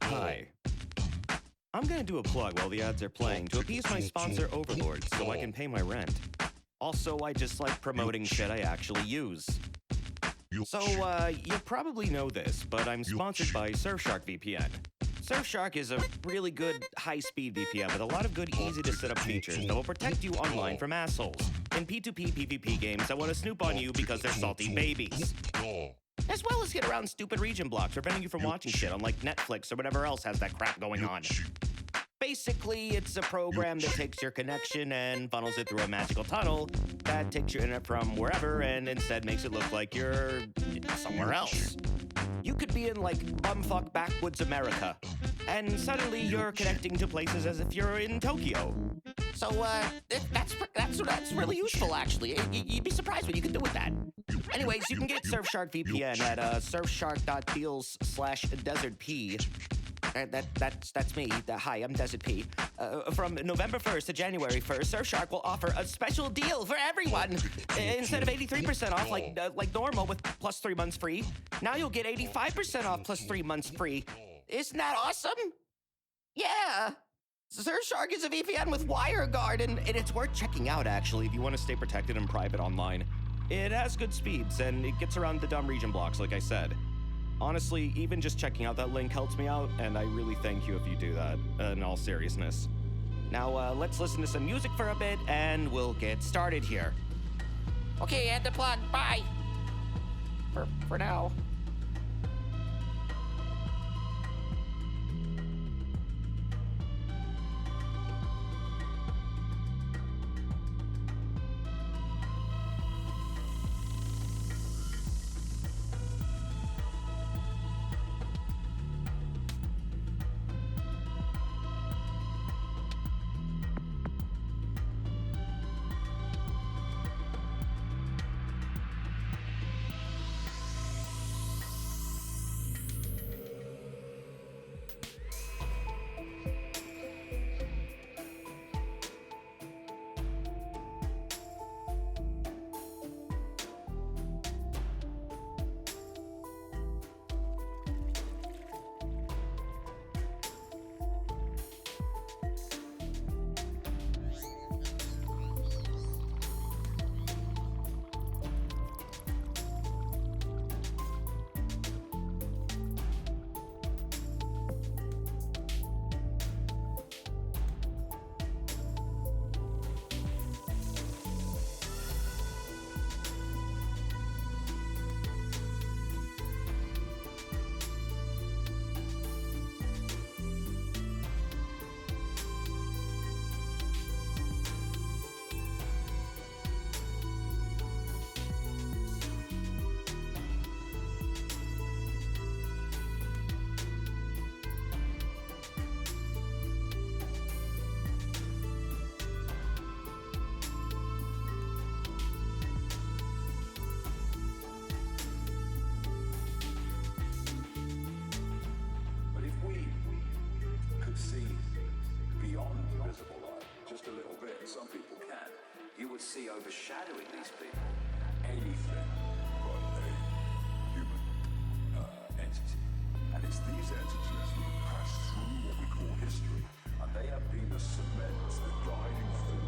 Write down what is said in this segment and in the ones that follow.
Hi. I'm gonna do a plug while the ads are playing to appease my sponsor Overlord so I can pay my rent. Also, I just like promoting shit I actually use. So, you probably know this, but I'm sponsored by Surfshark VPN. Surfshark is a really good, high-speed VPN with a lot of good, easy-to-set-up features that will protect you online from assholes in P2P PvP games that want to snoop on you because they're salty babies. As well as get around stupid region blocks, preventing you from watching shit on like Netflix or whatever else has that crap going on. Basically, it's a program that takes your connection and funnels it through a magical tunnel that takes your internet from wherever and instead makes it look like you're somewhere else. You could be in like bumfuck backwoods America, and suddenly you're connecting to places as if you're in Tokyo. So, that's really useful, actually. You'd be surprised what you can do with that. Anyways, you can get Surfshark VPN at surfshark.deals/desertp. That's me. Hi, I'm Desert P. From November 1st to January 1st, Surfshark will offer a special deal for everyone. Instead of 83% off like normal with plus 3 months free, now you'll get 85% off plus 3 months free. Isn't that awesome? Yeah. Surfshark is a VPN with WireGuard, and it's worth checking out, actually, if you want to stay protected and private online. It has good speeds, and it gets around the dumb region blocks, like I said. Honestly, even just checking out that link helps me out, and I really thank you if you do that, in all seriousness. Now, let's listen to some music for a bit, and we'll get started here. Okay, end the plug. Bye. For now. Some people can. You would see overshadowing these people anything but a human entity. And it's these entities that pass through what we call history, and they have been the cement, the guiding force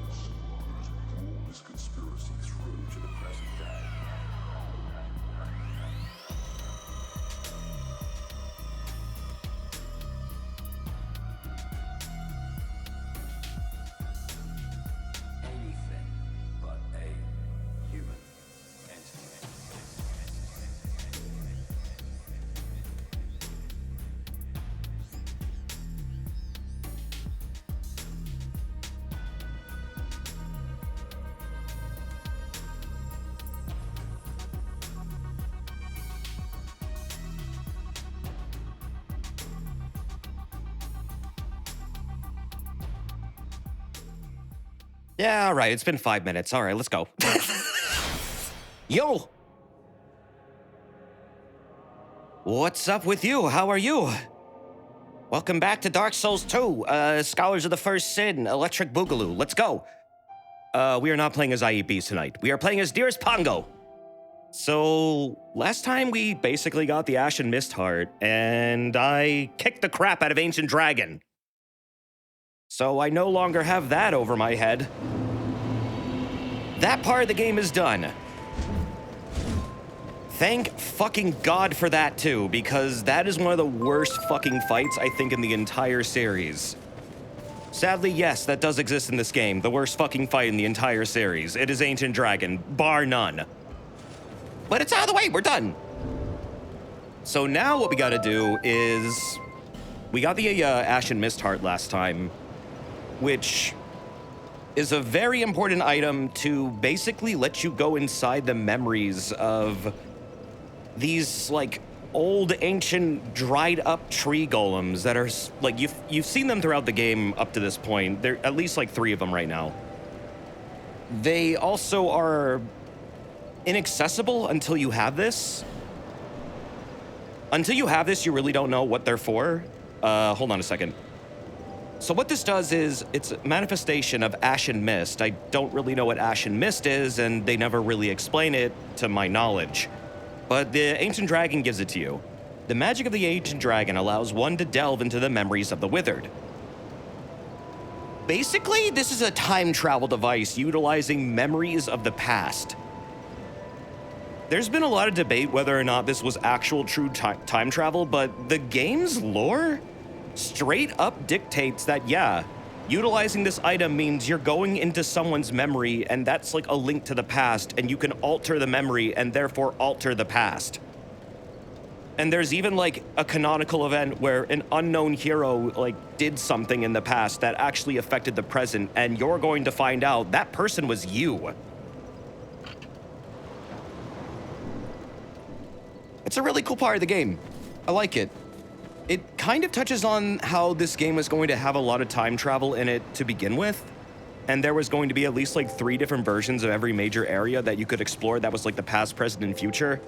Yeah, all right, it's been 5 minutes. All right, let's go. Yo! What's up with you? How are you? Welcome back to Dark Souls 2, Scholars of the First Sin, Electric Boogaloo. Let's go. We are not playing as IEPs tonight. We are playing as Dearest Pongo. So, last time we basically got the Ashen Mist Heart, and I kicked the crap out of Ancient Dragon. So I no longer have that over my head. That part of the game is done. Thank fucking God for that too, because that is one of the worst fucking fights I think in the entire series. Sadly, yes, that does exist in this game. The worst fucking fight in the entire series. It is Ancient Dragon, bar none. But it's out of the way, we're done. So now what we gotta do is... We got the Ashen Mist Heart last time, which is a very important item to basically let you go inside the memories of these, like, old, ancient, dried-up tree golems that are, like, you've seen them throughout the game up to this point. There are at least, like, 3 of them right now. They also are inaccessible until you have this. Until you have this, you really don't know what they're for. Hold on a second. So what this does is, it's a manifestation of Ashen Mist. I don't really know what Ashen Mist is, and they never really explain it to my knowledge. But the Ancient Dragon gives it to you. The magic of the Ancient Dragon allows one to delve into the memories of the Withered. Basically, this is a time travel device utilizing memories of the past. There's been a lot of debate whether or not this was actual true time travel, but the game's lore straight up dictates that, yeah, utilizing this item means you're going into someone's memory, and that's like a link to the past, and you can alter the memory and therefore alter the past. And there's even like a canonical event where an unknown hero like did something in the past that actually affected the present, and you're going to find out that person was you. It's a really cool part of the game. I like it. It kind of touches on how this game was going to have a lot of time travel in it to begin with. And there was going to be at least like 3 different versions of every major area that you could explore that was like the past, present, and future.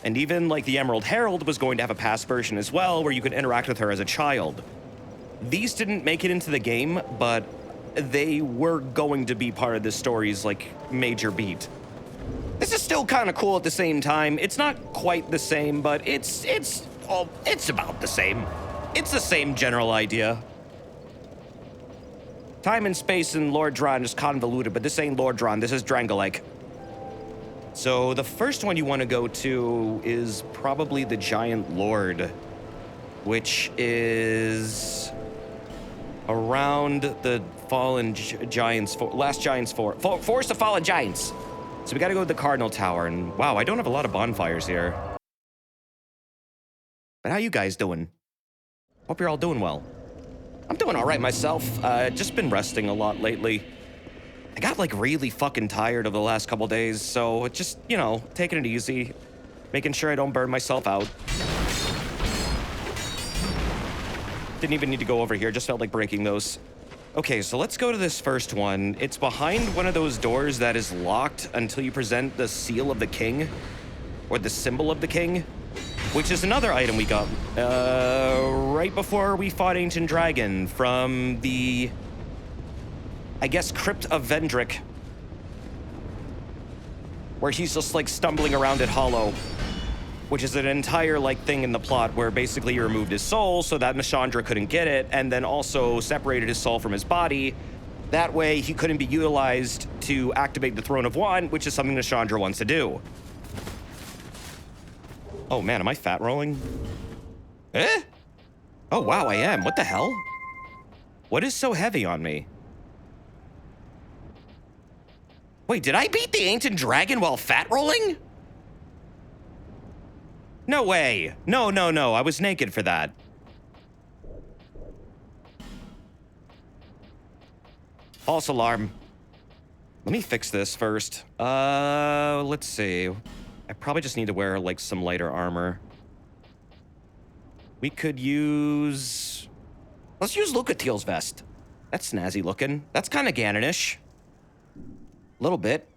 And even like the Emerald Herald was going to have a past version as well, where you could interact with her as a child. These didn't make it into the game, but they were going to be part of the story's like major beat. This is still kind of cool at the same time. It's not quite the same, but it's about the same. It's the same general idea. Time and space in Lord Dran is convoluted, but this ain't Lord Dran, this is Drangolake. So the first one you want to go to is probably the Giant Lord, which is around the Fallen Giants, Last Giants Forest of Fallen Giants. So we gotta go to the Cardinal Tower, and wow, I don't have a lot of bonfires here. But how you guys doing? Hope you're all doing well. I'm doing all right myself. Just been resting a lot lately. I got like really fucking tired over the last couple days, so just, you know, taking it easy, making sure I don't burn myself out. Didn't even need to go over here, just felt like breaking those. Okay, so let's go to this first one. It's behind one of those doors that is locked until you present the Seal of the King, or the Symbol of the King, which is another item we got right before we fought Ancient Dragon from the, I guess, Crypt of Vendrick, where he's just like stumbling around at Hollow, which is an entire like thing in the plot where basically you removed his soul so that Nashandra couldn't get it, and then also separated his soul from his body. That way he couldn't be utilized to activate the Throne of One, which is something Nashandra wants to do. Oh man, am I fat rolling? Eh? Oh wow, I am. What the hell? What is so heavy on me? Wait, did I beat the Ancient Dragon while fat rolling? No way. No, no, no. I was naked for that. False alarm. Let me fix this first. Let's see. I probably just need to wear, like, some lighter armor. We could use... Let's use Lucatiel's vest. That's snazzy looking. That's kind of Ganonish. A little bit.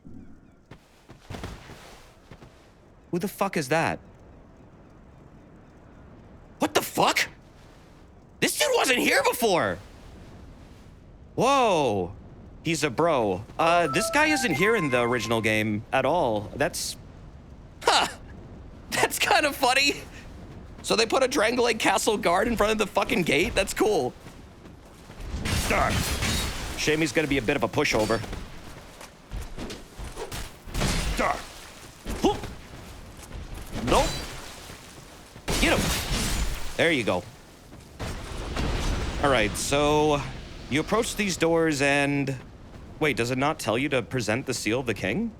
Who the fuck is that? What the fuck? This dude wasn't here before. Whoa. He's a bro. This guy isn't here in the original game at all. That's... Huh. That's kind of funny. So they put a Drangolate Castle guard in front of the fucking gate? That's cool. Star. Shame he's gonna be a bit of a pushover. Star. Nope. Get him. There you go. All right, so you approach these doors and... Wait, does it not tell you to present the seal of the king?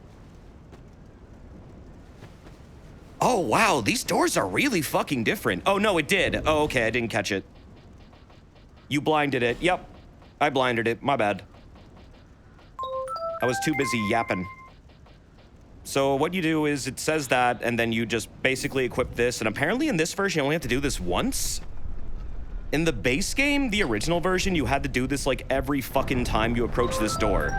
Oh, wow, these doors are really fucking different. Oh, no, it did. Oh, okay, I didn't catch it. You blinded it. Yep, I blinded it. My bad. I was too busy yapping. So what you do is it says that, and then you just basically equip this, and apparently in this version you only have to do this once? In the base game, the original version, you had to do this like every fucking time you approach this door.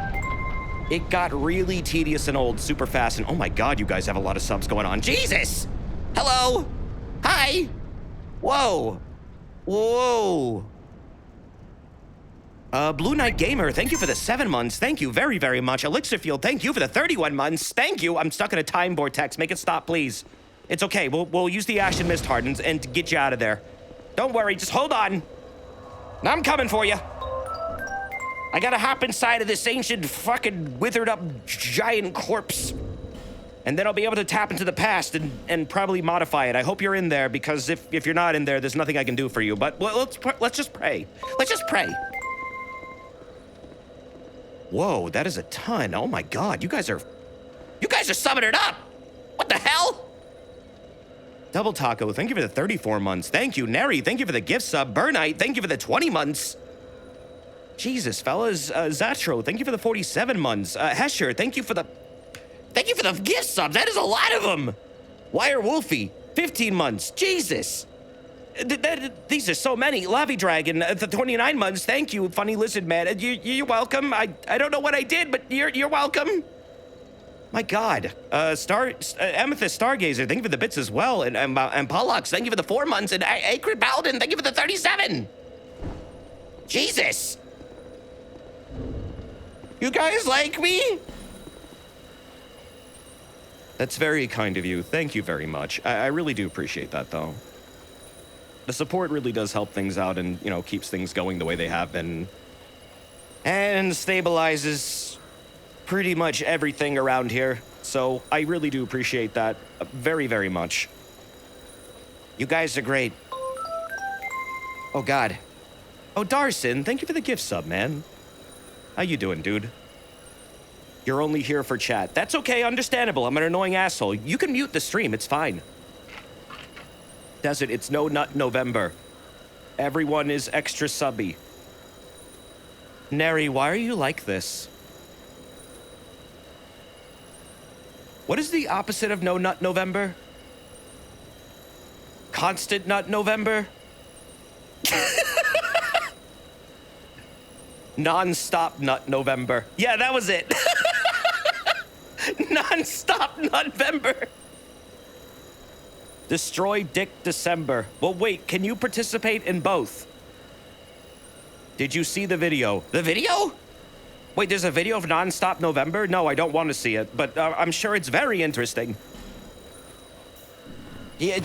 It got really tedious and old super fast, and oh my god, you guys have a lot of subs going on. Jesus! Hello! Hi! Whoa! Whoa! Blue Knight Gamer, thank you for the 7 months. Thank you very, very much. Elixirfield, thank you for the 31 months. Thank you. I'm stuck in a time vortex. Make it stop, please. It's okay. We'll use the Ashen Mist Hardens and get you out of there. Don't worry. Just hold on. I'm coming for you. I gotta hop inside of this ancient fucking withered up giant corpse. And then I'll be able to tap into the past and probably modify it. I hope you're in there, because if you're not in there, there's nothing I can do for you. But let's just pray. Let's just pray. Whoa, that is a ton. Oh my god, you guys are summing it up. What the hell? Double Taco, thank you for the 34 months. Thank you, Neri, thank you for the gift sub. Burnite, thank you for the 20 months. Jesus, fellas. Zatro, thank you for the 47 months. Hesher, thank you for the gift subs. That is a lot of them. Wire Wolfie, 15 months. Jesus. These are so many. Lavi Dragon, the 29 months. Thank you, Funny Lizard Man. You're welcome. I don't know what I did, but you're welcome. My God. Amethyst Stargazer, thank you for the bits as well. And Pollux, thank you for the 4 months. And Acrid Paladin, thank you for the 37. Jesus. You guys like me? That's very kind of you. Thank you very much. I really do appreciate that, though. The support really does help things out and, you know, keeps things going the way they have been. And stabilizes pretty much everything around here. So I really do appreciate that very, very much. You guys are great. Oh, God. Oh, Darson, thank you for the gift sub, man. How you doing, dude? You're only here for chat. That's okay, understandable. I'm an annoying asshole. You can mute the stream, it's fine. Desert, it's No Nut November. Everyone is extra subby. Neri, why are you like this? What is the opposite of No Nut November? Constant Nut November? Non-stop Nut November. Yeah, that was it. Non-stop November. Destroy Dick December. Well, wait, can you participate in both? Did you see the video? The video? Wait, there's a video of Non-Stop November? No, I don't want to see it, but I'm sure it's very interesting. Yeah,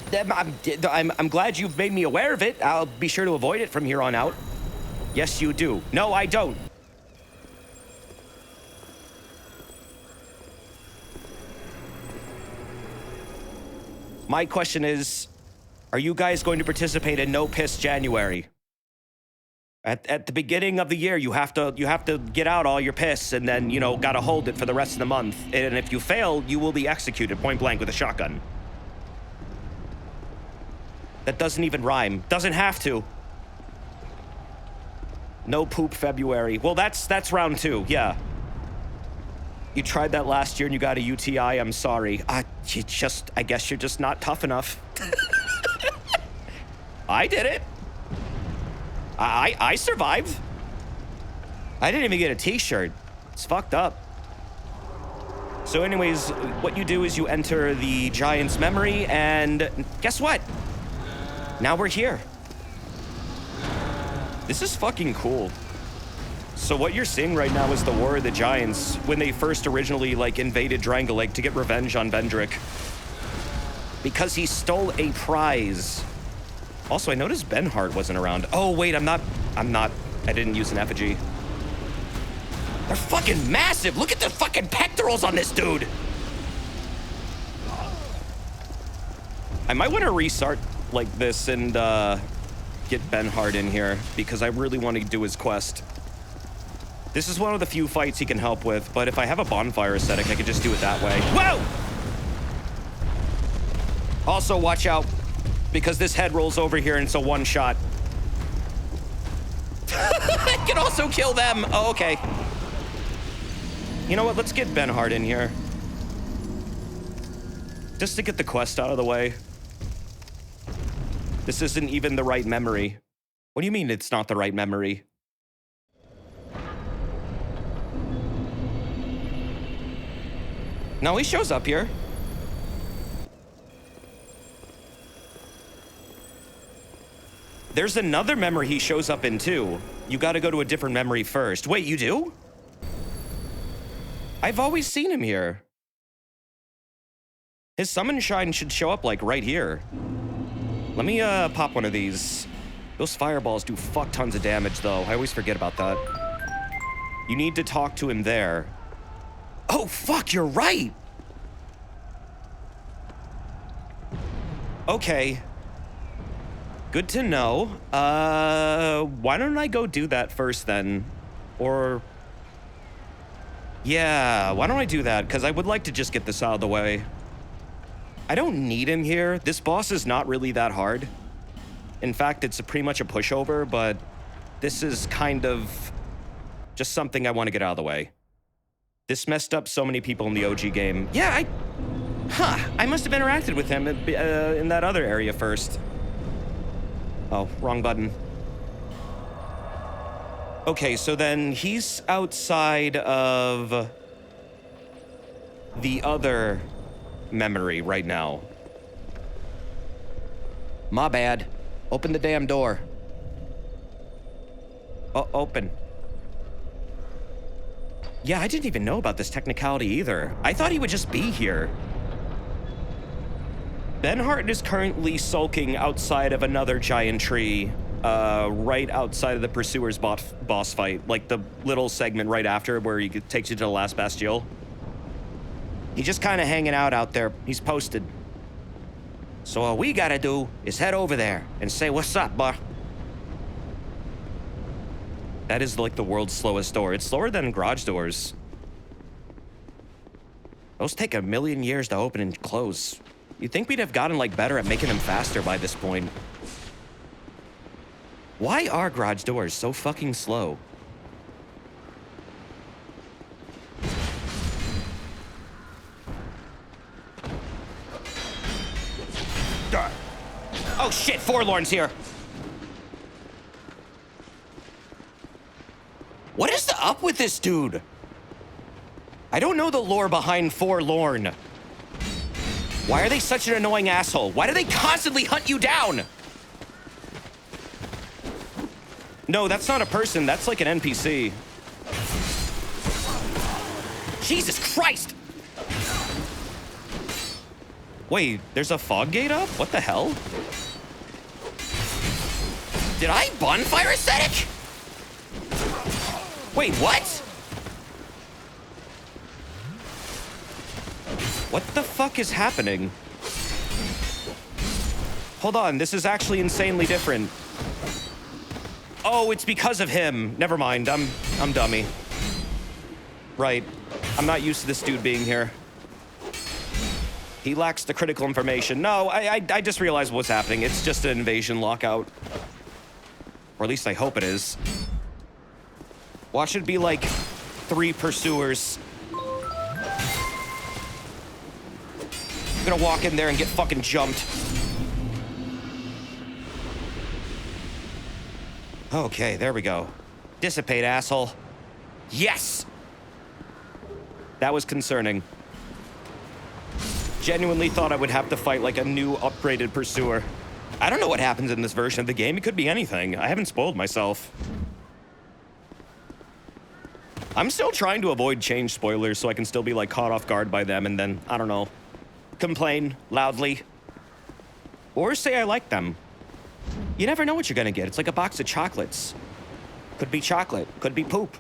I'm glad you've made me aware of it. I'll be sure to avoid it from here on out. Yes, you do. No, I don't. My question is, are you guys going to participate in No Piss January? At the beginning of the year, you have to get out all your piss and then, you know, gotta hold it for the rest of the month. And if you fail, you will be executed point blank with a shotgun. That doesn't even rhyme. Doesn't have to. No poop February. Well, that's round 2, yeah. You tried that last year and you got a UTI, I'm sorry. I guess you're just not tough enough. I did it. I survived. I didn't even get a t-shirt. It's fucked up. So anyways, what you do is you enter the giant's memory, and guess what? Now we're here. This is fucking cool. So what you're seeing right now is the War of the Giants when they first originally invaded Drangleic to get revenge on Vendrick. Because he stole a prize. Also, I noticed Benhart wasn't around. Oh wait, I didn't use an effigy. They're fucking massive. Look at the fucking pectorals on this dude. I might want to restart like this and get Benhart in here because I really want to do his quest. This is one of the few fights he can help with, but if I have a bonfire aesthetic, I could just do it that way. Whoa! Also, watch out, because this head rolls over here and it's a one shot. I can also kill them. Oh, okay. You know what? Let's get Benhart in here. Just to get the quest out of the way. This isn't even the right memory. What do you mean it's not the right memory? No, he shows up here. There's another memory he shows up in too. You gotta go to a different memory first. Wait, you do? I've always seen him here. His summon shine should show up right here. Let me pop one of these. Those fireballs do fuck tons of damage though. I always forget about that. You need to talk to him there. Oh fuck, you're right. Okay. Good to know. Why don't I go do that first then? Or... yeah, why don't I do that? Because I would like to just get this out of the way. I don't need him here. This boss is not really that hard. In fact, it's pretty much a pushover, but this is kind of just something I want to get out of the way. This messed up so many people in the OG game. Yeah, I must have interacted with him in that other area first. Oh, wrong button. Okay, so then he's outside of the other memory right now. My bad. Open the damn door. Oh, open. Yeah, I didn't even know about this technicality either. I thought he would just be here. Benhart is currently sulking outside of another giant tree, right outside of the Pursuer's boss fight, like the little segment right after where he takes you to the last Bastille. He's just kind of hanging out there. He's posted. So all we gotta do is head over there and say, "What's up, bro?" That is like the world's slowest door. It's slower than garage doors. Those take 1,000,000 years to open and close. You'd think we'd have gotten better at making them faster by this point. Why are garage doors so fucking slow? Oh shit, Forlorn's here. What is the up with this dude? I don't know the lore behind Forlorn. Why are they such an annoying asshole? Why do they constantly hunt you down? No, that's not a person. That's like an NPC. Jesus Christ! Wait, there's a fog gate up? What the hell? Did I bonfire aesthetic? Wait, what? What the fuck is happening? Hold on, this is actually insanely different. Oh, it's because of him. Never mind, I'm dummy. Right, I'm not used to this dude being here. He lacks the critical information. No, I just realized what's happening. It's just an invasion lockout. Or at least I hope it is. Watch it be like 3 pursuers. I'm gonna walk in there and get fucking jumped. Okay, there we go. Dissipate, asshole. Yes! That was concerning. Genuinely thought I would have to fight like a new upgraded pursuer. I don't know what happens in this version of the game. It could be anything. I haven't spoiled myself. I'm still trying to avoid change spoilers so I can still be like caught off guard by them and then, I don't know, complain loudly. Or say I like them. You never know what you're gonna get. It's like a box of chocolates. Could be chocolate, could be poop.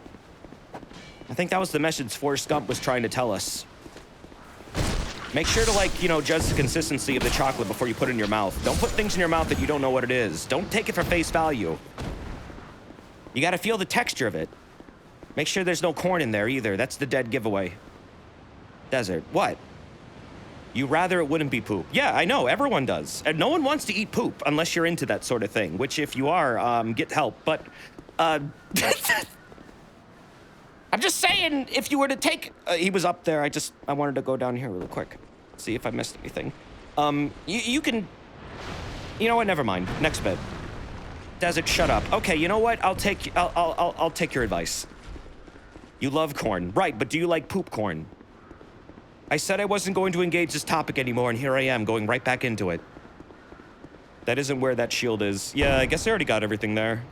I think that was the message Forrest Gump was trying to tell us. Make sure to, like, you know, judge the consistency of the chocolate before you put it in your mouth. Don't put things in your mouth that you don't know what it is. Don't take it for face value. You gotta feel the texture of it. Make sure there's no corn in there either. That's the dead giveaway. Desert. What? You rather it wouldn't be poop. Yeah, I know. Everyone does. And no one wants to eat poop unless you're into that sort of thing. Which, if you are, get help. But, I'm just saying, if you were to take... he was up there. I wanted to go down here really quick. See if I missed anything. You can... You know what? Never mind. Next bit. Desert, shut up. Okay, you know what? I'll take your advice. You love corn. Right, but do you like poop corn? I said I wasn't going to engage this topic anymore, and here I am, going right back into it. That isn't where that shield is. Yeah, I guess I already got everything there.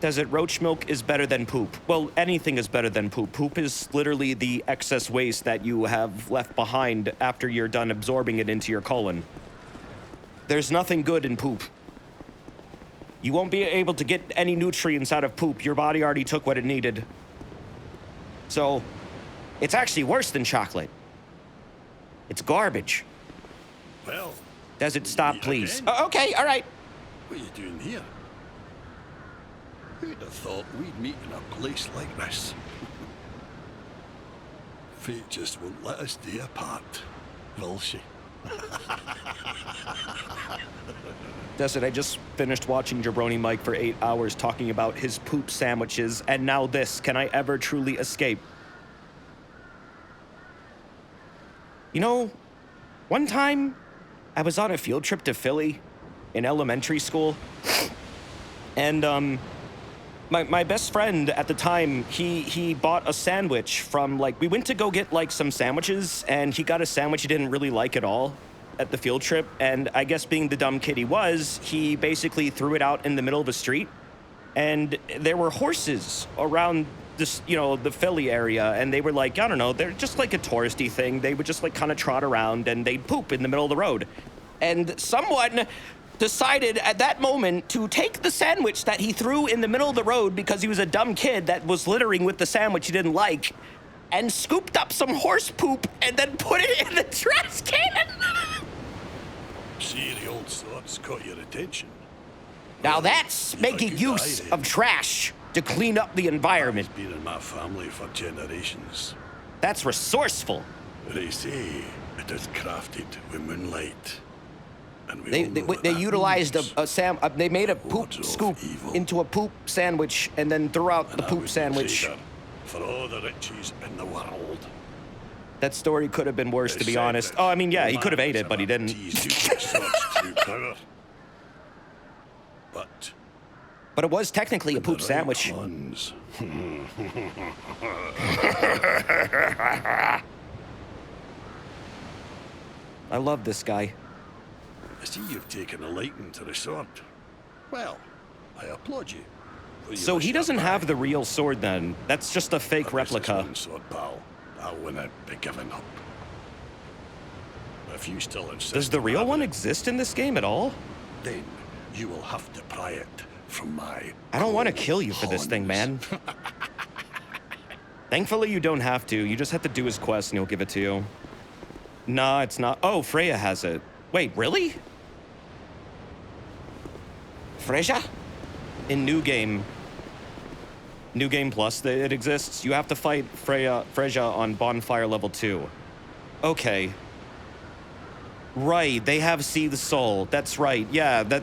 Desert, roach milk is better than poop. Well, anything is better than poop. Poop is literally the excess waste that you have left behind after you're done absorbing it into your colon. There's nothing good in poop. You won't be able to get any nutrients out of poop. Your body already took what it needed. So, it's actually worse than chocolate. It's garbage. Well... Desert, stop, please. Okay, all right. What are you doing here? Who'd have thought we'd meet in a place like this? Fate just won't let us stay apart, will she? Desert, I just finished watching Jabroni Mike for 8 hours talking about his poop sandwiches, and now this. Can I ever truly escape? You know, one time, I was on a field trip to Philly in elementary school, and, my best friend at the time, he bought a sandwich from, like, we went to go get, like, some sandwiches, and he got a sandwich he didn't really like at all at the field trip, and I guess being the dumb kid he was, he basically threw it out in the middle of a street, and there were horses around this, you know, the Philly area, and they were like, I don't know, they're just like a touristy thing. They would just like kind of trot around and they'd poop in the middle of the road. And someone decided at that moment to take the sandwich that he threw in the middle of the road because he was a dumb kid that was littering with the sandwich he didn't like, and scooped up some horse poop and then put it in the trash can. See, the old sword's caught your attention. Now that's making use of trash to clean up the environment. It's been in my family for generations. That's resourceful. They say it is crafted with moonlight. And They utilized they made a poop scoop into a poop sandwich and then threw out the poop sandwich. For all the riches in the world. That story could have been worse, to be honest. Oh, I mean, yeah, he could have ate it, but he didn't. But it was technically a poop sandwich. I love this guy. I see you've taken a liking to the sword. Well, I applaud you. So he doesn't have the real sword then. That's just a fake replica. Sword, pal. I wouldn't be giving up. If you still insist. Does the real one exist in this game at all? Then you will have to pry it from my... I don't want to kill you for this thing, man. Thankfully, you don't have to. You just have to do his quest and he'll give it to you. Nah, it's not. Oh, Freya has it. Wait, really? Freya? In New Game. New Game Plus, it exists. You have to fight Freya on Bonfire Level 2. Okay. Right, they have See the Soul. That's right. Yeah, that...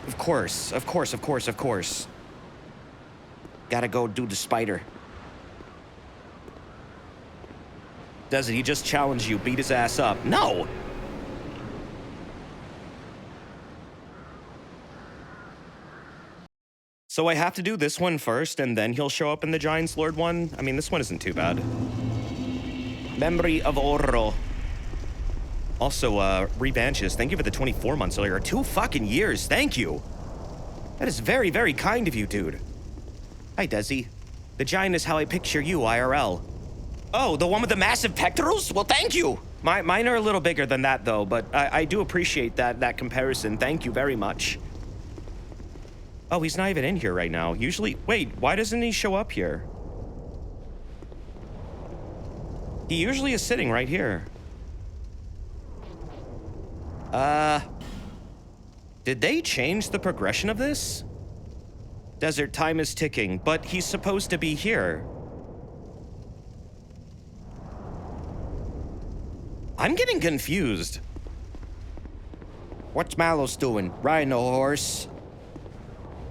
Of course. Gotta go do the spider. Desert, he just challenged you. Beat his ass up. No! So I have to do this one first, and then he'll show up in the Giant's Lord one? I mean, this one isn't too bad. Memory of Oro. Also, Revanches, thank you for the 24 months earlier. 2 fucking years, thank you. That is very, very kind of you, dude. Hi, Desi. The giant is how I picture you, IRL. Oh, the one with the massive pectorals? Well, thank you. Mine are a little bigger than that, though, but I do appreciate that comparison. Thank you very much. Oh, he's not even in here right now. Usually, wait, why doesn't he show up here? He usually is sitting right here. Did they change the progression of this? Desert time is ticking, but he's supposed to be here. I'm getting confused. What's Mallows doing? Riding the horse?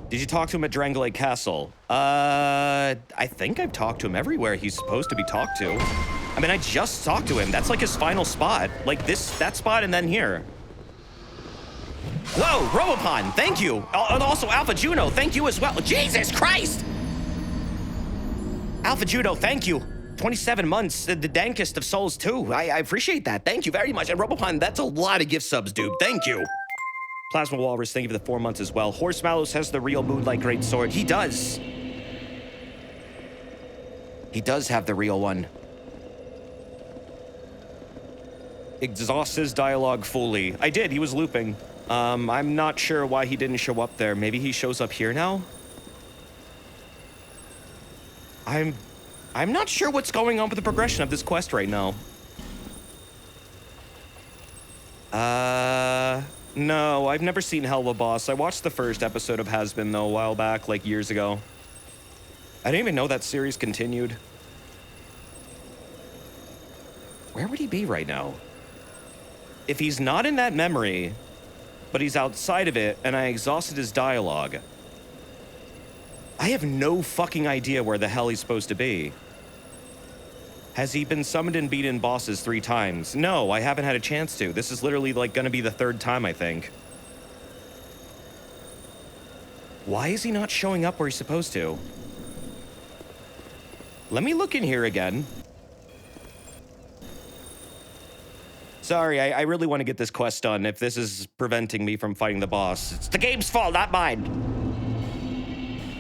Did you talk to him at Drangley Castle? I think I've talked to him everywhere he's supposed to be talked to. I mean, I just talked to him. That's like his final spot. Like that spot and then here. Whoa, Robopon, thank you. And also Alpha Juno, thank you as well. Jesus Christ! Alpha Juno, thank you. 27 months, the dankest of souls too. I appreciate that. Thank you very much. And Robopon, that's a lot of gift subs, dude. Thank you. Plasma Walrus, thank you for the 4 months as well. Horse Mallows has the real Moonlight Great Sword. He does. He does have the real one. Exhaust his dialogue fully. I did, he was looping. I'm not sure why he didn't show up there. Maybe he shows up here now? I'm not sure what's going on with the progression of this quest right now. No, I've never seen Helva Boss. I watched the first episode of Has Been, though, a while back, like years ago. I didn't even know that series continued. Where would he be right now? If he's not in that memory, but he's outside of it, and I exhausted his dialogue, I have no fucking idea where the hell he's supposed to be. Has he been summoned and beaten bosses 3 times? No, I haven't had a chance to. This is literally, like, gonna be the 3rd time, I think. Why is he not showing up where he's supposed to? Let me look in here again. Sorry, I really want to get this quest done if this is preventing me from fighting the boss. It's the game's fault, not mine.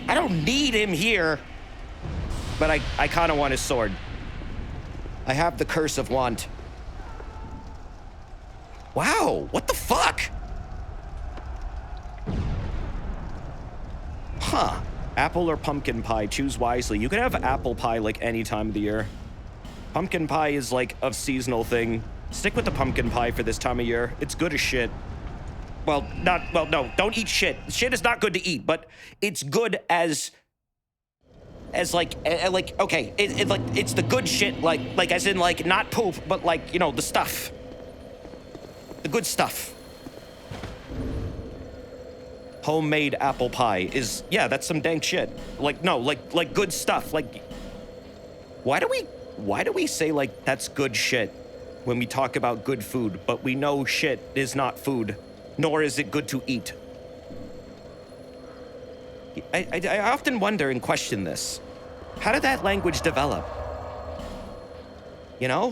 I don't need him here. But I kind of want his sword. I have the Curse of Want. Wow, what the fuck? Huh. Apple or pumpkin pie, choose wisely. You can have apple pie like any time of the year. Pumpkin pie is like a seasonal thing. Stick with the pumpkin pie for this time of year. It's good as shit. Well, no, don't eat shit. Shit is not good to eat, but it's good as like, okay, it's the good shit, like as in like not poop, but like, you know, the stuff. The good stuff. Homemade apple pie is, yeah, that's some dank shit. Like, no, like good stuff. Like, why do we say like that's good shit when we talk about good food, but we know shit is not food, nor is it good to eat? I often wonder and question this. How did that language develop? You know?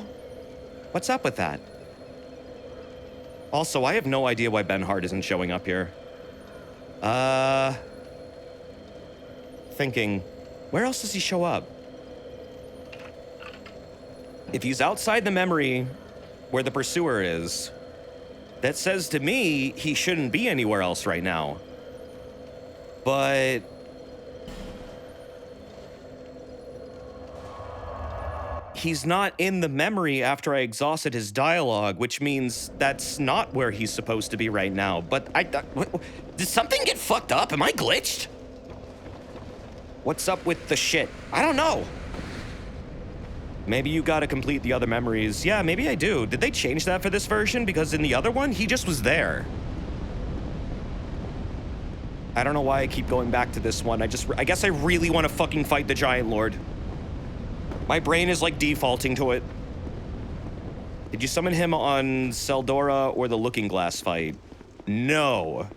What's up with that? Also, I have no idea why Ben Hart isn't showing up here. Thinking, where else does he show up? If he's outside the memory where the pursuer is, that says to me he shouldn't be anywhere else right now. But he's not in the memory after I exhausted his dialogue, which means that's not where he's supposed to be right now. But did something get fucked up? Am I glitched? What's up with the shit? I don't know. Maybe you gotta complete the other memories. Yeah, maybe I do. Did they change that for this version? Because in the other one, he just was there. I don't know why I keep going back to this one. I guess I really want to fucking fight the Giant Lord. My brain is like defaulting to it. Did you summon him on Seldora or the Looking Glass fight? No.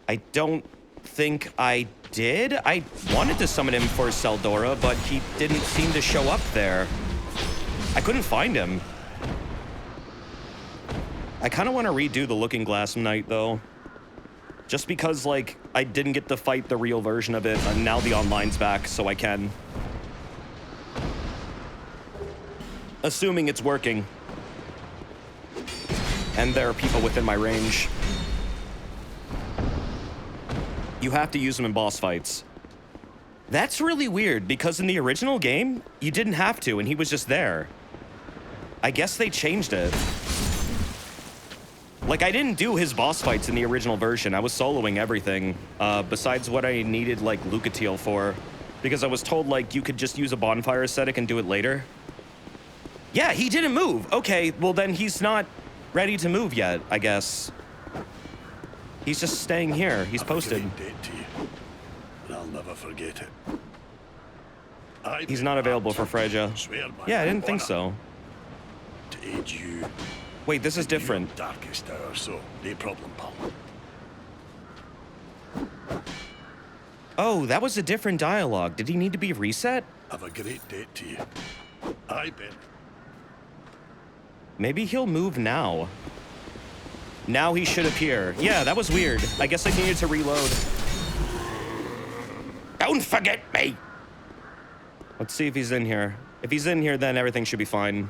I don't think I did. I wanted to summon him for Seldora, but he didn't seem to show up there. I couldn't find him. I kind of want to redo the Looking Glass Knight, though. Just because, like, I didn't get to fight the real version of it, and now the online's back, so I can. Assuming it's working. And there are people within my range. You have to use them in boss fights. That's really weird, because in the original game, you didn't have to, and he was just there. I guess they changed it. Like, I didn't do his boss fights in the original version. I was soloing everything, besides what I needed, like, Lucatiel for. Because I was told, like, you could just use a bonfire aesthetic and do it later. Yeah, he didn't move. Okay, well then he's not ready to move yet, I guess. He's just staying here. He's posted. I'm a great debt to you, and I'll never forget it. He's not available for Freja. Yeah, I didn't think so. To aid you. Wait, this is in your different. Darkest hour, so no problem, pal. Oh, that was a different dialogue. Did he need to be reset? Have a great debt to you. I bet. Maybe he'll move now. Now he should appear. Yeah, that was weird. I guess I needed to reload. Don't forget me! Let's see if he's in here. If he's in here, then everything should be fine.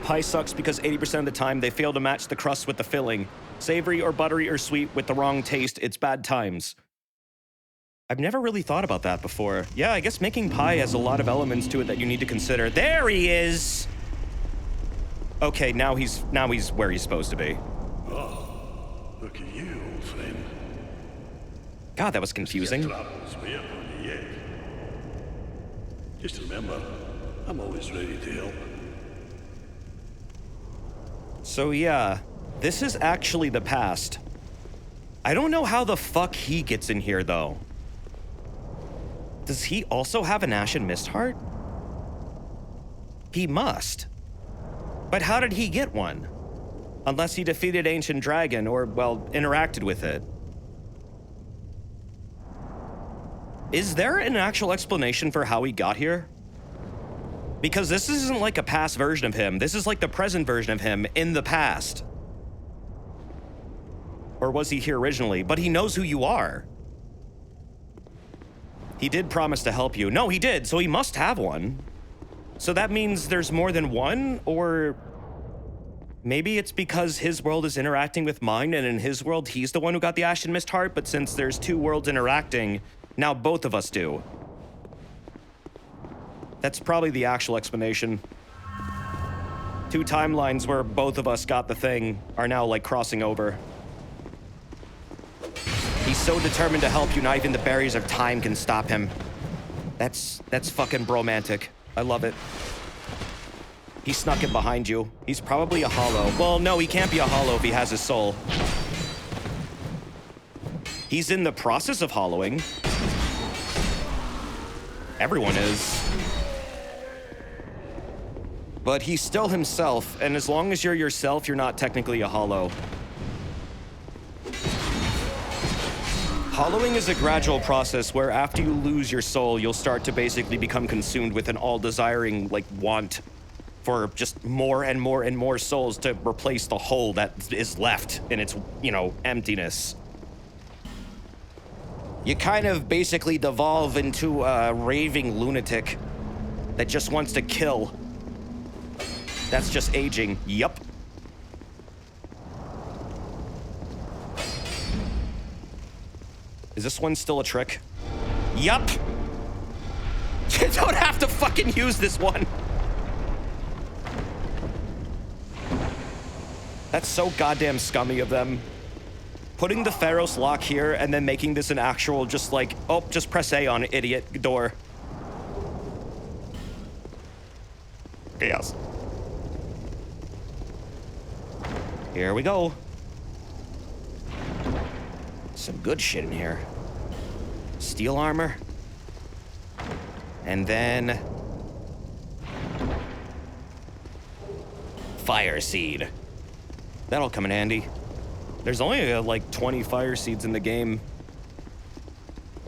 Pie sucks because 80% of the time they fail to match the crust with the filling. Savory or buttery or sweet with the wrong taste, it's bad times. I've never really thought about that before. Yeah, I guess making pie has a lot of elements to it that you need to consider. There he is! Okay, now he's where he's supposed to be. Oh, look at you, old friend. God, that was confusing. Your travels way up on you yet. Just remember, I'm always ready to help. So yeah, this is actually the past. I don't know how the fuck he gets in here, though. Does he also have an Ashen Mist heart? He must. But how did he get one? Unless he defeated Ancient Dragon or, well, interacted with it. Is there an actual explanation for how he got here? Because this isn't like a past version of him. This is like the present version of him in the past. Or was he here originally? But he knows who you are. He did promise to help you. No, he did, so he must have one. So that means there's more than one? Or maybe it's because his world is interacting with mine, and in his world, he's the one who got the Ashen Mist heart, but since there's two worlds interacting, now both of us do. That's probably the actual explanation. Two timelines where both of us got the thing are now, like, crossing over. He's so determined to help you, not even the barriers of time can stop him. That's fucking bromantic. I love it. He snuck it behind you. He's probably a hollow. Well, no, he can't be a hollow if he has his soul. He's in the process of hollowing. Everyone is. But he's still himself, and as long as you're yourself, you're not technically a hollow. Hollowing is a gradual process where after you lose your soul, you'll start to basically become consumed with an all-desiring, like, want for just more and more and more souls to replace the hole that is left in its, you know, emptiness. You kind of basically devolve into a raving lunatic that just wants to kill. That's just aging. Yup. Is this one still a trick? Yup. You don't have to fucking use this one. That's so goddamn scummy of them. Putting the Pharos lock here and then making this an actual just like, oh, just press A on it, idiot, door. Yes. Here we go. Some good shit in here. Steel armor. And then fire seed. That'll come in handy. There's only like 20 fire seeds in the game.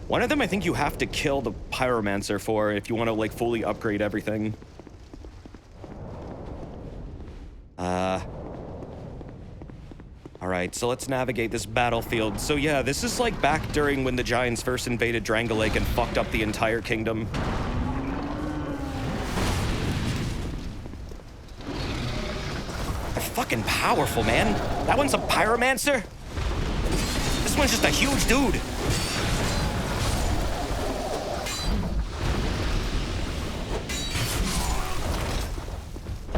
One of them I think you have to kill the pyromancer for if you want to like fully upgrade everything. Alright, so let's navigate this battlefield. So yeah, this is like back during when the Giants first invaded Drangleic and fucked up the entire kingdom. They're fucking powerful, man. That one's a pyromancer? This one's just a huge dude.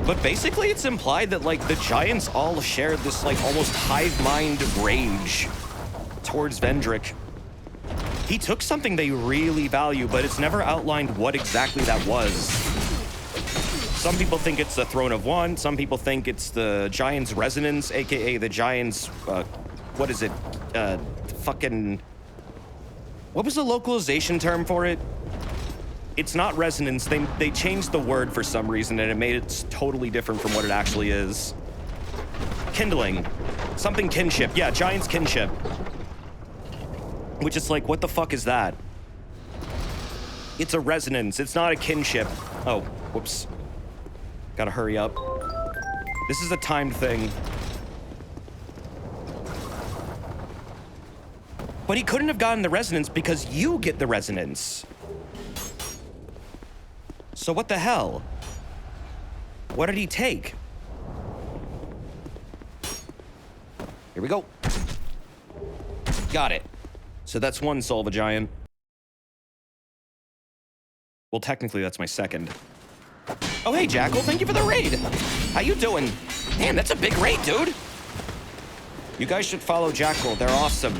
But basically, it's implied that, like, the Giants all shared this, like, almost hive mind rage towards Vendrick. He took something they really value, but it's never outlined what exactly that was. Some people think it's the Throne of One. Some people think it's the Giants' resonance, aka the Giants', what is it? Fucking... What was the localization term for it? It's not resonance. They changed the word for some reason, and it made it totally different from what it actually is. Kindling. Something kinship. Yeah, Giants' kinship. Which is like, what the fuck is that? It's a resonance. It's not a kinship. Oh, whoops. Gotta hurry up. This is a timed thing. But he couldn't have gotten the resonance because you get the resonance. So what the hell? What did he take? Here we go. Got it. So that's one soul of a giant. Well, technically, that's my second. Oh, hey, Jackal, thank you for the raid. How you doing? Damn, that's a big raid, dude. You guys should follow Jackal. They're awesome.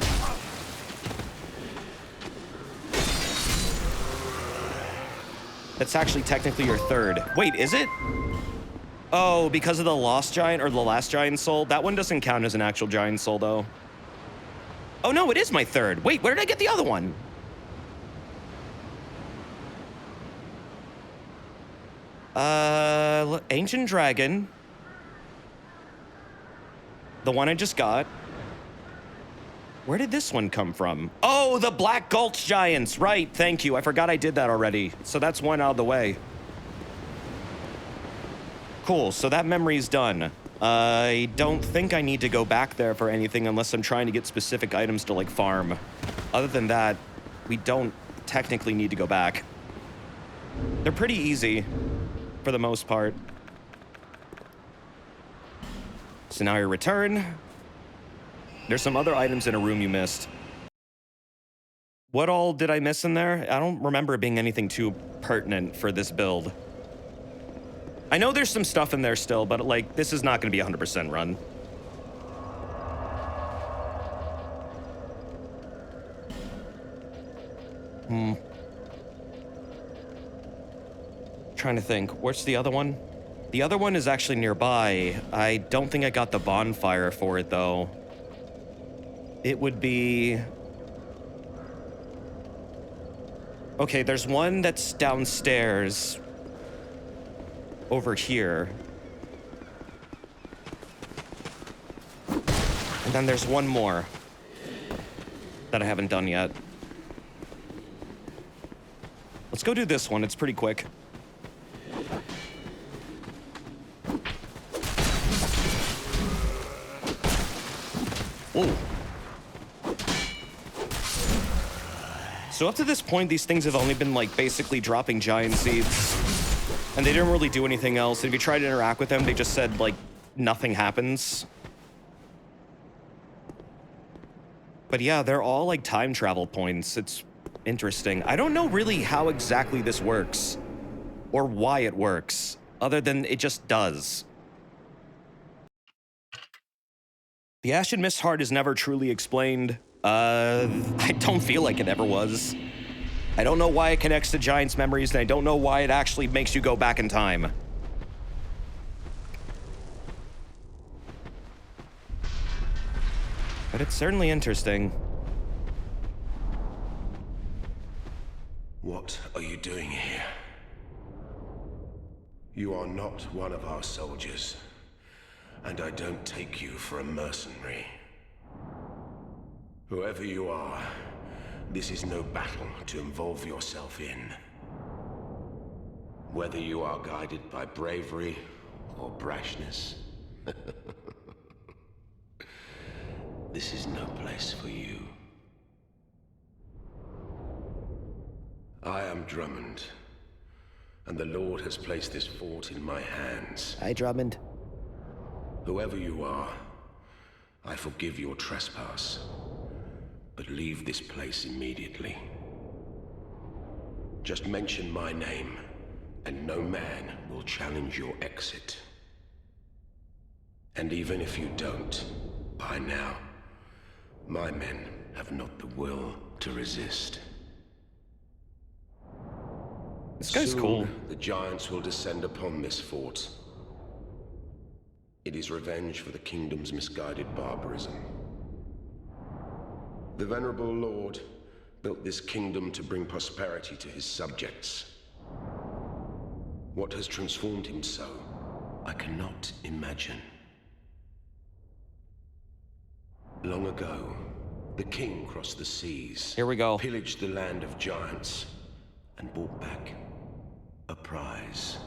That's actually technically your third. Wait, is it? Oh, because of the lost giant or the last giant soul? That one doesn't count as an actual giant soul, though. Oh, no, it is my third. Wait, where did I get the other one? Ancient Dragon. The one I just got. Where did this one come from? Oh, the Black Gulch Giants. Right, thank you. I forgot I did that already. So that's one out of the way. Cool, so that memory's done. I don't think I need to go back there for anything unless I'm trying to get specific items to, like, farm. Other than that, we don't technically need to go back. They're pretty easy, for the most part. So now you return. There's some other items in a room you missed. What all did I miss in there? I don't remember it being anything too pertinent for this build. I know there's some stuff in there still, but, like, this is not going to be 100% run. Trying to think. Where's the other one? The other one is actually nearby. I don't think I got the bonfire for it, though. It would be... Okay, there's one that's downstairs. Over here. And then there's one more that I haven't done yet. Let's go do this one. It's pretty quick. Whoa. So up to this point, these things have only been, like, basically dropping giant seeds. And they didn't really do anything else. And if you try to interact with them, they just said, like, nothing happens. But yeah, they're all, like, time travel points. It's interesting. I don't know really how exactly this works. Or why it works. Other than it just does. The Ashen Mist Heart is never truly explained. I don't feel like it ever was. I don't know why it connects to Giants' memories, and I don't know why it actually makes you go back in time. But it's certainly interesting. What are you doing here? You are not one of our soldiers, and I don't take you for a mercenary. Whoever you are, this is no battle to involve yourself in. Whether you are guided by bravery or brashness, This is no place for you. I am Drummond, and the Lord has placed this fort in my hands. Hi, Drummond. Whoever you are, I forgive your trespass, but leave this place immediately. Just mention my name, and no man will challenge your exit. And even if you don't, by now, my men have not the will to resist. This guy's Soon, cool. the giants will descend upon this fort. It is revenge for the kingdom's misguided barbarism. The venerable Lord built this kingdom to bring prosperity to his subjects. What has transformed him so, I cannot imagine. Long ago, the king crossed the seas. Here we go. Pillaged the land of giants, and brought back a prize.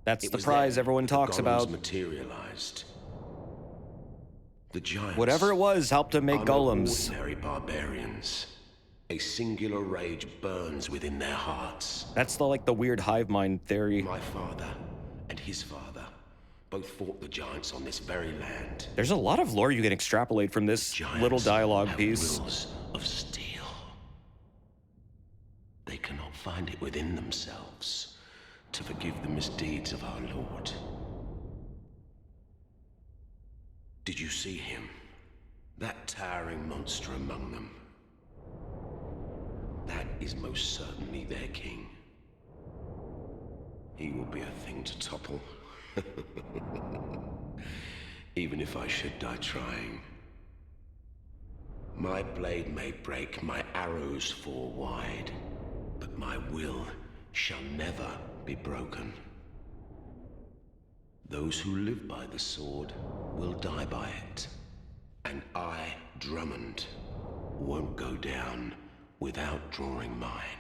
That's It the was prize then everyone the talks golems about. materialized. The giants. Whatever it was helped him make are no golems. ordinary barbarians. A singular rage burns within their hearts. That's the weird hive mind theory. My father and his father both fought the giants on this very land. There's a lot of lore you can extrapolate from this Giants little dialogue have piece. wills of steel. They cannot find it within themselves to forgive the misdeeds of our Lord. Did you see him? That towering monster among them. That is most certainly their king. He will be a thing to topple. Even if I should die trying. My blade may break, my arrows fall wide, but my will shall never be broken. Those who live by the sword will die by it. And I, Drummond, won't go down without drawing mine.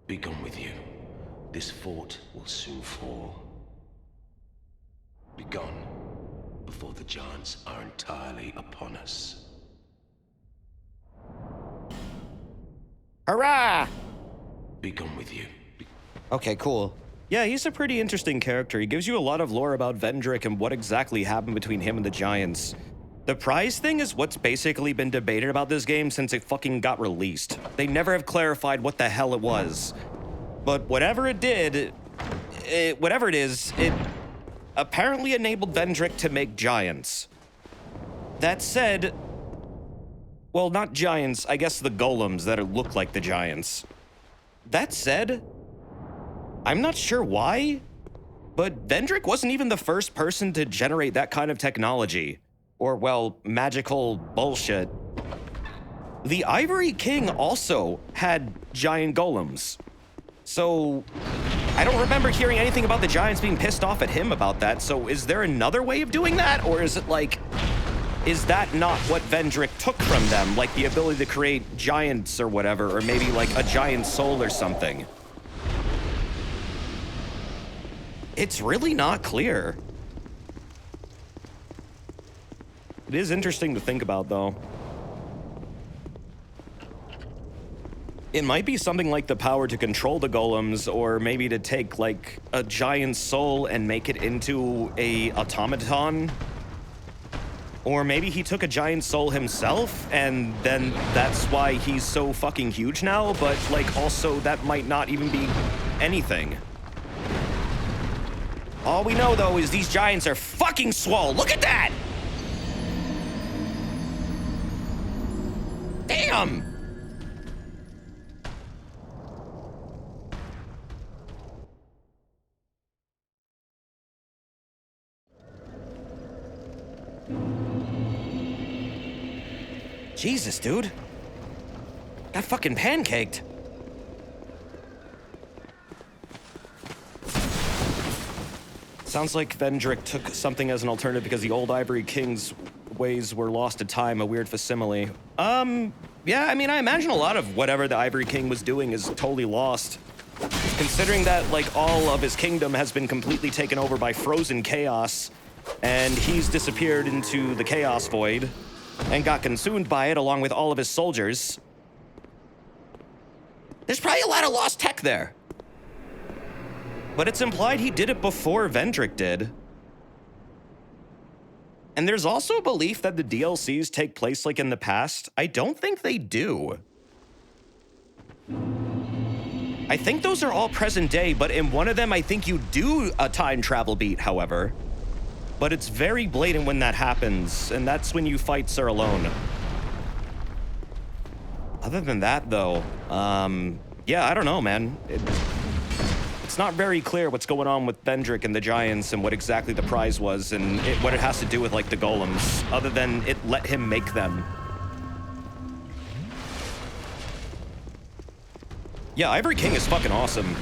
Be gone with you. This fort will soon fall. Be gone before the giants are entirely upon us. Hurrah! Be gone with you. Okay, cool. Yeah, he's a pretty interesting character. He gives you a lot of lore about Vendrick and what exactly happened between him and the giants. The prize thing is what's basically been debated about this game since it fucking got released. They never have clarified what the hell it was. But whatever it did, whatever it is, it apparently enabled Vendrick to make giants. That said, well, not giants, I guess the golems that look like the giants. That said, I'm not sure why, but Vendrick wasn't even the first person to generate that kind of technology. Or, well, magical bullshit. The Ivory King also had giant golems. So, I don't remember hearing anything about the giants being pissed off at him about that, so is there another way of doing that? Or is it is that not what Vendrick took from them? Like the ability to create giants or whatever, or maybe like a giant soul or something? It's really not clear. It is interesting to think about, though. It might be something like the power to control the golems, or maybe to take, like, a giant soul and make it into a automaton. Or maybe he took a giant soul himself, and then that's why he's so fucking huge now, but, like, also that might not even be anything. All we know, though, is these giants are fucking swole. Look at that! Damn! Jesus, dude. Got fucking pancaked. Sounds like Vendrick took something as an alternative because the old Ivory King's ways were lost to time, a weird facsimile. Yeah, I mean, I imagine a lot of whatever the Ivory King was doing is totally lost. Considering that, like, all of his kingdom has been completely taken over by frozen chaos, and he's disappeared into the Chaos Void and got consumed by it along with all of his soldiers. There's probably a lot of lost tech there. But it's implied he did it before Vendrick did. And there's also a belief that the DLCs take place like in the past. I don't think they do. I think those are all present day, but in one of them, I think you do a time travel beat, however. But it's very blatant when that happens, and that's when you fight Sir Alone. Other than that, though, yeah, I don't know, man. It's not very clear what's going on with Vendrick and the Giants and what exactly the prize was and what it has to do with, like, the golems, other than it let him make them. Yeah, Ivory King is fucking awesome.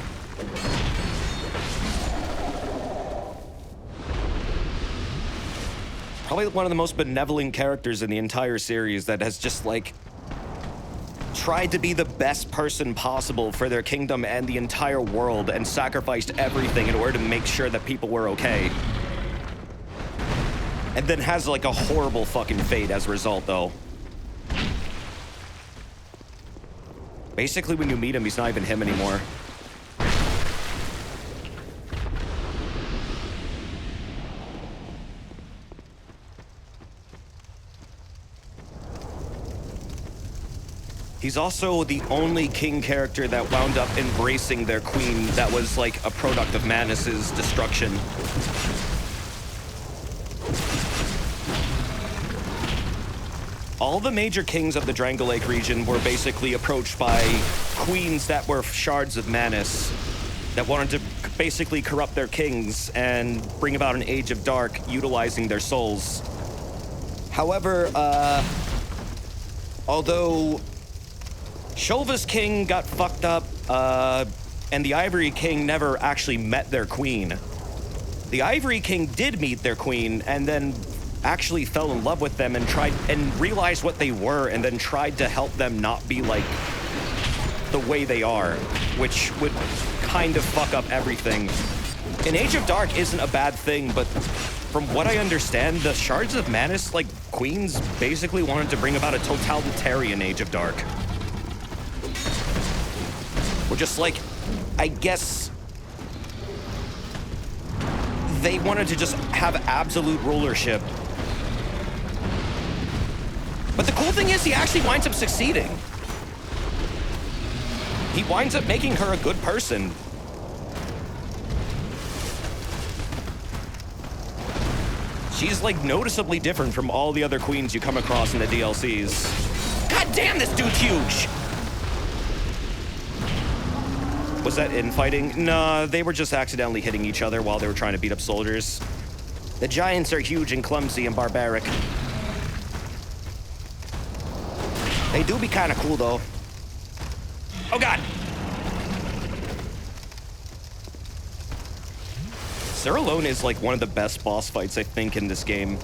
Probably one of the most benevolent characters in the entire series that has just, like, tried to be the best person possible for their kingdom and the entire world and sacrificed everything in order to make sure that people were okay. And then has, like, a horrible fucking fate as a result, though. Basically, when you meet him, he's not even him anymore. He's also the only king character that wound up embracing their queen that was like a product of Manus's destruction. All the major kings of the Drango Lake region were basically approached by queens that were shards of Manus that wanted to basically corrupt their kings and bring about an age of dark utilizing their souls. However, although Shulva's king got fucked up, and the Ivory King never actually met their queen, the Ivory King did meet their queen and then actually fell in love with them and tried and realized what they were and then tried to help them not be like the way they are, which would kind of fuck up everything. An Age of Dark isn't a bad thing, but from what I understand, the Shards of Manus, like, queens basically wanted to bring about a totalitarian Age of Dark. Or just like, I guess they wanted to just have absolute rulership. But the cool thing is he actually winds up succeeding. He winds up making her a good person. She's like noticeably different from all the other queens you come across in the DLCs. God damn, this dude's huge! Was that infighting? Nah, they were just accidentally hitting each other while they were trying to beat up soldiers. The giants are huge and clumsy and barbaric. They do be kind of cool, though. Oh, God! Sir Alone is, like, one of the best boss fights, I think, in this game.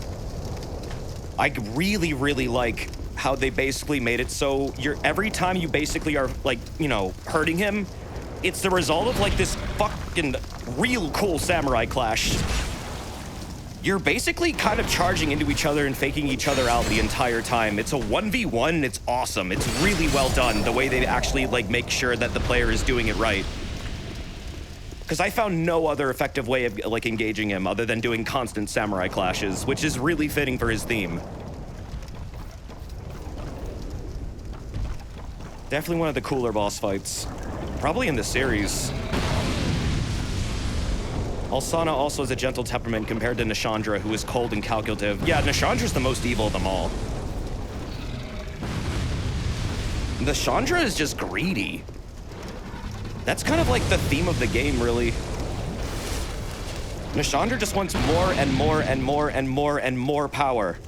I really, really like how they basically made it so every time you basically are, like, you know, hurting him, it's the result of, like, this fucking real cool samurai clash. You're basically kind of charging into each other and faking each other out the entire time. It's a 1v1, it's awesome. It's really well done, the way they actually, like, make sure that the player is doing it right. Because I found no other effective way of, like, engaging him other than doing constant samurai clashes, which is really fitting for his theme. Definitely one of the cooler boss fights. Probably in the series. Alsana also has a gentle temperament compared to Nishandra, who is cold and calculative. Yeah, Nishandra's the most evil of them all. Nishandra is just greedy. That's kind of like the theme of the game, really. Nishandra just wants more and more and more and more and more power.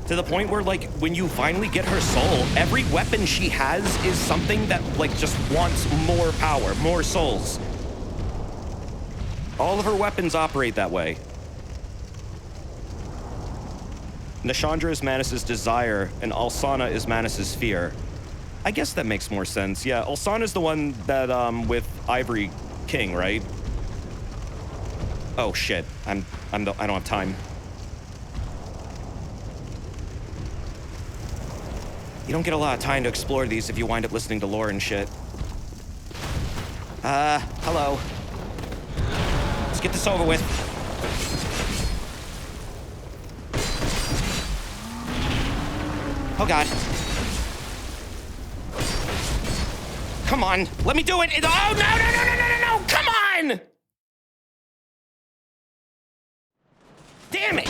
To the point where, like, when you finally get her soul, every weapon she has is something that, like, just wants more power, more souls. All of her weapons operate that way. Nishandra is Manus's desire, and Alsana is Manus's fear. I guess that makes more sense. Yeah, Alsana's the one that, with Ivory King, right? Oh, shit. I don't have time. You don't get a lot of time to explore these if you wind up listening to lore and shit. Hello. Let's get this over with. Oh, God. Come on, let me do it. Oh, no. Come on! Damn it.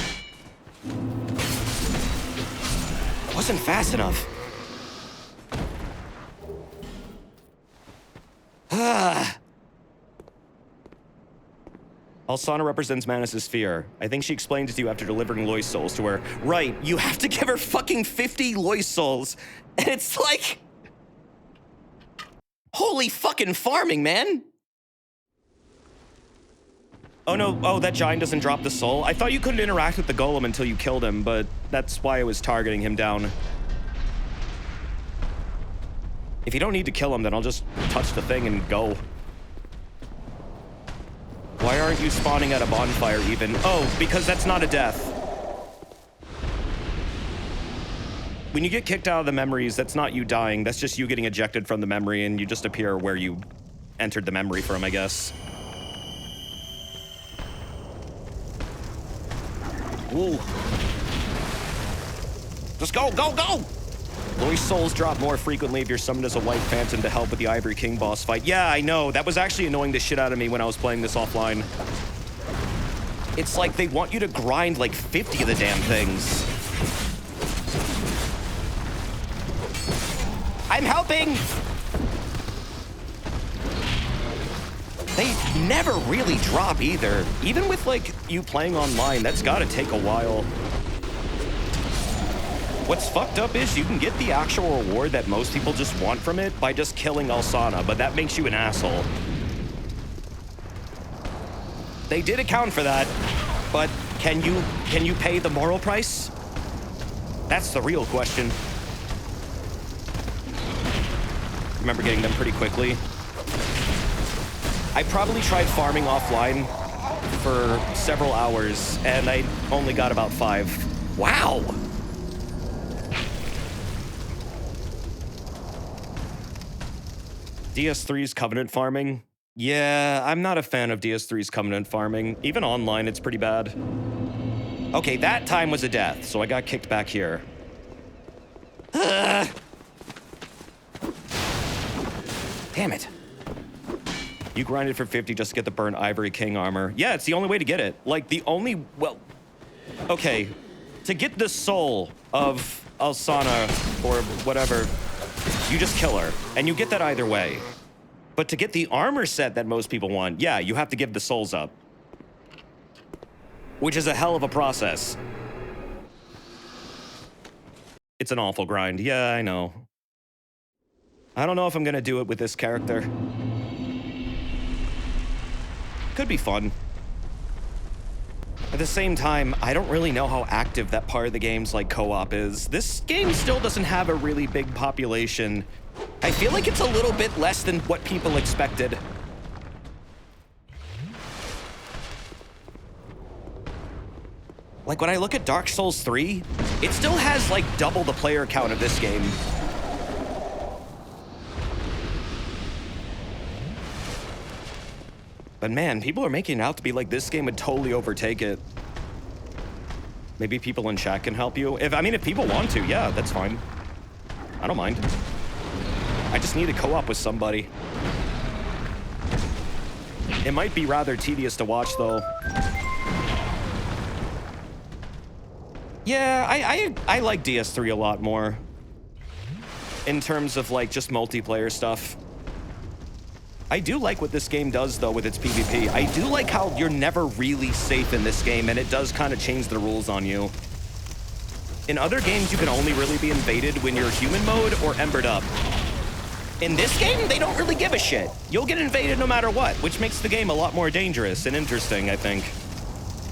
Wasn't fast enough. Alsana represents Manus' fear. I think she explained it to you after delivering Lois souls to her. Right, you have to give her fucking 50 Lois souls. And it's like... Holy fucking farming, man! Oh no, oh, that giant doesn't drop the soul? I thought you couldn't interact with the golem until you killed him, but that's why I was targeting him down. If you don't need to kill him, then I'll just touch the thing and go. Why aren't you spawning at a bonfire even? Oh, because that's not a death. When you get kicked out of the memories, that's not you dying. That's just you getting ejected from the memory and you just appear where you entered the memory from, I guess. Ooh. Just go, go, go! Lois souls drop more frequently if you're summoned as a white phantom to help with the Ivory King boss fight. Yeah, I know. That was actually annoying the shit out of me when I was playing this offline. It's like they want you to grind like 50 of the damn things. I'm helping! They never really drop either. Even with like you playing online, that's gotta take a while. What's fucked up is you can get the actual reward that most people just want from it by just killing Alsana, but that makes you an asshole. They did account for that, but can you pay the moral price? That's the real question. Remember getting them pretty quickly. I probably tried farming offline for several hours, and I only got about 5. Wow! DS3's Covenant farming? Yeah, I'm not a fan of DS3's Covenant farming. Even online, it's pretty bad. Okay, that time was a death, so I got kicked back here. Damn it. You grinded for 50 just to get the burnt Ivory King armor. Yeah, it's the only way to get it. Like, the only... Well... Okay. To get the soul of Alsana, or whatever, you just kill her. And you get that either way. But to get the armor set that most people want, yeah, you have to give the souls up. Which is a hell of a process. It's an awful grind. Yeah, I know. I don't know if I'm gonna do it with this character. Could be fun. At the same time, I don't really know how active that part of the game's like co-op is. This game still doesn't have a really big population. I feel like it's a little bit less than what people expected. Like when I look at Dark Souls 3, it still has like double the player count of this game. But man, people are making it out to be like this game would totally overtake it. Maybe people in chat can help you. If people want to, yeah, that's fine. I don't mind. I just need to co-op with somebody. It might be rather tedious to watch, though. Yeah, I like DS3 a lot more. In terms of, like, just multiplayer stuff. I do like what this game does, though, with its PvP. I do like how you're never really safe in this game, and it does kind of change the rules on you. In other games, you can only really be invaded when you're human mode or embered up. In this game, they don't really give a shit. You'll get invaded no matter what, which makes the game a lot more dangerous and interesting, I think.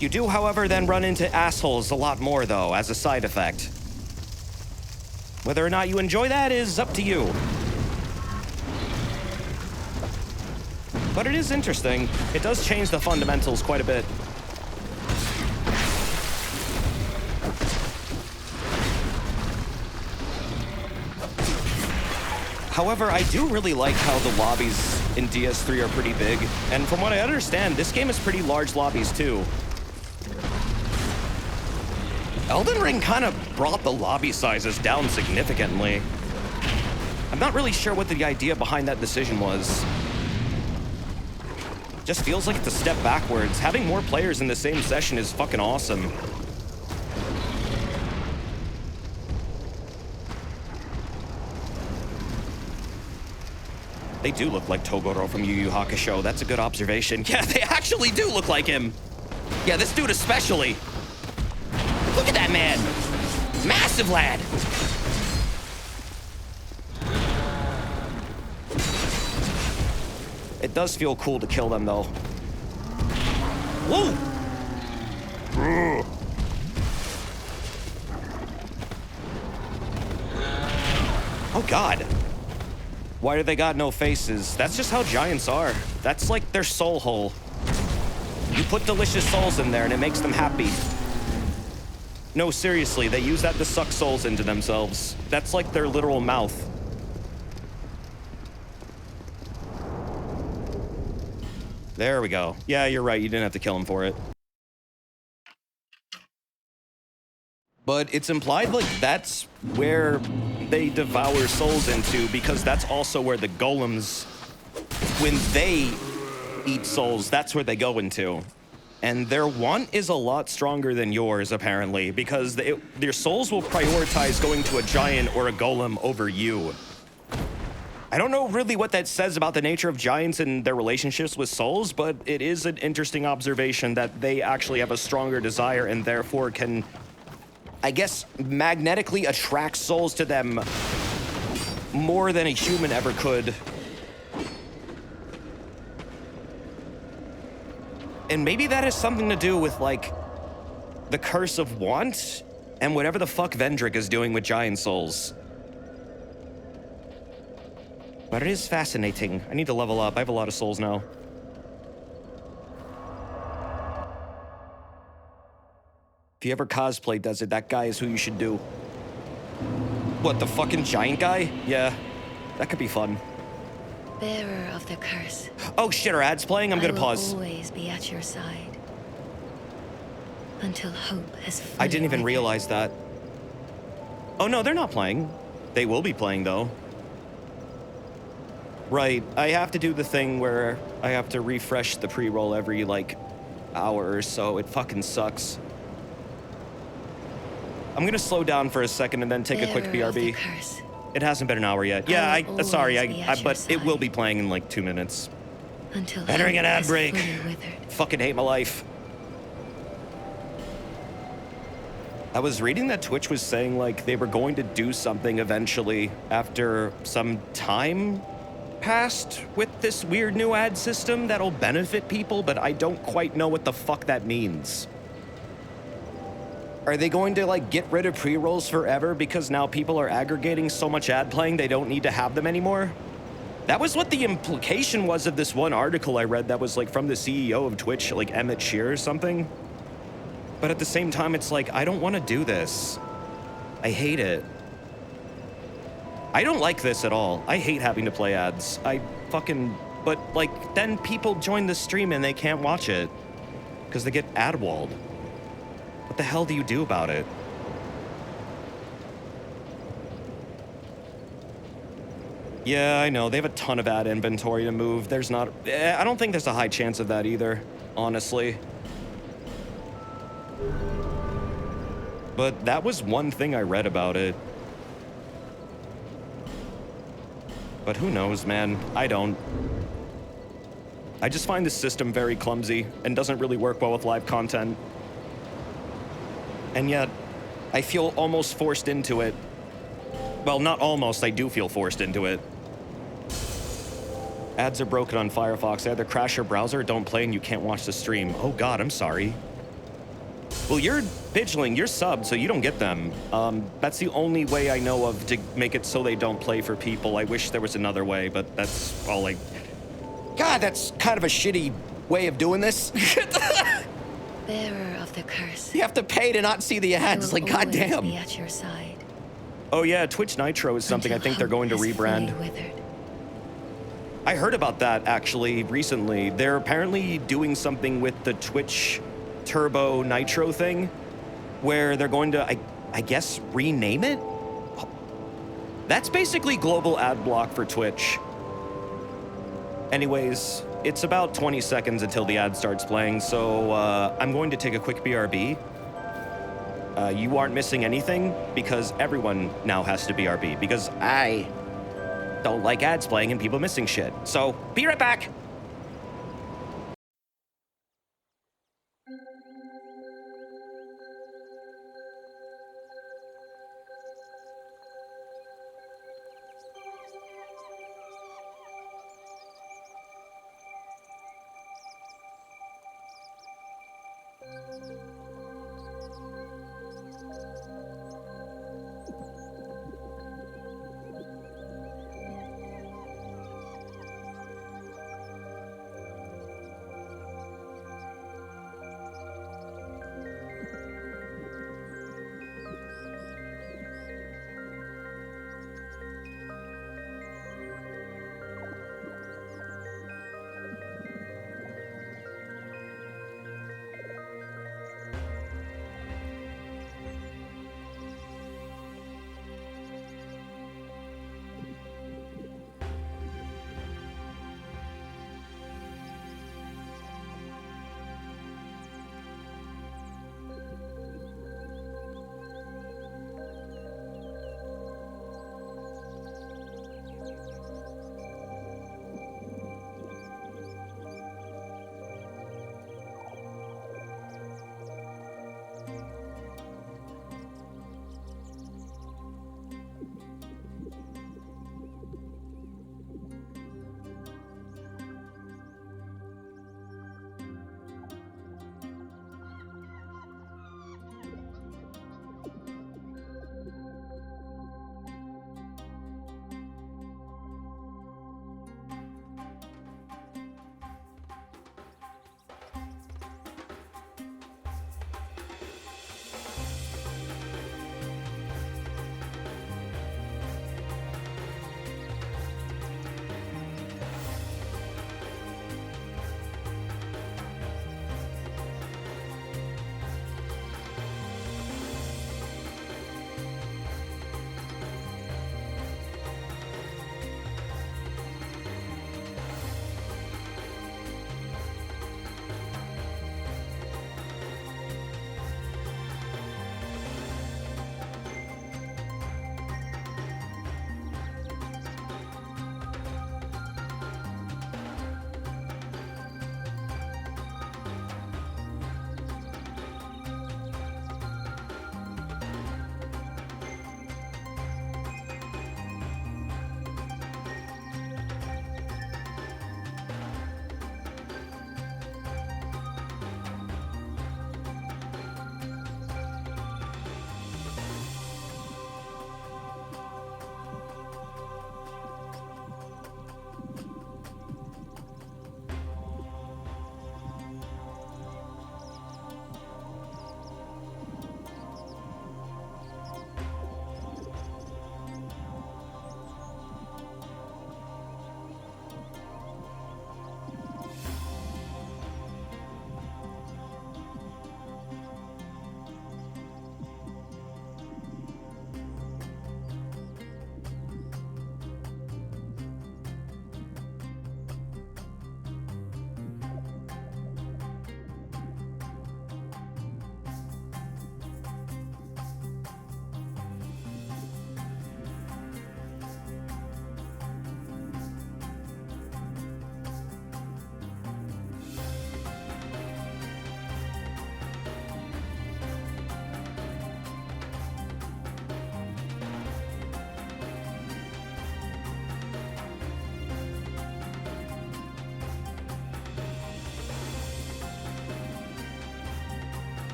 You do, however, then run into assholes a lot more, though, as a side effect. Whether or not you enjoy that is up to you. But it is interesting. It does change the fundamentals quite a bit. However, I do really like how the lobbies in DS3 are pretty big. And from what I understand, this game has pretty large lobbies too. Elden Ring kind of brought the lobby sizes down significantly. I'm not really sure what the idea behind that decision was. Just feels like it's a step backwards. Having more players in the same session is fucking awesome. They do look like Toguro from Yu Yu Hakusho. That's a good observation. Yeah, they actually do look like him. Yeah, this dude especially. Look at that man. Massive lad. It does feel cool to kill them, though. Whoa! Oh, God. Why do they got no faces? That's just how giants are. That's like their soul hole. You put delicious souls in there and it makes them happy. No, seriously, they use that to suck souls into themselves. That's like their literal mouth. There we go. Yeah, you're right. You didn't have to kill him for it. But it's implied like that's where they devour souls into, because that's also where the golems, when they eat souls, that's where they go into. And their want is a lot stronger than yours, apparently, because their souls will prioritize going to a giant or a golem over you. I don't know really what that says about the nature of giants and their relationships with souls, but it is an interesting observation that they actually have a stronger desire and therefore can, I guess, magnetically attract souls to them more than a human ever could. And maybe that has something to do with, like, the curse of want and whatever the fuck Vendrick is doing with giant souls. But it is fascinating. I need to level up. I have a lot of souls now. If you ever cosplay does it, that guy is who you should do. What, the fucking giant guy? Yeah, that could be fun. Bearer of the curse. Oh shit, our ad's playing? I'm gonna pause. I will always be at your side. Until hope has fully I didn't even withered. realize that. Oh no, they're not playing. They will be playing though. Right, I have to do the thing where I have to refresh the pre-roll every, like, hour or so. It fucking sucks. I'm gonna slow down for a second and then take a quick Bearer of the BRB. curse. It hasn't been an hour yet. Yeah, I will sorry, always be at your but it will side. be playing in like 2 minutes. Until Entering hope an ad has break. fully withered. Fucking hate my life. I was reading that Twitch was saying like they were going to do something eventually after some time passed with this weird new ad system that'll benefit people, but I don't quite know what the fuck that means. Are they going to like get rid of pre-rolls forever because now people are aggregating so much ad playing they don't need to have them anymore? That was what the implication was of this one article I read that was like from the CEO of Twitch, like Emmett Shear or something. But at the same time, it's like, I don't want to do this. I hate it. I don't like this at all. I hate having to play ads. But like, then people join the stream and they can't watch it because they get ad walled. What the hell do you do about it? Yeah, I know. They have a ton of ad inventory to move. I don't think there's a high chance of that either, honestly. But that was one thing I read about it. But who knows, man? I don't. I just find this system very clumsy and doesn't really work well with live content. And yet, I feel almost forced into it. Well, not almost, I do feel forced into it. Ads are broken on Firefox. Either crash your browser or don't play and you can't watch the stream. Oh god, I'm sorry. Well, you're Bidgeling, you're subbed, so you don't get them. That's the only way I know of to make it so they don't play for people. I wish there was another way, but that's all I... God, that's kind of a shitty way of doing this. Bearer of the curse. You have to pay to not see the I ads, will like always goddamn. be at your side. Oh yeah, Twitch Nitro is something I until think they're going to hope has rebrand. fully withered. I heard about that actually recently. They're apparently doing something with the Twitch Turbo Nitro thing where they're going to, I guess, rename it? That's basically global ad block for Twitch. Anyways, it's about 20 seconds until the ad starts playing, so I'm going to take a quick BRB. You aren't missing anything because everyone now has to BRB because I don't like ads playing and people missing shit. So, be right back.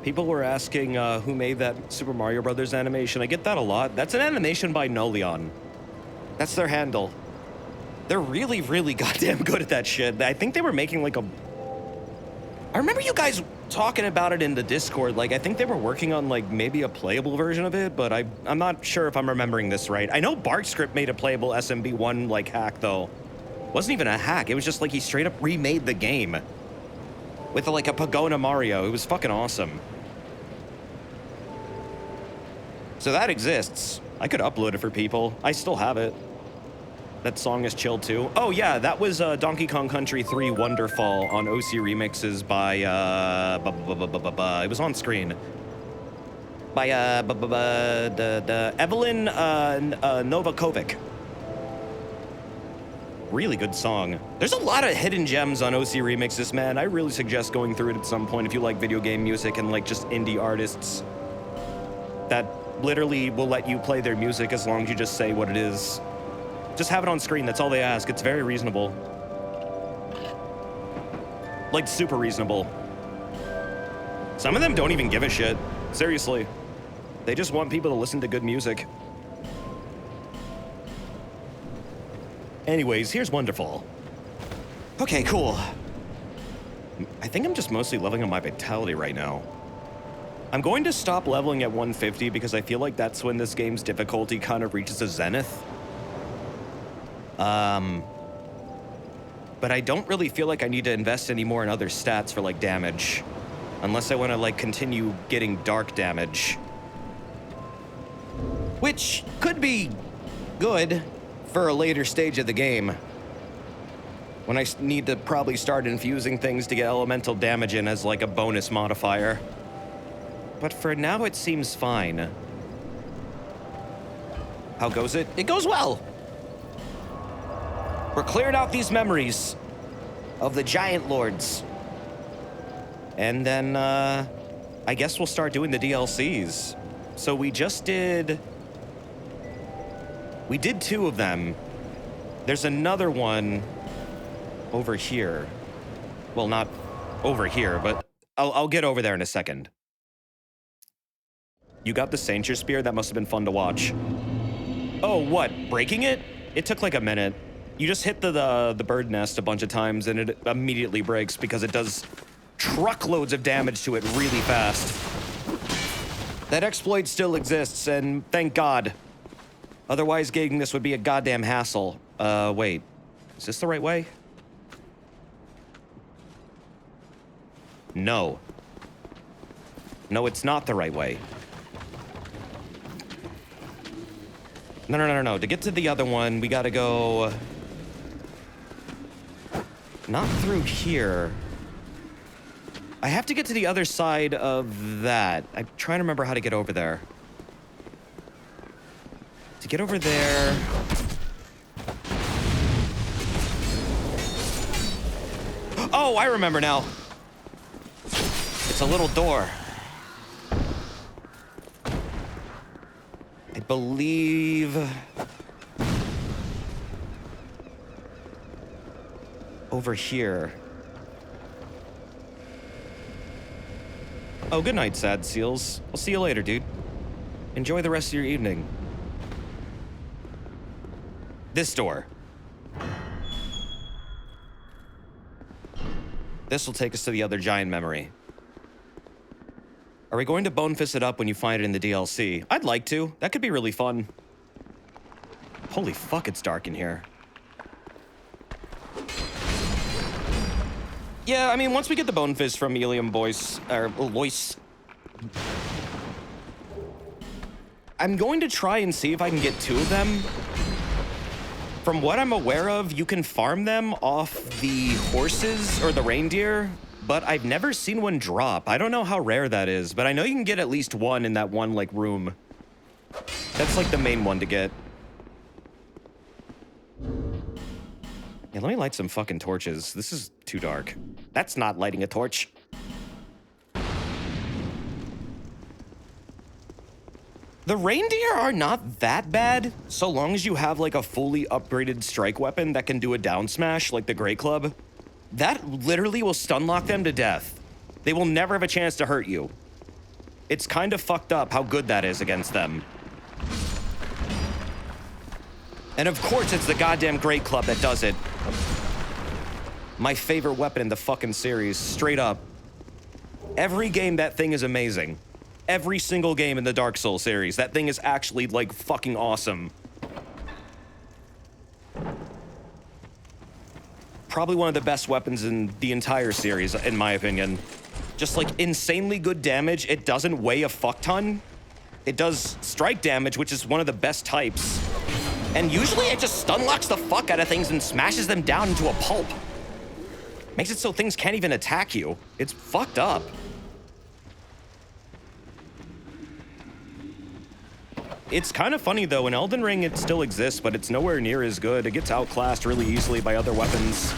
People were asking who made that Super Mario Brothers animation. I get that a lot. That's an animation by Noleon. That's their handle. They're really, really goddamn good at that shit. I think they were making like a... I remember you guys talking about it in the Discord. Like, I think they were working on like maybe a playable version of it, but I'm not sure if I'm remembering this right. I know BarkScript made a playable SMB1 like hack though. It wasn't even a hack. It was just like he straight up remade the game with like a Pogona Mario. It was fucking awesome. So that exists. I could upload it for people. I still have it. That song is chill too. Oh yeah, that was Donkey Kong Country 3 Wonderfall on OC Remixes by it was on screen. By Evelyn Novakovic. Really good song. There's a lot of hidden gems on OC Remixes, man. I really suggest going through it at some point if you like video game music and like just indie artists that literally will let you play their music as long as you just say what it is. Just have it on screen, that's all they ask. It's very reasonable. Like, super reasonable. Some of them don't even give a shit. Seriously. They just want people to listen to good music. Anyways, here's Wonderful. Okay, cool. I think I'm just mostly leveling on my vitality right now. I'm going to stop leveling at 150 because I feel like that's when this game's difficulty kind of reaches a zenith. But I don't really feel like I need to invest any more in other stats for, like, damage. Unless I want to, like, continue getting dark damage. Which could be good for a later stage of the game. When I need to probably start infusing things to get elemental damage in as, like, a bonus modifier. But for now, it seems fine. How goes it? It goes well! We're clearing out these memories of the Giant Lords. And then, I guess we'll start doing the DLCs. So we just did... We did 2 of them. There's another one over here. Well, not over here, but I'll get over there in a second. You got the Sainture Spear? That must have been fun to watch. Oh, what? Breaking it? It took like a minute. You just hit the bird nest a bunch of times and it immediately breaks because it does truckloads of damage to it really fast. That exploit still exists, and thank God. Otherwise, getting this would be a goddamn hassle. Wait. Is this the right way? No. No, it's not the right way. No. To get to the other one, we gotta go... Not through here. I have to get to the other side of that. I'm trying to remember how to get over there. To get over there... Oh, I remember now. It's a little door. I believe... over here. Oh, good night, Sad Seals. I'll see you later, dude. Enjoy the rest of your evening. This door. This will take us to the other giant memory. Are we going to bone fist it up when you find it in the DLC? I'd like to. That could be really fun. Holy fuck, it's dark in here. Yeah, I mean, once we get the bone fist from Elium Boyce, or Lois, I'm going to try and see if I can get 2 of them. From what I'm aware of, you can farm them off the horses or the reindeer, but I've never seen one drop. I don't know how rare that is, but I know you can get at least 1 in that one, like, room. That's, like, the main one to get. Yeah, let me light some fucking torches. This is too dark. That's not lighting a torch. The reindeer are not that bad, so long as you have, like, a fully upgraded strike weapon that can do a down smash, like the Great Club. That literally will stun lock them to death. They will never have a chance to hurt you. It's kind of fucked up how good that is against them. And of course, it's the goddamn Great Club that does it. My favorite weapon in the fucking series, straight up. Every game, that thing is amazing. Every single game in the Dark Souls series, that thing is actually, like, fucking awesome. Probably one of the best weapons in the entire series, in my opinion. Just, like, insanely good damage. It doesn't weigh a fuck ton. It does strike damage, which is one of the best types. And usually it just stun locks the fuck out of things and smashes them down into a pulp. Makes it so things can't even attack you. It's fucked up. It's kind of funny, though. In Elden Ring, it still exists, but it's nowhere near as good. It gets outclassed really easily by other weapons.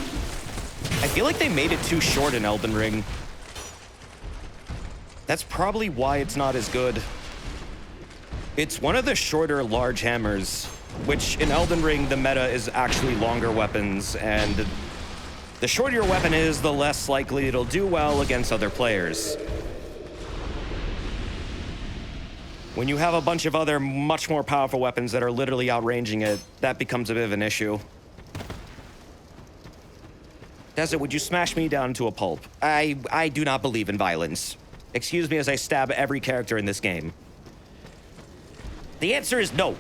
I feel like they made it too short in Elden Ring. That's probably why it's not as good. It's one of the shorter large hammers, which in Elden Ring, the meta is actually longer weapons, and the shorter your weapon is, the less likely it'll do well against other players. When you have a bunch of other much more powerful weapons that are literally outranging it, that becomes a bit of an issue. Desert, would you smash me down to a pulp? I do not believe in violence. Excuse me as I stab every character in this game. The answer is no.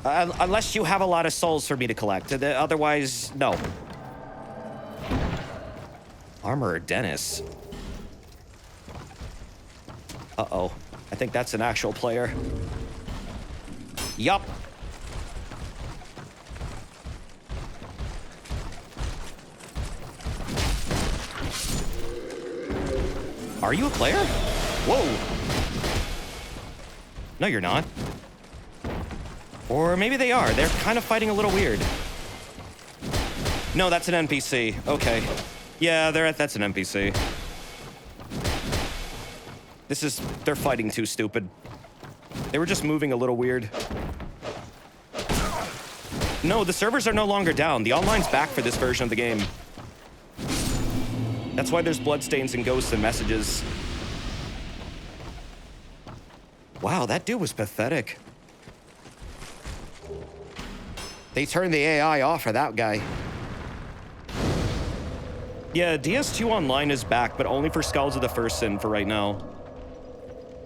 Unless you have a lot of souls for me to collect. Otherwise, no. Armorer Dennis. Uh-oh. I think that's an actual player. Yup. Are you a player? Whoa. No, you're not. Or maybe they are. They're kind of fighting a little weird. No, that's an NPC. Okay. Yeah, that's an NPC. They're fighting too stupid. They were just moving a little weird. No, the servers are no longer down. The online's back for this version of the game. That's why there's bloodstains and ghosts and messages. Wow, that dude was pathetic. They turned the AI off for that guy. Yeah, DS2 Online is back, but only for Skulls of the First Sin for right now.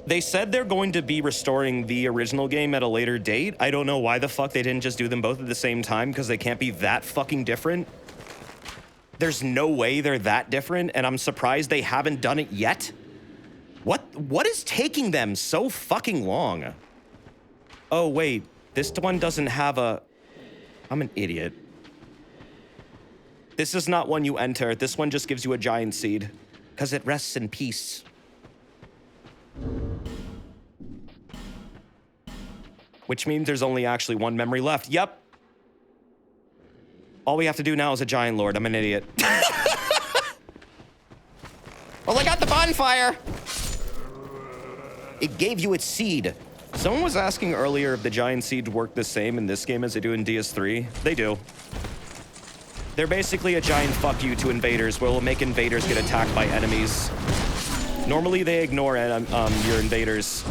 They said they're going to be restoring the original game at a later date. I don't know why the fuck they didn't just do them both at the same time, because they can't be that fucking different. There's no way they're that different, and I'm surprised they haven't done it yet. What is taking them so fucking long? Oh, wait. This one doesn't have a... I'm an idiot. This is not one you enter. This one just gives you a giant seed, because it rests in peace. Which means there's only actually one memory left. Yep. All we have to do now is a giant lord. I'm an idiot. Well, I got the bonfire. It gave you its seed. Someone was asking earlier if the giant seeds work the same in this game as they do in DS3. They do. They're basically a giant fuck you to invaders, where will make invaders get attacked by enemies. Normally, they ignore your invaders.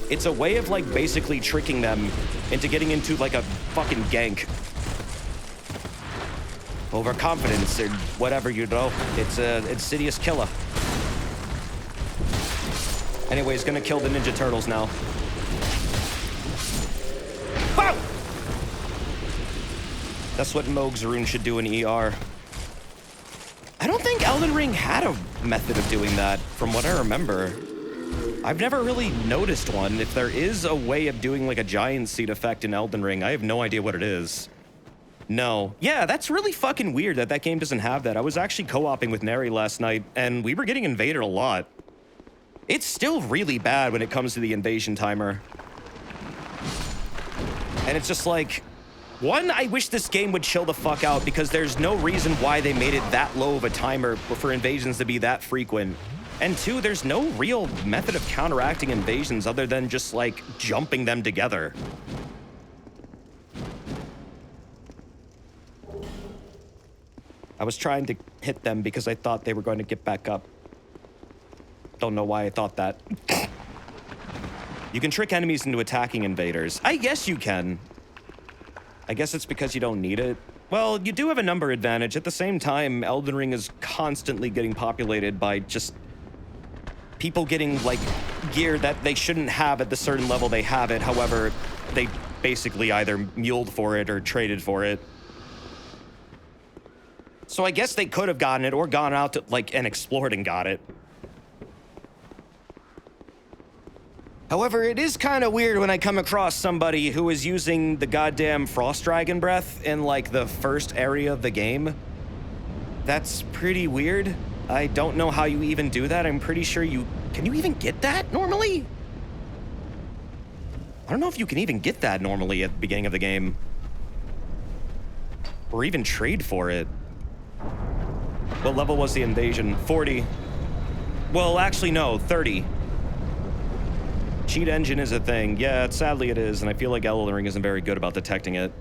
It's a way of, like, basically tricking them into getting into, like, a fucking gank. Overconfidence or whatever, you know. It's a insidious killer. Anyway, he's gonna kill the Ninja Turtles now. Bow! That's what Moog's rune should do in ER. I don't think Elden Ring had a method of doing that, from what I remember. I've never really noticed one. If there is a way of doing like a giant seed effect in Elden Ring, I have no idea what it is. No. Yeah, that's really fucking weird that that game doesn't have that. I was actually co-oping with Neri last night, and we were getting invaded a lot. It's still really bad when it comes to the invasion timer. And it's just like... One, I wish this game would chill the fuck out, because there's no reason why they made it that low of a timer for invasions to be that frequent. And two, there's no real method of counteracting invasions other than just, like, jumping them together. I was trying to hit them because I thought they were going to get back up. Don't know why I thought that. You can trick enemies into attacking invaders. I guess you can. I guess it's because you don't need it. Well, you do have a number advantage. At the same time, Elden Ring is constantly getting populated by just people getting, like, gear that they shouldn't have at the certain level they have it. However, they basically either muled for it or traded for it. So I guess they could have gotten it or gone out to, like, and explored and got it. However, it is kind of weird when I come across somebody who is using the goddamn Frost Dragon Breath in, like, the first area of the game. That's pretty weird. I don't know how you even do that. I'm pretty sure you... Can you even get that normally? I don't know if you can even get that normally at the beginning of the game. Or even trade for it. What level was the invasion? 40. Well, actually, no, 30. Cheat engine is a thing. Yeah, sadly it is, and I feel like Elden Ring isn't very good about detecting it.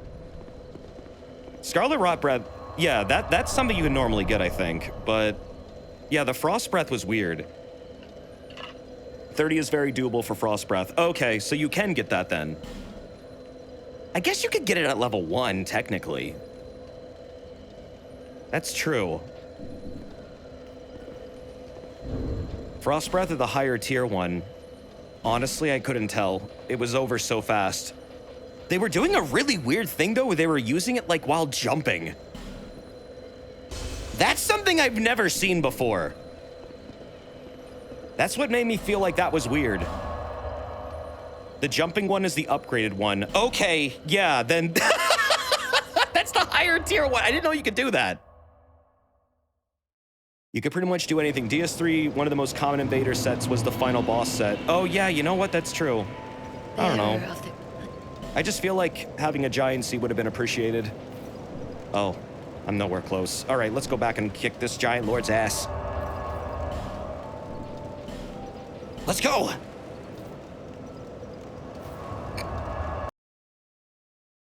Scarlet Rot Breath, yeah, that's something you can normally get, I think. But, yeah, the Frost Breath was weird. 30 is very doable for Frost Breath. Okay, so you can get that then. I guess you could get it at level 1, technically. That's true. Frost Breath is the higher tier one. Honestly, I couldn't tell. It was over so fast. They were doing a really weird thing, though, where they were using it, like, while jumping. That's something I've never seen before. That's what made me feel like that was weird. The jumping one is the upgraded one. Okay, yeah, then... That's the higher tier one. I didn't know you could do that. You could pretty much do anything. DS3, one of the most common invader sets was the final boss set. Oh yeah, you know what? That's true. I don't know. I just feel like having a giant sea would have been appreciated. Oh, I'm nowhere close. All right, let's go back and kick this giant lord's ass. Let's go!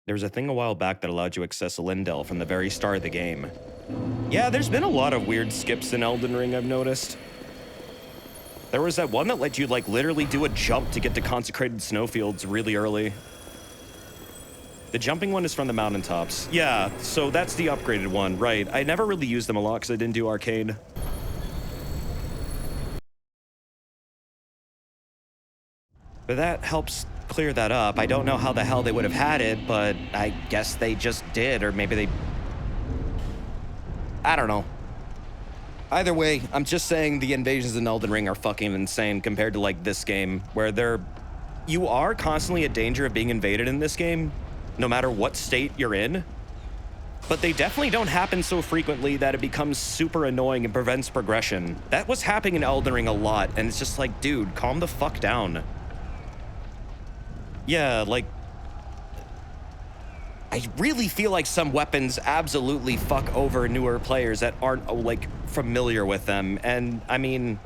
There was a thing a while back that allowed you to access Lindell from the very start of the game. Yeah, there's been a lot of weird skips in Elden Ring, I've noticed. There was that one that let you, like, literally do a jump to get to consecrated snowfields really early. The jumping one is from the mountaintops. Yeah, so that's the upgraded one, right. I never really used them a lot because I didn't do arcade. But that helps clear that up. I don't know how the hell they would have had it, but I guess they just did, or maybe they... I don't know. Either way, I'm just saying the invasions in Elden Ring are fucking insane compared to, like, this game, where you are constantly in danger of being invaded in this game, no matter what state you're in. But they definitely don't happen so frequently that it becomes super annoying and prevents progression. That was happening in Elden Ring a lot, and it's just like, dude, calm the fuck down. Yeah, like... I really feel like some weapons absolutely fuck over newer players that aren't, like, familiar with them. And, I mean...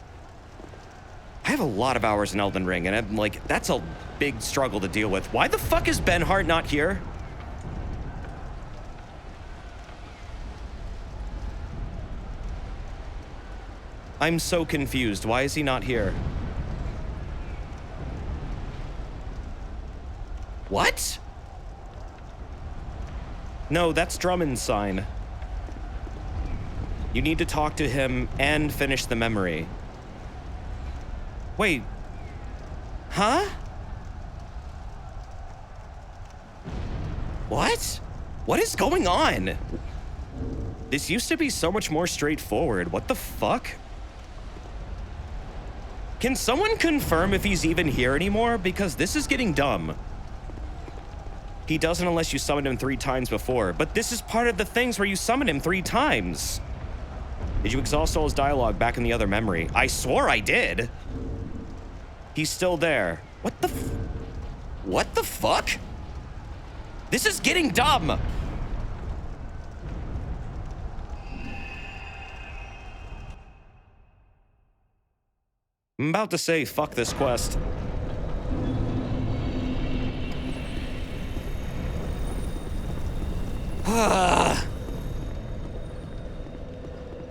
I have a lot of hours in Elden Ring, and I'm like, that's a big struggle to deal with. Why the fuck is Ben Hart not here? I'm so confused. Why is he not here? What? No, that's Drummond's sign. You need to talk to him and finish the memory. Wait. Huh? What? What is going on? This used to be so much more straightforward. What the fuck? Can someone confirm if he's even here anymore? Because this is getting dumb. He doesn't unless you summoned him 3 times before, but this is part of the things where you summon him 3 times. Did you exhaust all his dialogue back in the other memory? I swore I did. He's still there. What the fuck? This is getting dumb. I'm about to say, fuck this quest.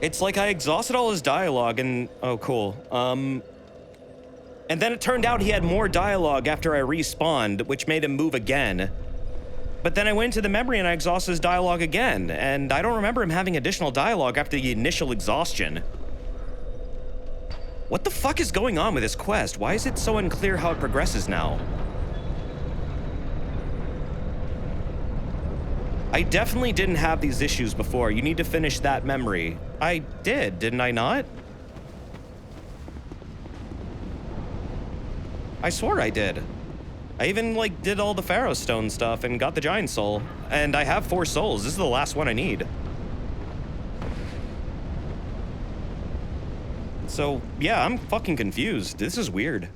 It's like I exhausted all his dialogue and... Oh, cool. And then it turned out he had more dialogue after I respawned, which made him move again. But then I went into the memory and I exhausted his dialogue again, and I don't remember him having additional dialogue after the initial exhaustion. What the fuck is going on with this quest? Why is it so unclear how it progresses now? I definitely didn't have these issues before. You need to finish that memory. I didn't I not? I swore I did. I even, like, did all the Pharaoh Stone stuff and got the Giant Soul. And I have 4 souls. This is the last one I need. So, yeah, I'm fucking confused. This is weird.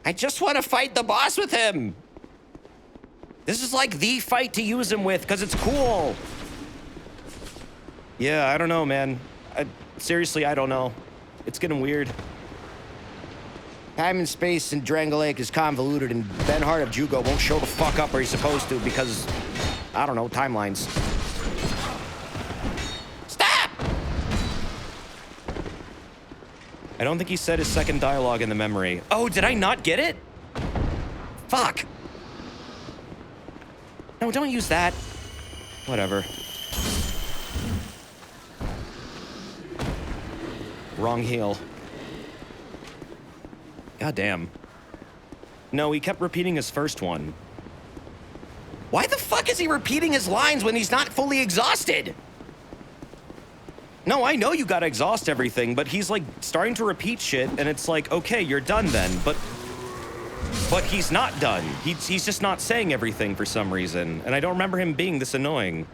I just want to fight the boss with him! This is like the fight to use him with, because it's cool! Yeah, I don't know, man. Seriously, I don't know. It's getting weird. Time and space in Drango Lake is convoluted, and Ben Hart of Jugo won't show the fuck up where he's supposed to because, I don't know, timelines. Stop! I don't think he said his second dialogue in the memory. Oh, did I not get it? Fuck. No, don't use that. Whatever. Wrong heel. God damn. No, he kept repeating his first one. Why the fuck is he repeating his lines when he's not fully exhausted? No, I know you gotta exhaust everything, but he's like starting to repeat shit, and it's like, okay, you're done then, but he's not done. He's just not saying everything for some reason, and I don't remember him being this annoying.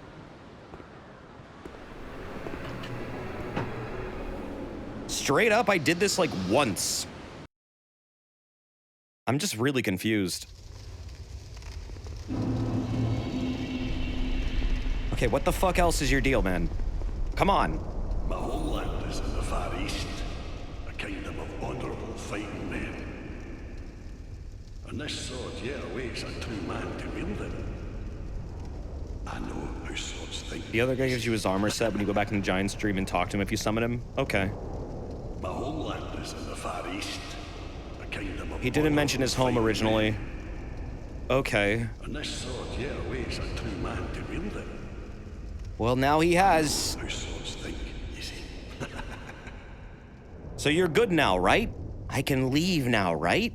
Straight up, I did this like once. I'm just really confused. Okay, what the fuck else is your deal, man? Come on. My homeland is in the Far East, a kingdom of honourable fighting men. And this sword here awaits a true man to wield it. I know how swords think. The other guy gives you his armor set when you go back in the Giant Stream and talk to him if you summon him? Okay. My homeland is in the Far East. He didn't mention his home originally. Okay. And this sword here awaits a true man to wield it. Well, now he has. How swords think, you see. So you're good now, right? I can leave now, right?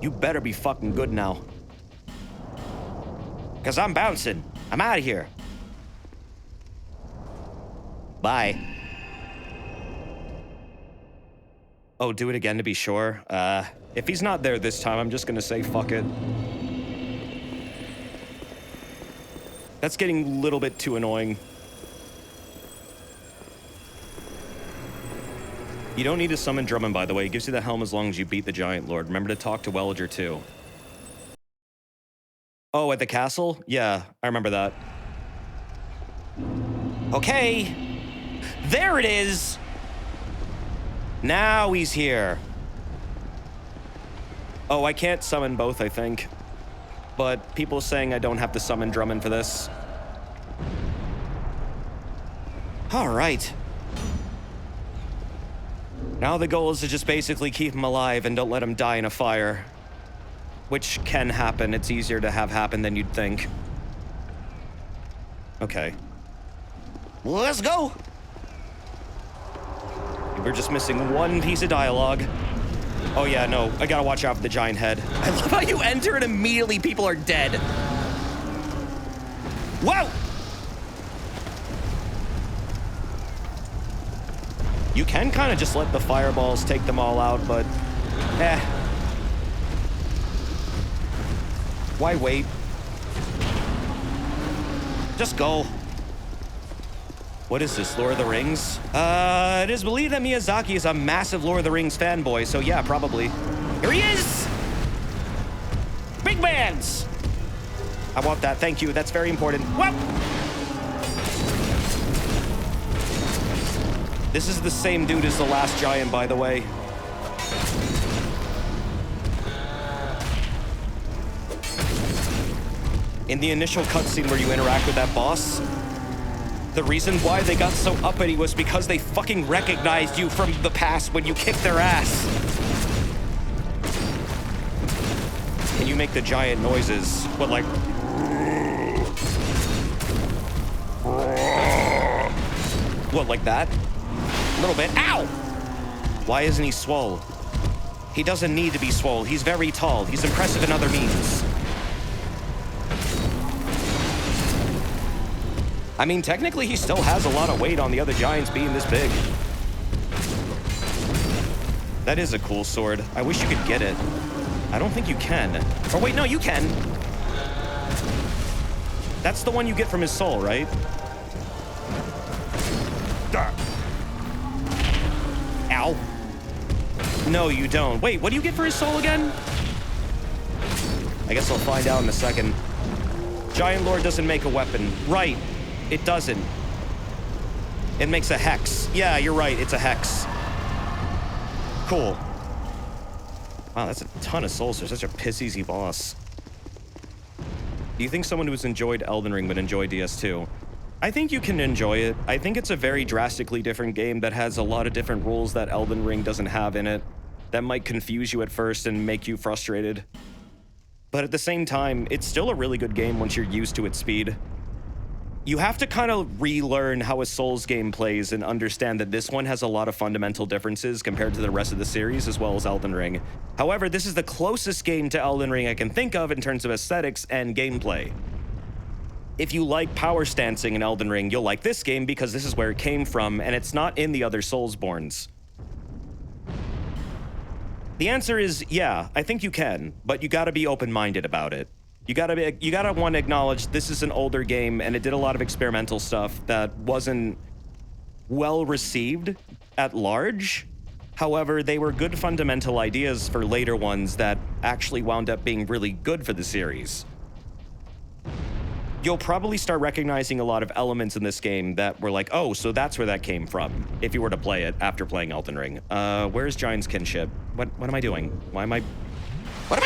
You better be fucking good now. 'Cause I'm bouncing. I'm out of here. Bye. Oh, do it again to be sure? If he's not there this time, I'm just gonna say fuck it. That's getting a little bit too annoying. You don't need to summon Drummond, by the way. It gives you the helm as long as you beat the Giant Lord. Remember to talk to Welliger, too. Oh, at the castle? Yeah, I remember that. Okay. There it is! Now he's here. Oh, I can't summon both, I think. But people saying I don't have to summon Drummond for this. All right. Now the goal is to just basically keep him alive and don't let him die in a fire. Which can happen. It's easier to have happen than you'd think. Okay. Let's go! We're just missing one piece of dialogue. Oh yeah, no, I gotta watch out for the giant head. I love how you enter and immediately people are dead. Whoa! You can kind of just let the fireballs take them all out, but why wait? Just go. What is this, Lord of the Rings? It is believed that Miyazaki is a massive Lord of the Rings fanboy, so yeah, probably. Here he is! Big bands! I want that, thank you, that's very important. Whoop! This is the same dude as the last giant, by the way. In the initial cutscene where you interact with that boss, The reason why they got so uppity was because they fucking recognized you from the past when you kicked their ass. Can you make the giant noises? What, like... What, like that? A little bit. Ow! Why isn't he swole? He doesn't need to be swole. He's very tall. He's impressive in other means. I mean, technically, he still has a lot of weight on the other giants being this big. That is a cool sword. I wish you could get it. I don't think you can. Or wait, no, you can. That's the one you get from his soul, right? Ow. No, you don't. Wait, what do you get for his soul again? I guess I'll find out in a second. Giant Lord doesn't make a weapon. Right. It doesn't. It makes a hex. Yeah, you're right. It's a hex. Cool. Wow, that's a ton of souls. They're such a piss-easy boss. Do you think someone who's enjoyed Elden Ring would enjoy DS2? I think you can enjoy it. I think it's a very drastically different game that has a lot of different rules that Elden Ring doesn't have in it. That might confuse you at first and make you frustrated. But at the same time, it's still a really good game once you're used to its speed. You have to kind of relearn how a Souls game plays and understand that this one has a lot of fundamental differences compared to the rest of the series, as well as Elden Ring. However, this is the closest game to Elden Ring I can think of in terms of aesthetics and gameplay. If you like power stancing in Elden Ring, you'll like this game because this is where it came from, and it's not in the other Soulsborns. The answer is, yeah, I think you can, but you gotta be open-minded about it. You gotta want to acknowledge this is an older game, and it did a lot of experimental stuff that wasn't well received at large. However, they were good fundamental ideas for later ones that actually wound up being really good for the series. You'll probably start recognizing a lot of elements in this game that were like, oh, so that's where that came from, if you were to play it after playing Elden Ring. Where's Giant's Kinship? What am I doing? What am I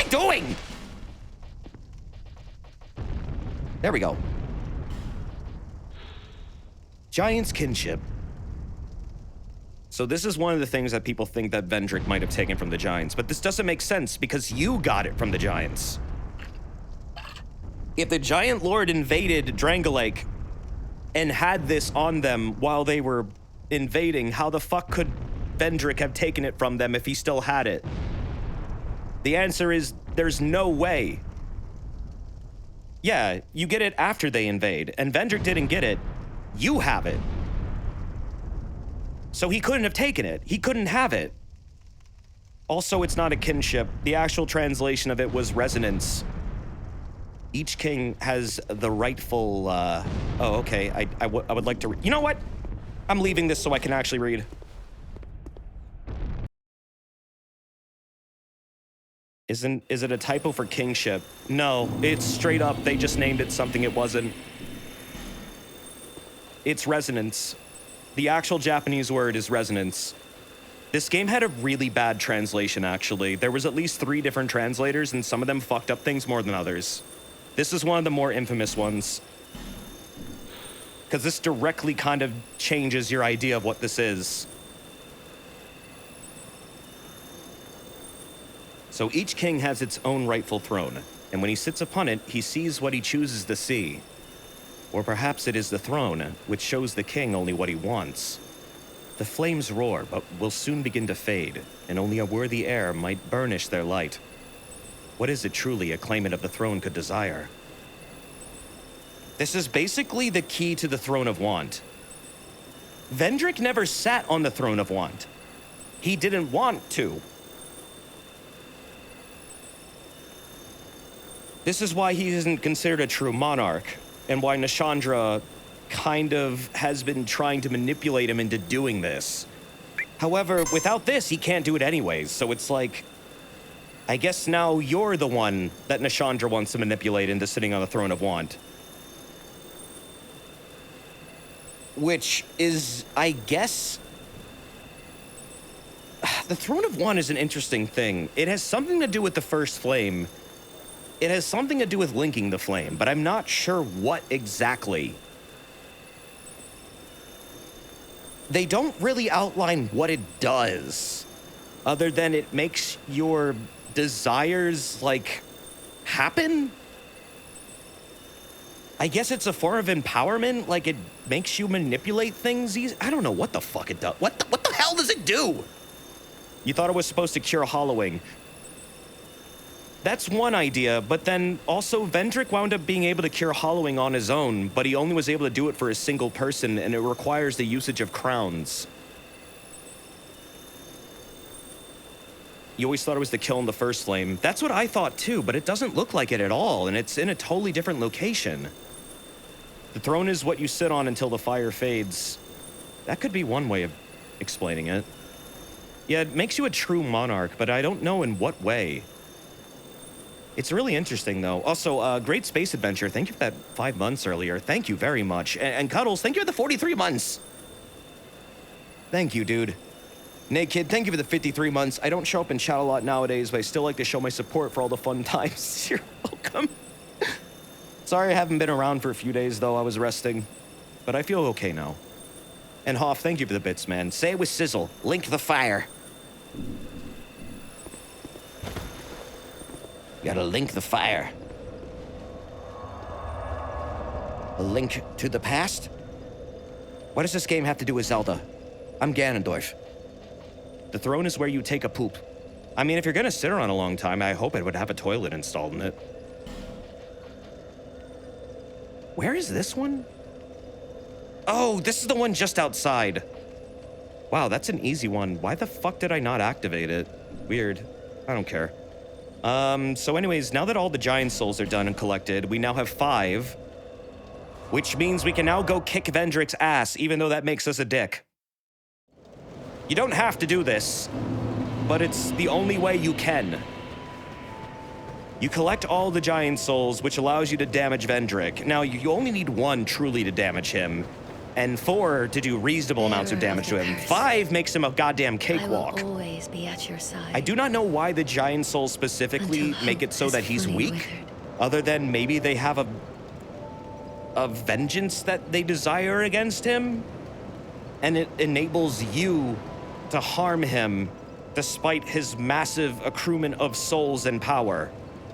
doing? There we go. Giant's Kinship. So this is one of the things that people think that Vendrick might have taken from the Giants, but this doesn't make sense because you got it from the Giants. If the Giant Lord invaded Drangolake and had this on them while they were invading, how the fuck could Vendrick have taken it from them if he still had it? The answer is, there's no way. Yeah, you get it after they invade, and Vendrick didn't get it. You have it. So he couldn't have taken it. He couldn't have it. Also, it's not a kinship. The actual translation of it was resonance. Each king has the rightful, oh, okay, I would like to, you know what? I'm leaving this so I can actually read. Is it a typo for kingship? No, it's straight up, they just named it something it wasn't. It's resonance. The actual Japanese word is resonance. This game had a really bad translation, actually. There was at least 3 different translators, and some of them fucked up things more than others. This is one of the more infamous ones. Because this directly kind of changes your idea of what this is. So each king has its own rightful throne, and when he sits upon it, he sees what he chooses to see. Or perhaps it is the throne, which shows the king only what he wants. The flames roar, but will soon begin to fade, and only a worthy heir might burnish their light. What is it truly a claimant of the throne could desire? This is basically the key to the Throne of Want. Vendrick never sat on the Throne of Want. He didn't want to. This is why he isn't considered a true monarch, and why Nashandra kind of has been trying to manipulate him into doing this. However, without this, he can't do it anyways, so it's like, I guess now you're the one that Nashandra wants to manipulate into sitting on the Throne of Want. Which is, I guess... The Throne of Want is an interesting thing. It has something to do with the First Flame. It has something to do with linking the flame, but I'm not sure what exactly. they don't really outline what it does, other than it makes your desires, like, happen? I guess it's a form of empowerment, like it makes you manipulate things easy. I don't know what the fuck it does. What the hell does it do? You thought it was supposed to cure hollowing. That's one idea, but then also Vendrick wound up being able to cure hollowing on his own, but he only was able to do it for a single person, and it requires the usage of crowns. You always thought it was the kill in the first flame. That's what I thought too, but it doesn't look like it at all, and it's in a totally different location. The throne is what you sit on until the fire fades. That could be one way of explaining it. Yeah, it makes you a true monarch, but I don't know in what way. It's really interesting, though. Also, great space adventure. Thank you for that 5 months earlier. Thank you very much. And Cuddles, thank you for the 43 months. Thank you, dude. Naked, thank you for the 53 months. I don't show up in chat a lot nowadays, but I still like to show my support for all the fun times. You're welcome. Sorry I haven't been around for a few days, though. I was resting. But I feel okay now. And Hoff, thank you for the bits, man. Say it with sizzle. Link the fire. You gotta link the fire. A link to the past? What does this game have to do with Zelda? I'm Ganondorf. The throne is where you take a poop. I mean, if you're gonna sit around a long time, I hope it would have a toilet installed in it. Where is this one? Oh, this is the one just outside. Wow, that's an easy one. Why the fuck did I not activate it? Weird. I don't care. So anyways, now that all the giant souls are done and collected, we now have 5. Which means we can now go kick Vendrick's ass, even though that makes us a dick. You don't have to do this, but it's the only way you can. You collect all the giant souls, which allows you to damage Vendrick. Now, you only need 1 truly to damage him, and 4 to do reasonable amounts of damage to him. 5 makes him a goddamn cakewalk. I will always be at your side. I do not know why the giant souls specifically make it so that he's weak, other than maybe they have a vengeance that they desire against him, and it enables you to harm him despite his massive accruement of souls and power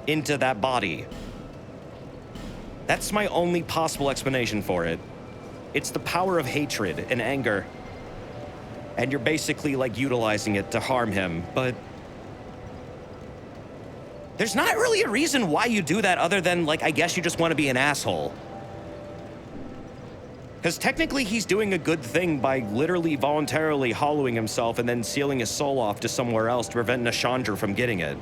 into that body. That's my only possible explanation for it. It's the power of hatred and anger. And you're basically like utilizing it to harm him, but there's not really a reason why you do that other than, like, I guess you just want to be an asshole. Because technically he's doing a good thing by literally voluntarily hollowing himself and then sealing his soul off to somewhere else to prevent Nashandra from getting it.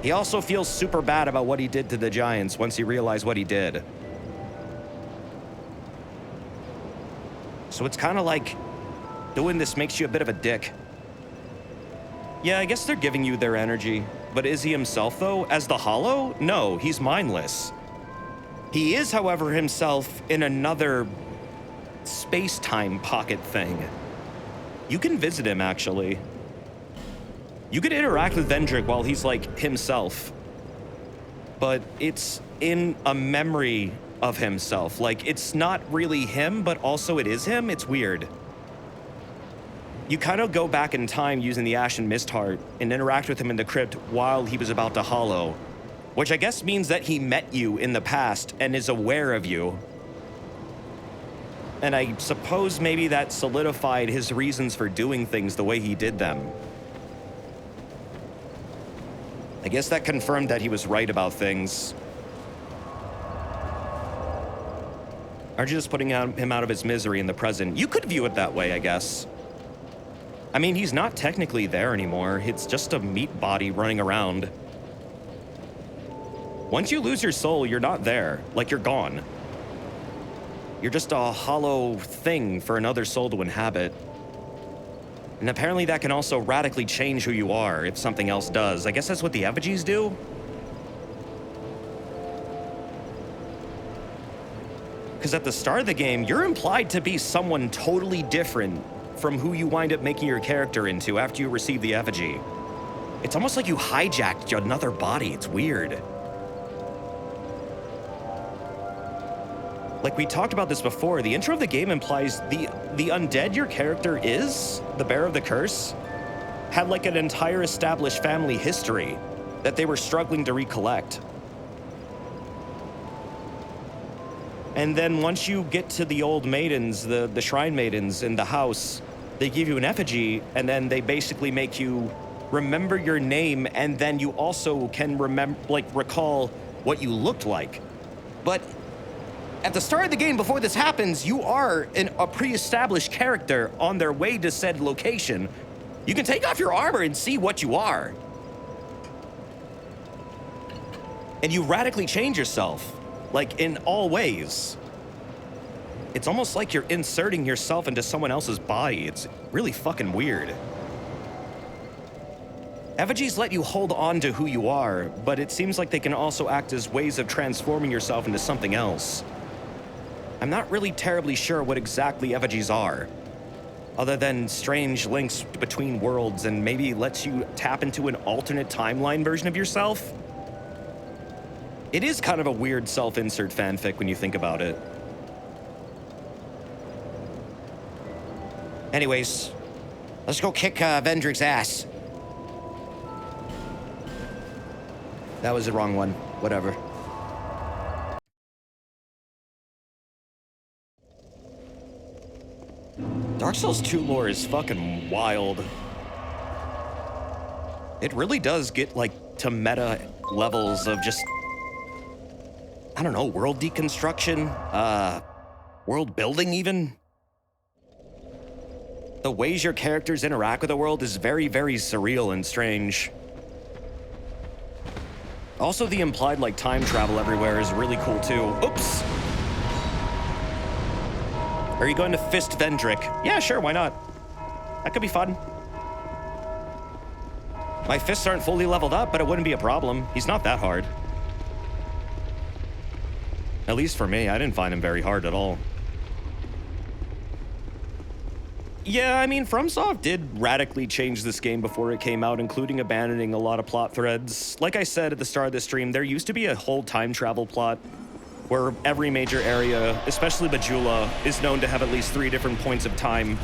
He also feels super bad about what he did to the giants once he realized what he did. So it's kind of like doing this makes you a bit of a dick. Yeah, I guess they're giving you their energy. But is he himself, though? As the Hollow? No, he's mindless. He is, however, himself in another space-time pocket thing. You can visit him, actually. You could interact with Vendrick while he's, like, himself. But it's in a memory of himself. Like, it's not really him, but also it is him. It's weird. You kind of go back in time using the Ashen Mist Heart and interact with him in the crypt while he was about to hollow, which I guess means that he met you in the past and is aware of you. And I suppose maybe that solidified his reasons for doing things the way he did them. I guess that confirmed that he was right about things. Aren't you just putting him out of his misery in the present? You could view it that way, I guess. I mean, he's not technically there anymore. It's just a meat body running around. Once you lose your soul, you're not there. Like, you're gone. You're just a hollow thing for another soul to inhabit. And apparently that can also radically change who you are if something else does. I guess that's what the effigies do? Because at the start of the game, you're implied to be someone totally different from who you wind up making your character into after you receive the effigy. It's almost like you hijacked another body. It's weird. Like we talked about this before, the intro of the game implies the undead your character is, the bearer of the curse, had like an entire established family history that they were struggling to recollect. And then once you get to the old maidens, the shrine maidens in the house, they give you an effigy, and then they basically make you remember your name, and then you also can recall what you looked like. But at the start of the game, before this happens, you are a pre-established character on their way to said location. You can take off your armor and see what you are. And you radically change yourself, like in all ways. It's almost like you're inserting yourself into someone else's body. It's really fucking weird. Effigies let you hold on to who you are, but it seems like they can also act as ways of transforming yourself into something else. I'm not really terribly sure what exactly effigies are, other than strange links between worlds and maybe lets you tap into an alternate timeline version of yourself. It is kind of a weird self-insert fanfic when you think about it. Anyways, let's go kick Vendrick's ass. That was the wrong one. Whatever. Dark Souls 2 lore is fucking wild. It really does get, like, to meta levels of just, I don't know, world deconstruction, world building even. The ways your characters interact with the world is very, very surreal and strange. Also, the implied, like, time travel everywhere is really cool, too. Oops! Are you going to fist Vendrick? Yeah, sure, why not? That could be fun. My fists aren't fully leveled up, but it wouldn't be a problem. He's not that hard. At least for me, I didn't find him very hard at all. Yeah, I mean, FromSoft did radically change this game before it came out, including abandoning a lot of plot threads. Like I said at the start of the stream, there used to be a whole time travel plot where every major area, especially Bajula, is known to have at least 3 different points of time,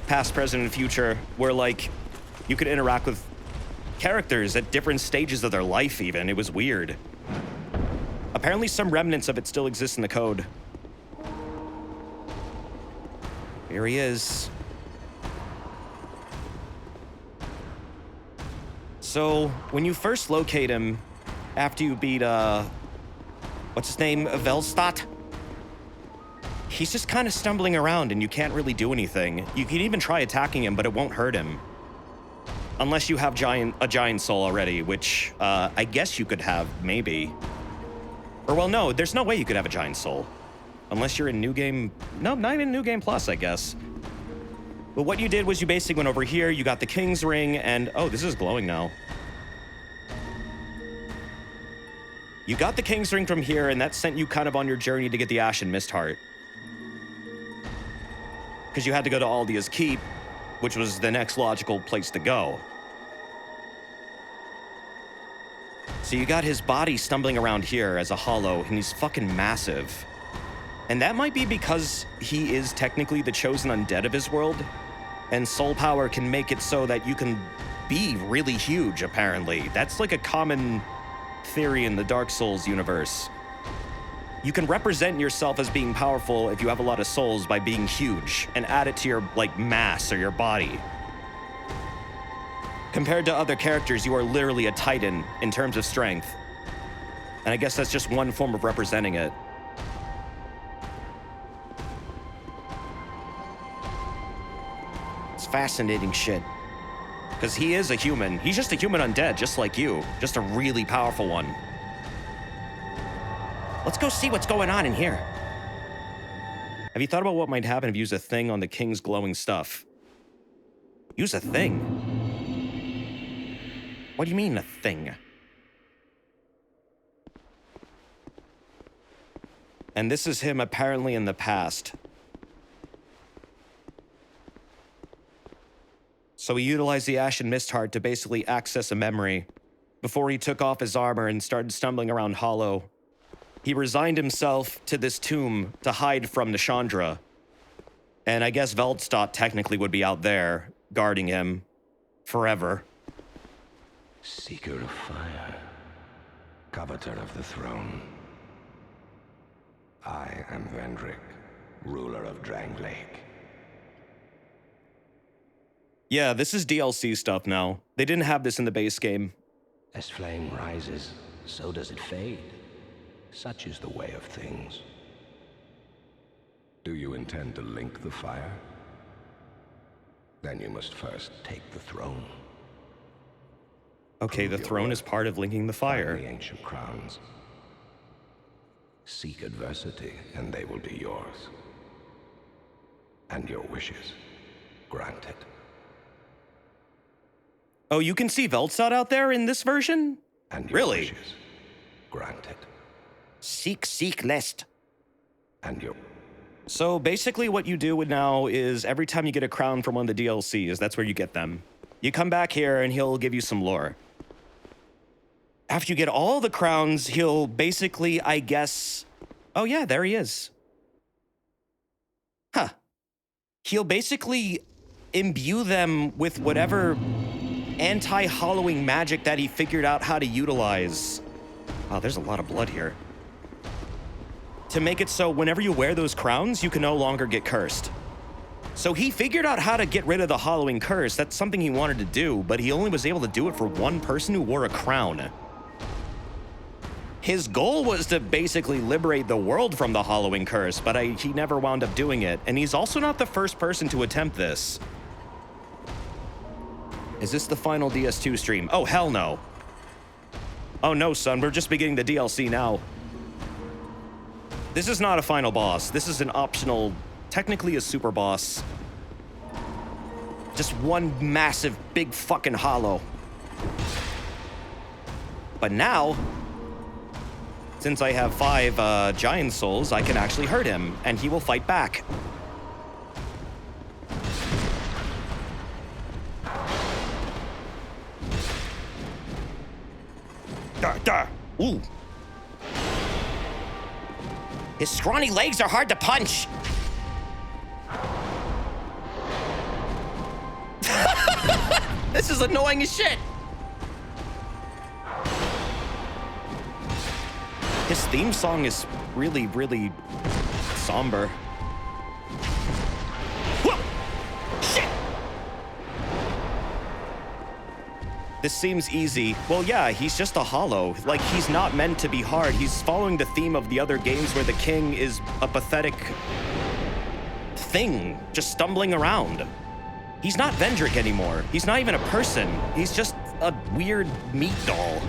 past, present, and future, where, like, you could interact with characters at different stages of their life, even. It was weird. Apparently, some remnants of it still exist in the code. Here he is. So, when you first locate him, after you beat, what's his name? Velstadt? He's just kind of stumbling around and you can't really do anything. You can even try attacking him, but it won't hurt him. Unless you have a giant soul already, which, I guess you could have, maybe. Or, well, no, there's no way you could have a giant soul. Unless you're in New Game... No, not even New Game Plus, I guess. But what you did was you basically went over here, you got the King's Ring, and... Oh, this is glowing now. You got the King's Ring from here, and that sent you kind of on your journey to get the Ashen Mist Heart. Because you had to go to Aldia's Keep, which was the next logical place to go. So you got his body stumbling around here as a hollow, and he's fucking massive. And that might be because he is technically the chosen undead of his world, and soul power can make it so that you can be really huge, apparently. That's like a common theory in the Dark Souls universe. You can represent yourself as being powerful if you have a lot of souls by being huge, and add it to your, like, mass or your body. Compared to other characters, you are literally a titan in terms of strength. And I guess that's just one form of representing it. It's fascinating shit. Because he is a human. He's just a human undead, just like you. Just a really powerful one. Let's go see what's going on in here. Have you thought about what might happen if you use a thing on the king's glowing stuff? Use a thing? What do you mean, a thing? And this is him apparently in the past. So he utilized the Ashen Mist Heart to basically access a memory before he took off his armor and started stumbling around Hollow. He resigned himself to this tomb to hide from Nishandra. And I guess Veldstadt technically would be out there, guarding him forever. Seeker of fire, coveter of the throne. I am Vendrick, ruler of Drang Lake. Yeah, this is DLC stuff now. They didn't have this in the base game. As flame rises, so does it fade. Such is the way of things. Do you intend to link the fire? Then you must first take the throne. Okay, the throne is part of linking the fire. The ancient crowns. Seek adversity, and they will be yours. And your wishes granted. Oh, you can see Veldstadt out there in this version? And your Really? wishes granted. Seek list. And your... So basically what you do now is every time you get a crown from one of the DLCs, that's where you get them. You come back here and he'll give you some lore. After you get all the crowns, he'll basically, I guess... Oh yeah, there he is. Huh. He'll basically imbue them with whatever anti-hollowing magic that he figured out how to utilize. Wow, there's a lot of blood here. To make it so whenever you wear those crowns, you can no longer get cursed. So he figured out how to get rid of the hollowing curse. That's something he wanted to do, but he only was able to do it for one person who wore a crown. His goal was to basically liberate the world from the hollowing curse, but he never wound up doing it. And he's also not the first person to attempt this. Is this the final DS2 stream? Oh, hell no. Oh no, son, we're just beginning the DLC now. This is not a final boss. This is an optional, technically a super boss. Just one massive, big fucking hollow. But now, since I have 5 giant souls, I can actually hurt him, and he will fight back. Ooh. His scrawny legs are hard to punch. This is annoying as shit. His theme song is really, really somber. Whoa! Shit! This seems easy. Well, yeah, he's just a hollow. Like, he's not meant to be hard. He's following the theme of the other games where the king is a pathetic thing, just stumbling around. He's not Vendrick anymore. He's not even a person. He's just a weird meat doll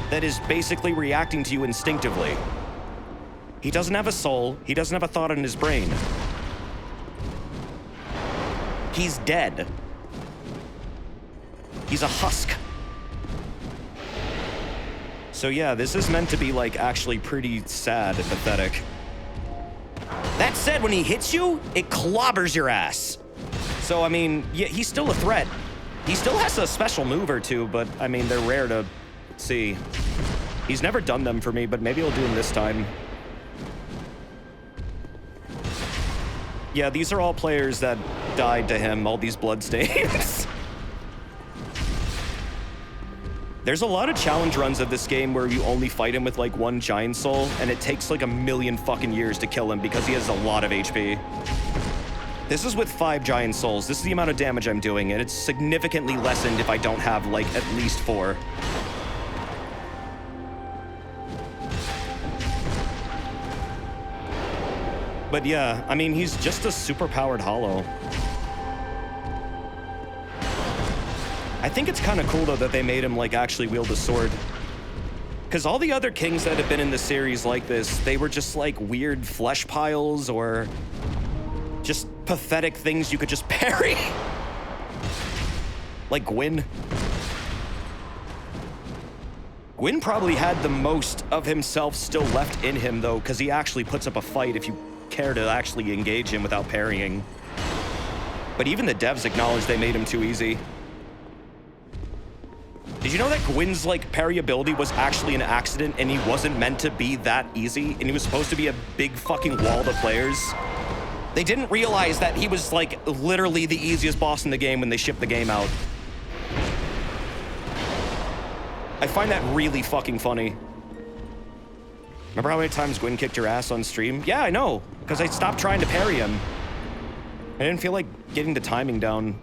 that is basically reacting to you instinctively. He doesn't have a soul. He doesn't have a thought in his brain. He's dead. He's a husk. So yeah, this is meant to be like actually pretty sad and pathetic. That said, when he hits you, it clobbers your ass. So I mean, yeah, he's still a threat. He still has a special move or two, but I mean, they're rare to see. He's never done them for me, but maybe he'll do them this time. Yeah, these are all players that died to him, all these bloodstains. There's a lot of challenge runs of this game where you only fight him with like one giant soul, and it takes like a million fucking years to kill him because he has a lot of HP. This is with 5 giant souls. This is the amount of damage I'm doing, and it's significantly lessened if I don't have like at least 4. But yeah, I mean, he's just a super-powered hollow. I think it's kind of cool, though, that they made him, like, actually wield a sword. Because all the other kings that have been in the series like this, they were just, like, weird flesh piles or just pathetic things you could just parry. Like Gwyn. Gwyn probably had the most of himself still left in him, though, because he actually puts up a fight if you care to actually engage him without parrying. But even the devs acknowledge they made him too easy. Did you know that Gwyn's, like, parry ability was actually an accident and he wasn't meant to be that easy? And he was supposed to be a big fucking wall to players? They didn't realize that he was, like, literally the easiest boss in the game when they shipped the game out. I find that really fucking funny. Remember how many times Gwyn kicked your ass on stream? Yeah, I know, because I stopped trying to parry him. I didn't feel like getting the timing down.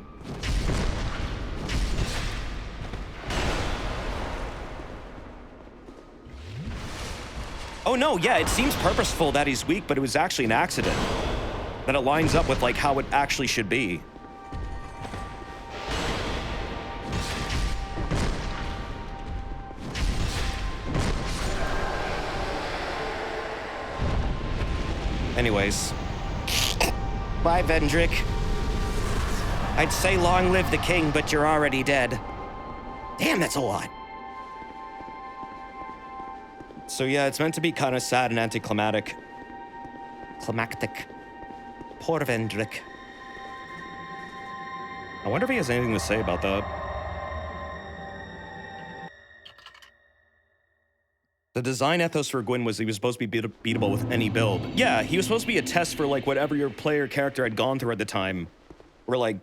Oh no, yeah, it seems purposeful that he's weak, but it was actually an accident. That it lines up with, like, how it actually should be. Anyways. Bye, Vendrick. I'd say long live the king, but you're already dead. Damn, that's a lot. So yeah, it's meant to be kind of sad and anticlimactic. Climactic. Poor Vendrick. I wonder if he has anything to say about that. The design ethos for Gwyn was he was supposed to be beatable with any build. Yeah, he was supposed to be a test for, like, whatever your player character had gone through at the time. Where, like,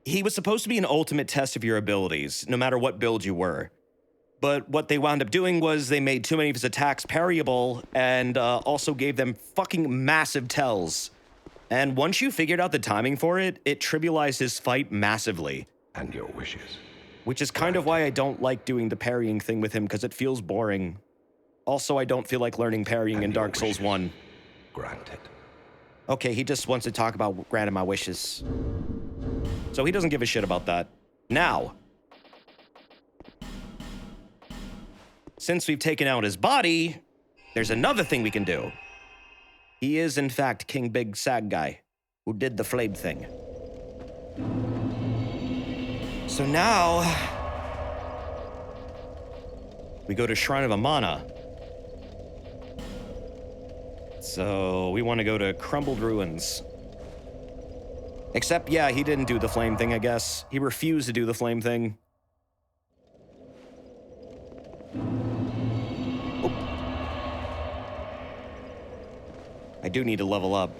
he was supposed to be an ultimate test of your abilities, no matter what build you were. But what they wound up doing was they made too many of his attacks parryable and also gave them fucking massive tells. And once you figured out the timing for it, it trivialized his fight massively. And your wishes. Which is kind of why I don't like doing the parrying thing with him, because it feels boring. Also, I don't feel like learning parrying in Dark Souls 1. Granted. Okay, he just wants to talk about granting my wishes. So he doesn't give a shit about that. Now, since we've taken out his body, there's another thing we can do. He is, in fact, King Big Sad Guy, who did the flame thing. So now, we go to Shrine of Amana. So we want to go to Crumbled Ruins. Except, yeah, he didn't do the flame thing, I guess. He refused to do the flame thing. I do need to level up.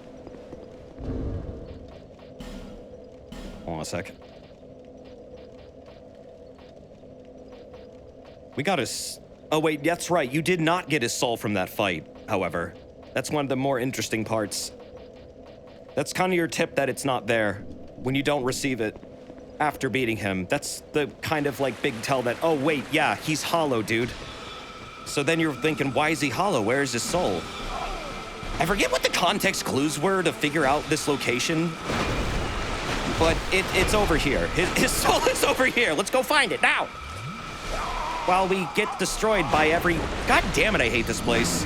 Hold on a sec. We got his... Oh, wait, that's right. You did not get his soul from that fight, however. That's one of the more interesting parts. That's kind of your tip that it's not there when you don't receive it after beating him. That's the kind of, like, big tell that, oh, wait, yeah, he's hollow, dude. So then you're thinking, why is he hollow? Where is his soul? I forget what the context clues were to figure out this location, but it's over here. His soul is over here. Let's go find it now. While we get destroyed by every... God damn it, I hate this place.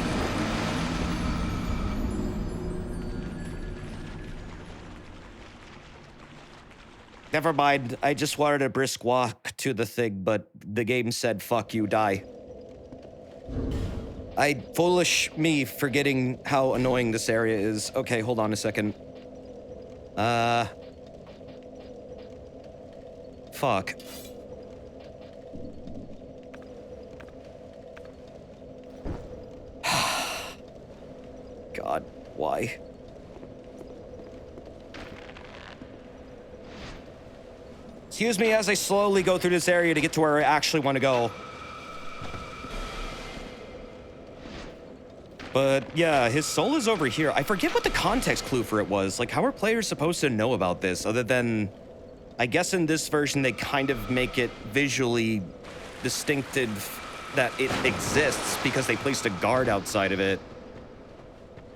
Never mind, I just wanted a brisk walk to the thing, but the game said, fuck you, die. Foolish me forgetting how annoying this area is. Okay, hold on a second. Fuck. God, why? Excuse me as I slowly go through this area to get to where I actually want to go. But yeah, his soul is over here. I forget what the context clue for it was. Like, how are players supposed to know about this other than, I guess in this version, they kind of make it visually distinctive that it exists because they placed a guard outside of it.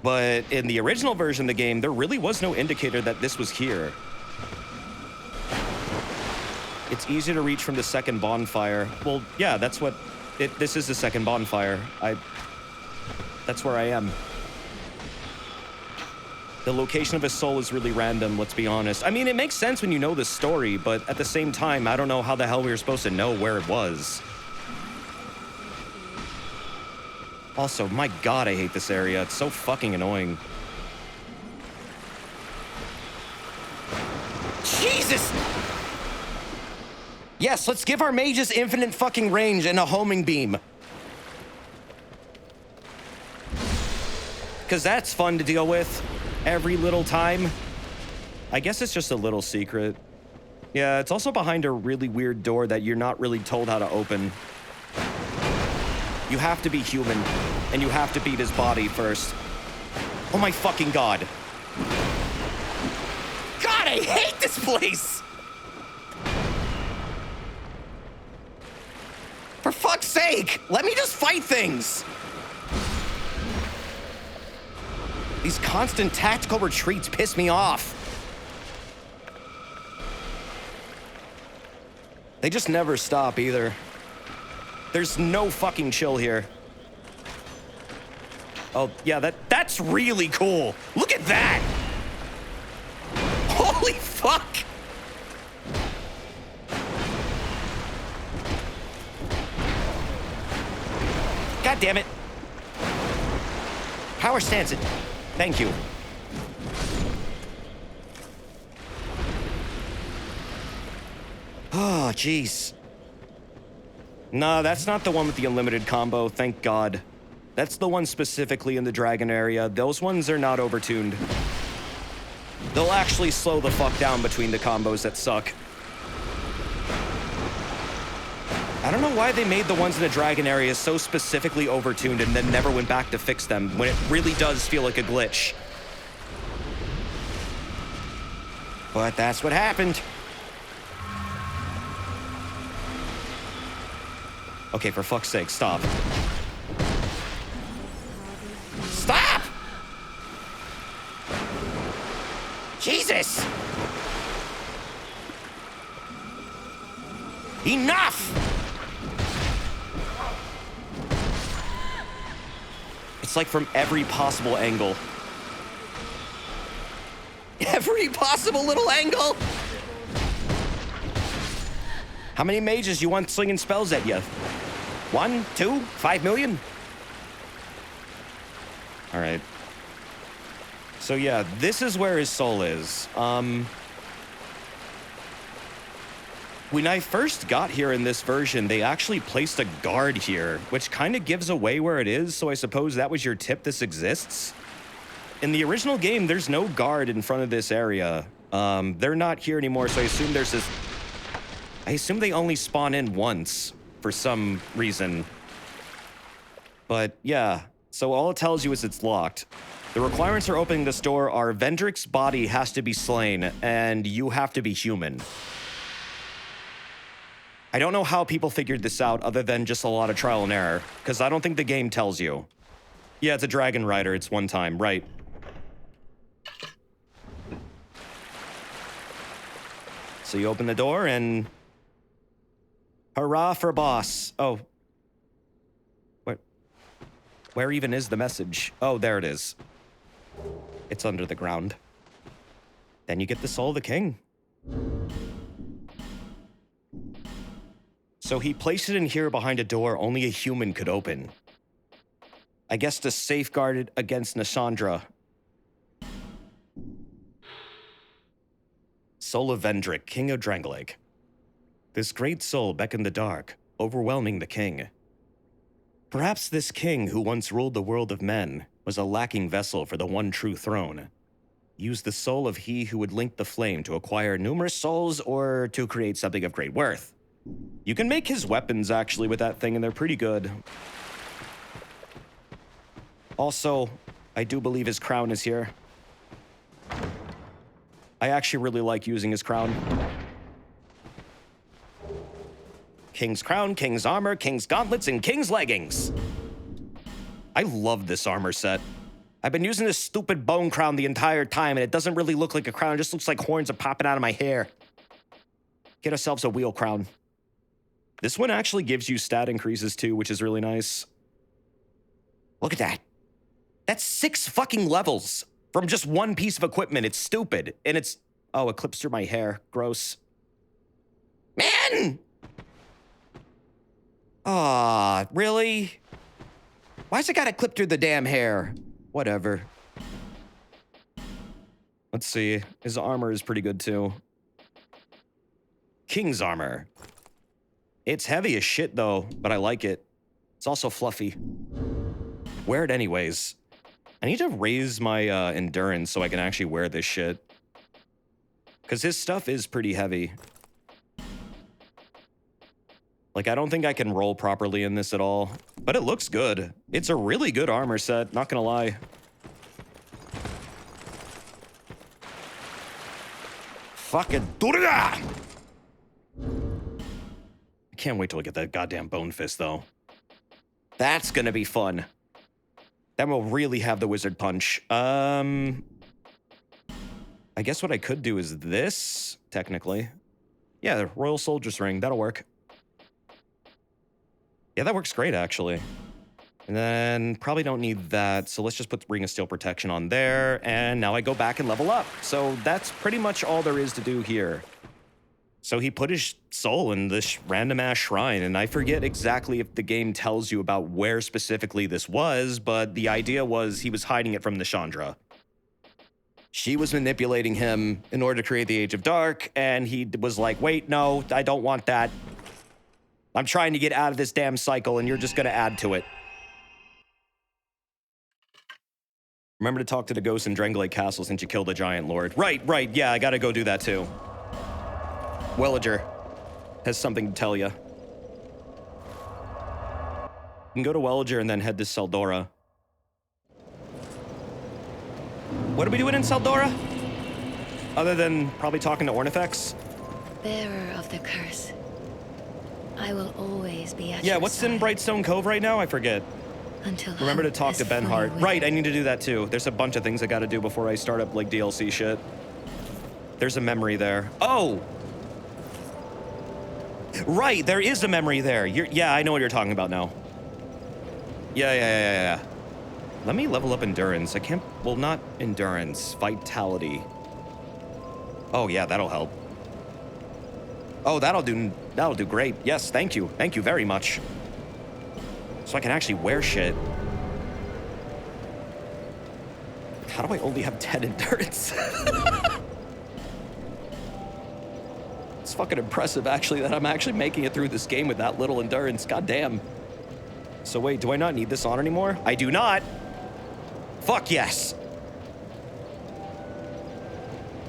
But in the original version of the game, there really was no indicator that this was here. It's easy to reach from the second bonfire. Well, yeah, that's what... This is the second bonfire. That's where I am. The location of his soul is really random, let's be honest. I mean, it makes sense when you know the story, but at the same time, I don't know how the hell we were supposed to know where it was. Also, my God, I hate this area. It's so fucking annoying. Jesus! Yes, let's give our mages infinite fucking range and a homing beam. Because that's fun to deal with every little time. I guess it's just a little secret. Yeah, it's also behind a really weird door that you're not really told how to open. You have to be human, and you have to beat his body first. Oh my fucking god. God, I hate this place! For fuck's sake, let me just fight things! These constant tactical retreats piss me off. They just never stop either. There's no fucking chill here. Oh, yeah, that's really cool. Look at that! Holy fuck! God damn it. Power stance it. Thank you. Oh, jeez. No, that's not the one with the unlimited combo, thank God. That's the one specifically in the dragon area. Those ones are not overtuned. They'll actually slow the fuck down between the combos that suck. I don't know why they made the ones in the dragon area so specifically overtuned and then never went back to fix them when it really does feel like a glitch. But that's what happened. Okay, for fuck's sake, stop. Stop! Jesus! Enough! It's like from every possible angle. Every possible little angle! How many mages you want slinging spells at you? 1, 2, 5 million? All right. So yeah, this is where his soul is. When I first got here in this version, they actually placed a guard here, which kind of gives away where it is, so I suppose that was your tip this exists. In the original game, there's no guard in front of this area. They're not here anymore, so I assume there's this... I assume they only spawn in once, for some reason. But yeah, so all it tells you is it's locked. The requirements for opening this door are Vendrick's body has to be slain, and you have to be human. I don't know how people figured this out other than just a lot of trial and error, because I don't think the game tells you. Yeah, it's a dragon rider, it's one time, right. So you open the door and... Hurrah for boss. Oh. Where even is the message? Oh, there it is. It's under the ground. Then you get the soul of the king. So he placed it in here behind a door only a human could open. I guess to safeguard it against Nashandra. Soul of Vendrick, king of Drangleic. This great soul beckoned the dark, overwhelming the king. Perhaps this king who once ruled the world of men was a lacking vessel for the one true throne. Use the soul of he who would link the flame to acquire numerous souls or to create something of great worth. You can make his weapons actually with that thing and they're pretty good. Also, I do believe his crown is here. I actually really like using his crown. King's crown, king's armor, king's gauntlets, and king's leggings. I love this armor set. I've been using this stupid bone crown the entire time, and it doesn't really look like a crown. It just looks like horns are popping out of my hair. Get ourselves a wheel crown. This one actually gives you stat increases too, which is really nice. Look at that. That's 6 fucking levels from just one piece of equipment. It's stupid. And it's... Oh, it clips through my hair. Gross. Man! Aw, really? Why's it gotta clip through the damn hair? Whatever. Let's see. His armor is pretty good too. King's armor. It's heavy as shit, though, but I like it. It's also fluffy. Wear it anyways. I need to raise my endurance so I can actually wear this shit. Because his stuff is pretty heavy. Like, I don't think I can roll properly in this at all. But it looks good. It's a really good armor set, not gonna lie. Fucking Durga! I can't wait till I get that goddamn bone fist, though. That's gonna be fun. Then we'll really have the wizard punch. I guess what I could do is this, technically. Yeah, the Royal Soldier's Ring, that'll work. Yeah, that works great, actually. And then probably don't need that, so let's just put the Ring of Steel Protection on there, and now I go back and level up. So that's pretty much all there is to do here. So he put his soul in this random-ass shrine, and I forget exactly if the game tells you about where specifically this was, but the idea was he was hiding it from the Chandra. She was manipulating him in order to create the Age of Dark, and he was like, wait, no, I don't want that. I'm trying to get out of this damn cycle, and you're just gonna add to it. Remember to talk to the ghosts in Drenglake Castle since you killed the Giant Lord. Right, yeah, I gotta go do that too. Welliger has something to tell you. You can go to Welliger and then head to Seldora. What are we doing in Seldora? Other than probably talking to Ornifex? Bearer of the curse, I will always be at Yeah, your what's side in Brightstone Cove right now? I forget. until Remember to hope talk is to fully Benhart. with Right, you. I need to do that too. There's a bunch of things I gotta do before I start up, like, DLC shit. There's a memory there. Oh! Right, there is a memory there. Yeah, I know what you're talking about now. Yeah. Let me level up endurance. I can't, well, not endurance, vitality. Oh yeah, that'll help. Oh, that'll do great. Yes, thank you very much. So I can actually wear shit. How do I only have 10 endurance? It's fucking impressive, actually, that I'm actually making it through this game with that little endurance. God damn. So wait, do I not need this on anymore? I do not. Fuck yes.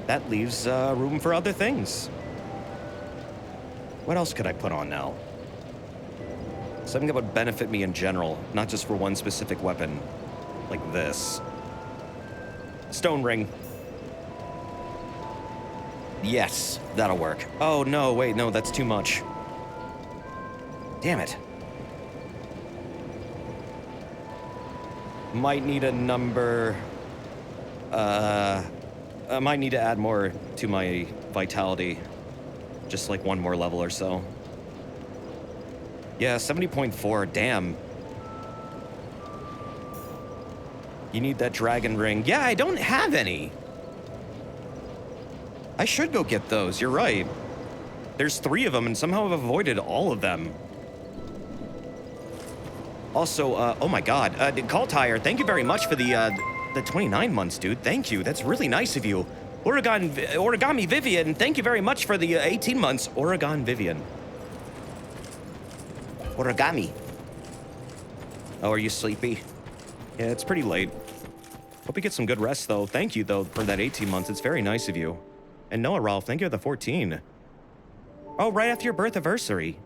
That leaves room for other things. What else could I put on now? Something that would benefit me in general, not just for one specific weapon. Like this. Stone ring. Yes, that'll work. Oh, no, wait, no, that's too much. Damn it. Might need a number... I might need to add more to my vitality. Just like one more level or so. Yeah, 70.4, damn. You need that dragon ring. Yeah, I don't have any. I should go get those, you're right. There's 3 of them, and somehow I've avoided all of them. Also, oh my god, Kaltire, thank you very much for the 29 months, dude. Thank you, that's really nice of you. Origami Vivian, thank you very much for the 18 months. Oregon Vivian. Origami. Oh, are you sleepy? Yeah, it's pretty late. Hope you get some good rest, though. Thank you, though, for that 18 months. It's very nice of you. And Noah Ralph, thank you for the 14. Oh, right after your birth anniversary.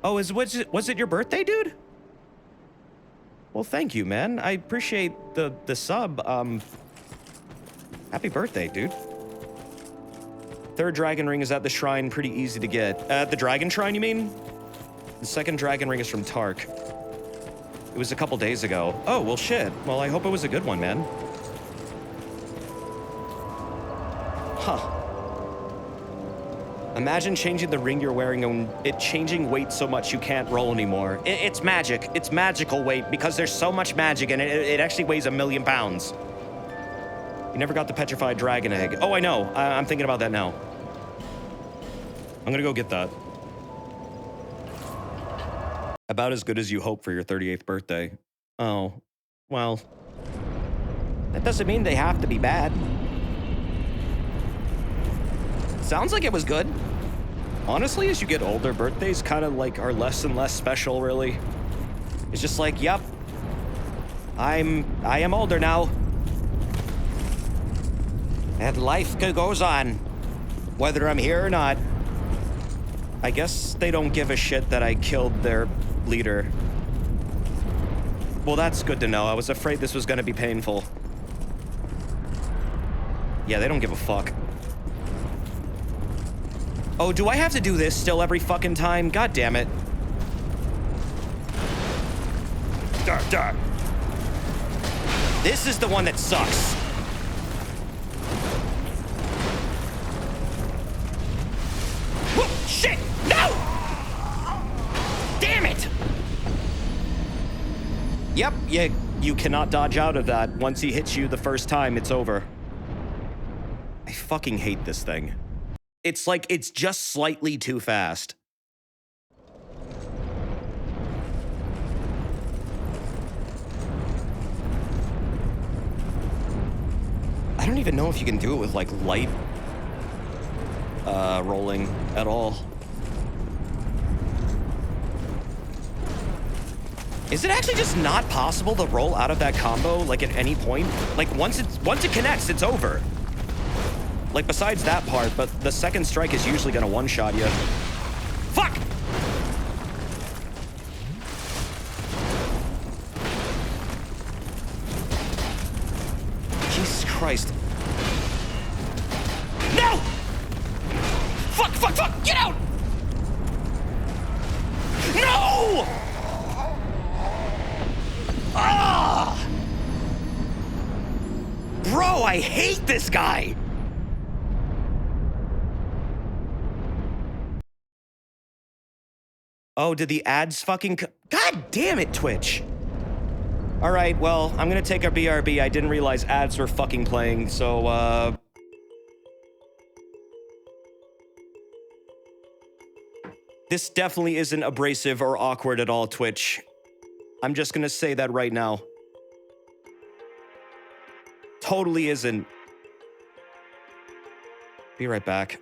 Oh, was it your birthday, dude? Well, thank you, man. I appreciate the sub. Happy birthday, dude. 3rd dragon ring is at the shrine, pretty easy to get. At the dragon shrine, you mean? The 2nd dragon ring is from Tark. It was a couple days ago. Oh, well, shit. Well, I hope it was a good one, man. Huh. Imagine changing the ring you're wearing and it changing weight so much you can't roll anymore. It's magic. It's magical weight because there's so much magic and it actually weighs 1,000,000 pounds. You never got the petrified dragon egg. Oh, I know. I'm thinking about that now. I'm gonna go get that. About as good as you hope for your 38th birthday. Oh, well. That doesn't mean they have to be bad. Sounds like it was good. Honestly, as you get older, birthdays kind of like are less and less special, really. It's just like, yep, I am older now. And life goes on, whether I'm here or not. I guess they don't give a shit that I killed their leader. Well, that's good to know. I was afraid this was gonna be painful. Yeah, they don't give a fuck. Oh, do I have to do this still every fucking time? God damn it. Duh. This is the one that sucks. Whoa, shit! No! Damn it! Yep, you cannot dodge out of that. Once he hits you the first time, it's over. I fucking hate this thing. It's like, it's just slightly too fast. I don't even know if you can do it with, like, light rolling at all. Is it actually just not possible to roll out of that combo, like, at any point? Like, once it connects, it's over. Like, besides that part, but the second strike is usually gonna one-shot you. Fuck! Jesus Christ. No! Fuck! Get out! No! Ah! Bro, I hate this guy! Oh, did the ads fucking God damn it, Twitch. All right, well, I'm gonna take a BRB. I didn't realize ads were fucking playing, so, This definitely isn't abrasive or awkward at all, Twitch. I'm just gonna say that right now. Totally isn't. Be right back.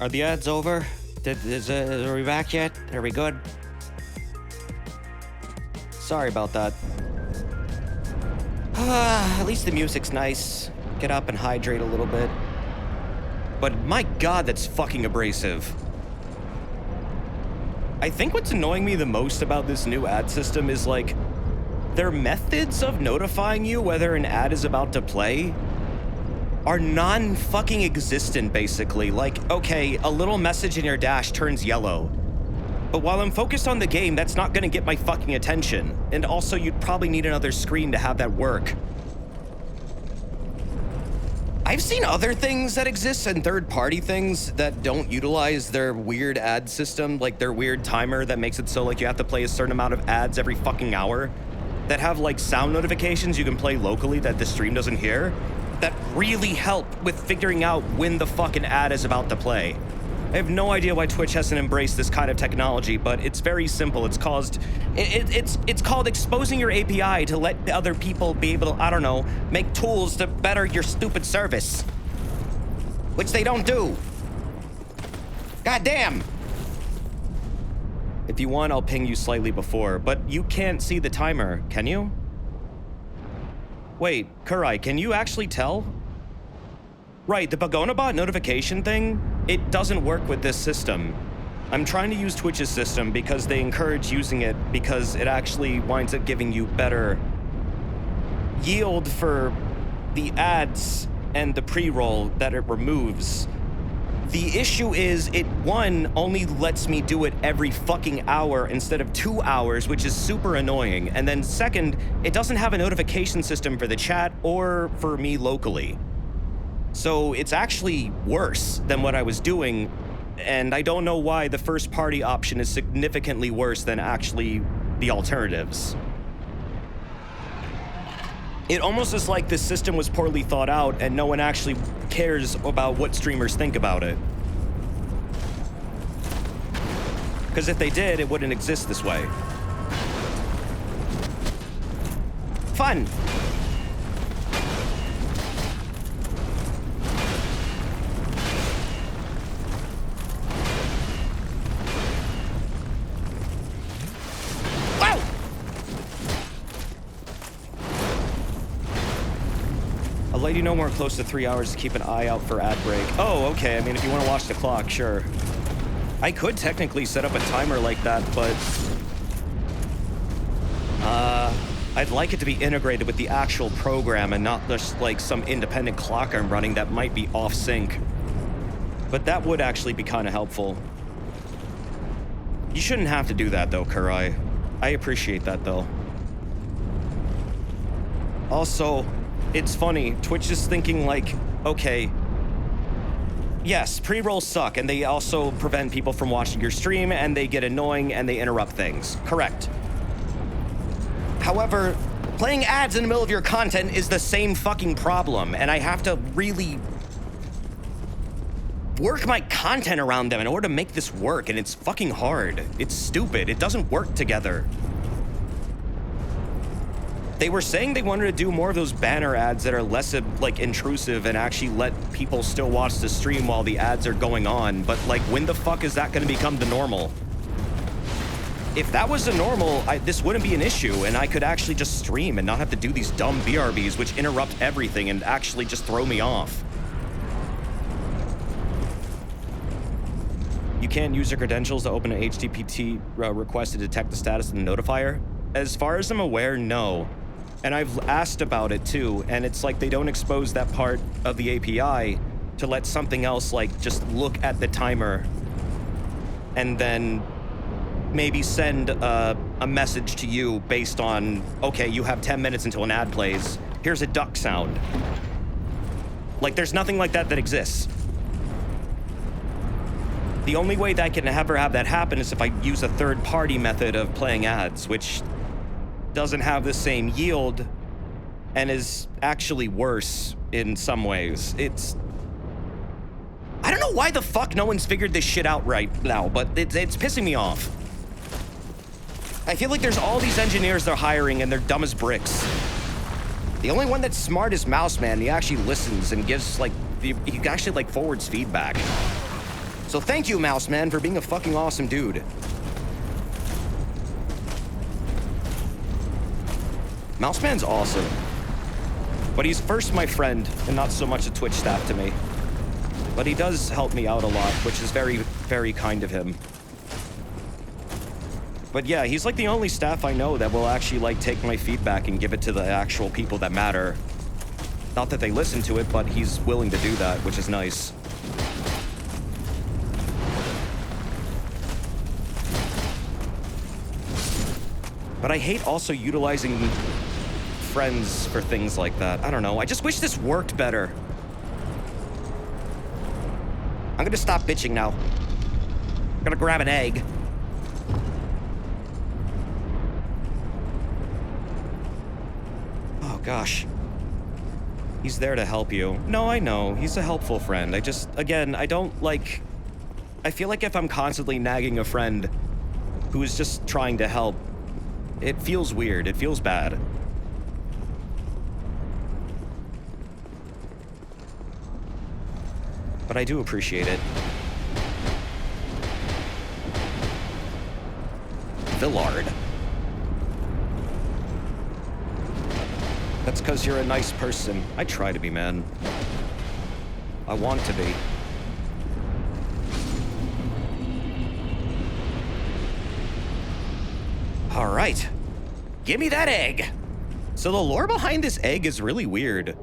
Are the ads over? Are we back yet? Are we good? Sorry about that. At least the music's nice. Get up and hydrate a little bit. But my god, that's fucking abrasive. I think what's annoying me the most about this new ad system is, like, their methods of notifying you whether an ad is about to play are non-fucking existent, basically. Like, okay, a little message in your dash turns yellow. But while I'm focused on the game, that's not gonna get my fucking attention. And also, you'd probably need another screen to have that work. I've seen other things that exist and third-party things that don't utilize their weird ad system, like their weird timer that makes it so, like, you have to play a certain amount of ads every fucking hour, that have, like, sound notifications you can play locally that the stream doesn't hear. that really help with figuring out when the fucking ad is about to play. I have no idea why Twitch hasn't embraced this kind of technology, but it's very simple. It's called exposing your API to let other people be able to, I don't know, make tools to better your stupid service. Which they don't do. God damn. If you want, I'll ping you slightly before, but you can't see the timer, can you? Wait, Kurai, can you actually tell? Right, the Pogona bot notification thing, it doesn't work with this system. I'm trying to use Twitch's system because they encourage using it because it actually winds up giving you better yield for the ads and the pre-roll that it removes. The issue is it, one, only lets me do it every fucking hour instead of 2 hours, which is super annoying. And then second, it doesn't have a notification system for the chat or for me locally. So it's actually worse than what I was doing, and I don't know why the first party option is significantly worse than actually the alternatives. It almost is like this system was poorly thought out and no one actually cares about what streamers think about it. Because if they did, it wouldn't exist this way. Fun! I'll let you know when we're close to 3 hours to keep an eye out for ad break. Oh, okay. I mean, if you want to watch the clock, sure. I could technically set up a timer like that, but I'd like it to be integrated with the actual program and not just like some independent clock I'm running that might be off sync. But that would actually be kind of helpful. You shouldn't have to do that though, Kurai. I appreciate that though. Also, it's funny, Twitch is thinking like, okay, yes, pre-rolls suck, and they also prevent people from watching your stream, and they get annoying, and they interrupt things. Correct. However, playing ads in the middle of your content is the same fucking problem, and I have to really work my content around them in order to make this work, and it's fucking hard. It's stupid. It doesn't work together. They were saying they wanted to do more of those banner ads that are less like intrusive and actually let people still watch the stream while the ads are going on. But like, when the fuck is that going to become the normal? If that was the normal, this wouldn't be an issue, and I could actually just stream and not have to do these dumb BRBs which interrupt everything and actually just throw me off. You can't use your credentials to open an HTTP request to detect the status of the notifier? As far as I'm aware, no. And I've asked about it too, and it's like they don't expose that part of the API to let something else like just look at the timer and then maybe send a message to you based on, okay, you have 10 minutes until an ad plays. Here's a duck sound. Like, there's nothing like that that exists. The only way that I can ever have that happen is if I use a third-party method of playing ads, which doesn't have the same yield and is actually worse in some ways. I don't know why the fuck no one's figured this shit out right now, but it's pissing me off. I feel like there's all these engineers they're hiring and they're dumb as bricks. The only one that's smart is Mouseman. He actually listens and gives like, he actually like forwards feedback. So thank you, Mouseman, for being a fucking awesome dude. Mouseman's awesome. But he's first my friend and not so much a Twitch staff to me. But he does help me out a lot, which is very, very kind of him. But yeah, he's like the only staff I know that will actually like take my feedback and give it to the actual people that matter. Not that they listen to it, but he's willing to do that, which is nice. But I hate also utilizing friends for things like that. I don't know. I just wish this worked better. I'm gonna stop bitching now. I'm gonna grab an egg. Oh, gosh. He's there to help you. No, I know. He's a helpful friend. Again, I don't like... I feel like if I'm constantly nagging a friend who is just trying to help, it feels weird. It feels bad. But I do appreciate it. Villard. That's because you're a nice person. I try to be, man. I want to be. All right. Give me that egg. So the lore behind this egg is really weird.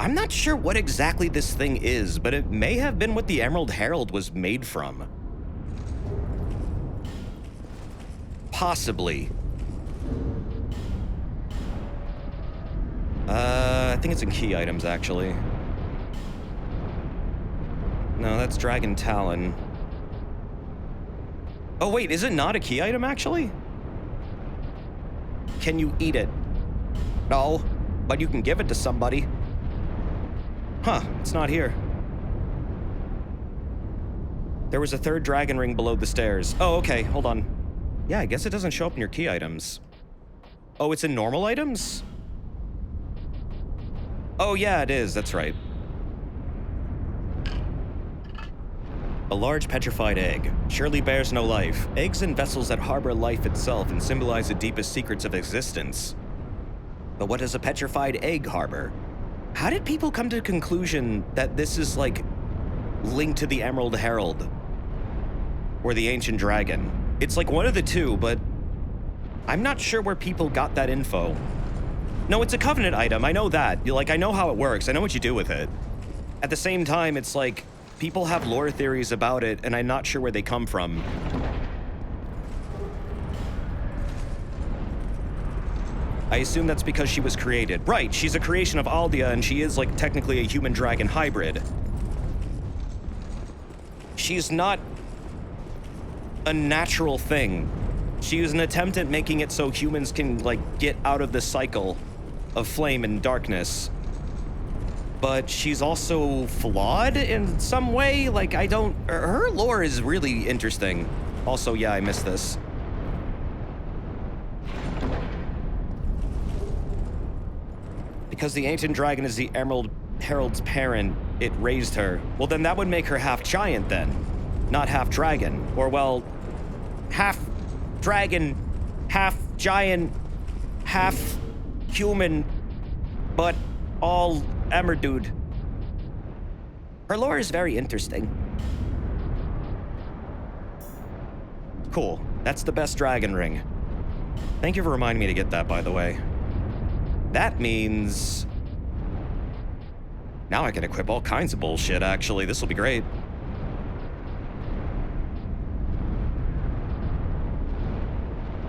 I'm not sure what exactly this thing is, but it may have been what the Emerald Herald was made from. Possibly. I think it's in key items, actually. No, that's Dragon Talon. Oh, wait, is it not a key item, actually? Can you eat it? No, but you can give it to somebody. Huh, it's not here. There was a third dragon ring below the stairs. Oh, okay, hold on. Yeah, I guess it doesn't show up in your key items. Oh, it's in normal items? Oh, yeah, it is, that's right. A large petrified egg. Surely bears no life. Eggs in vessels that harbor life itself and symbolize the deepest secrets of existence. But what does a petrified egg harbor? How did people come to the conclusion that this is, like, linked to the Emerald Herald? Or the Ancient Dragon? It's like one of the two, but I'm not sure where people got that info. No, it's a Covenant item, I know that. I know how it works, I know what you do with it. At the same time, it's like, people have lore theories about it, and I'm not sure where they come from. I assume that's because she was created. Right, she's a creation of Aldia, and she is, like, technically a human-dragon hybrid. She's not a natural thing. She is an attempt at making it so humans can, like, get out of the cycle of flame and darkness. But she's also flawed in some way. Like, her lore is really interesting. Also, yeah, I missed this. Because the Ancient Dragon is the Emerald Herald's parent, it raised her. Well, then that would make her half giant then, not half dragon. Or, well, half dragon, half giant, half human, but all Emerdude. Her lore is very interesting. Cool. That's the best dragon ring. Thank you for reminding me to get that, by the way. That means... now I can equip all kinds of bullshit, actually. This will be great.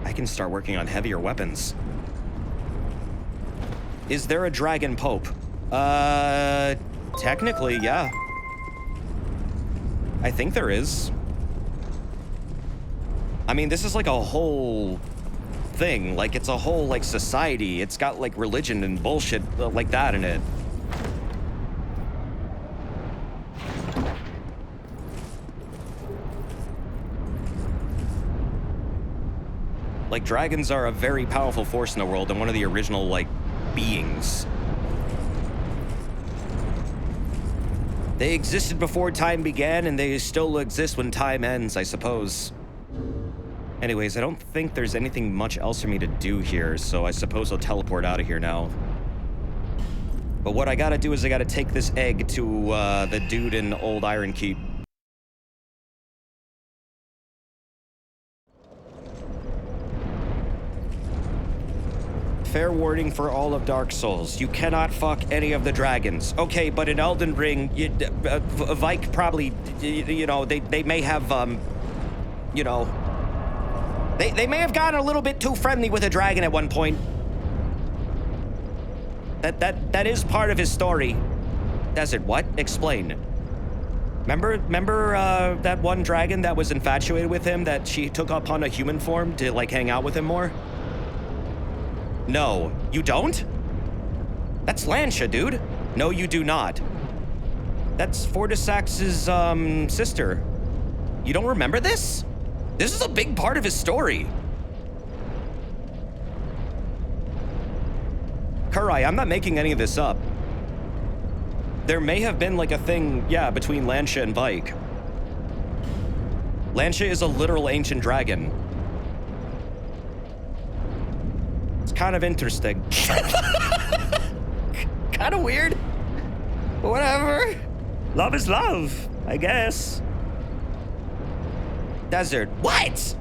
I can start working on heavier weapons. Is there a Dragon Pope? Technically, yeah. I think there is. I mean, this is like a whole thing. Like, it's a whole, like, society. It's got, like, religion and bullshit like that in it. Like, dragons are a very powerful force in the world and one of the original, like, beings. They existed before time began, and they still exist when time ends, I suppose. Anyways, I don't think there's anything much else for me to do here, so I suppose I'll teleport out of here now. But what I gotta do is I gotta take this egg to, the dude in Old Iron Keep. Fair warning for all of Dark Souls. You cannot fuck any of the dragons. Okay, but in Elden Ring, Vike probably, you know, they may have, you know... They may have gotten a little bit too friendly with a dragon at one point. That is part of his story. Does it what? Explain. Remember that one dragon that was infatuated with him, that she took upon a human form to, like, hang out with him more? No, you don't? That's Lancia, dude. No, you do not. That's Fortisax's, sister. You don't remember this? This is a big part of his story. Kurai, I'm not making any of this up. There may have been like a thing, yeah, between Lancia and Vike. Lancia is a literal ancient dragon. It's kind of interesting. Kind of weird. But whatever. Love is love, I guess. Desert. What?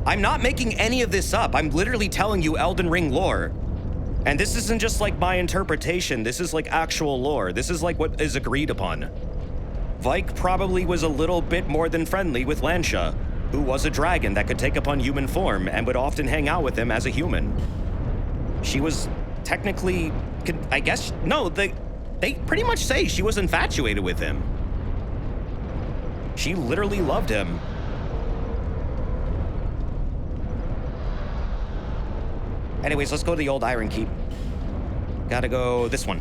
I'm not making any of this up. I'm literally telling you Elden Ring lore. And this isn't just like my interpretation. This is like actual lore. This is like what is agreed upon. Vike probably was a little bit more than friendly with Lancia, who was a dragon that could take upon human form and would often hang out with him as a human. She was technically, I guess, no, they pretty much say she was infatuated with him. She literally loved him. Anyways, let's go to the old Iron Keep. Gotta go this one.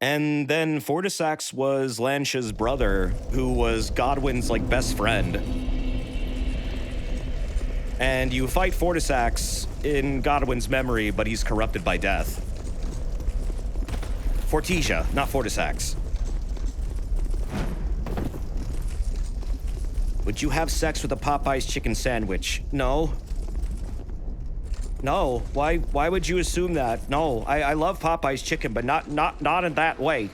And then Fortisax was Lancia's brother, who was Godwyn's, like, best friend. And you fight Fortisax in Godwyn's memory, but he's corrupted by death. Fortisia, not Fortisax. Would you have sex with a Popeye's chicken sandwich? No. No. Why would you assume that? No. I love Popeye's chicken, but not in that way.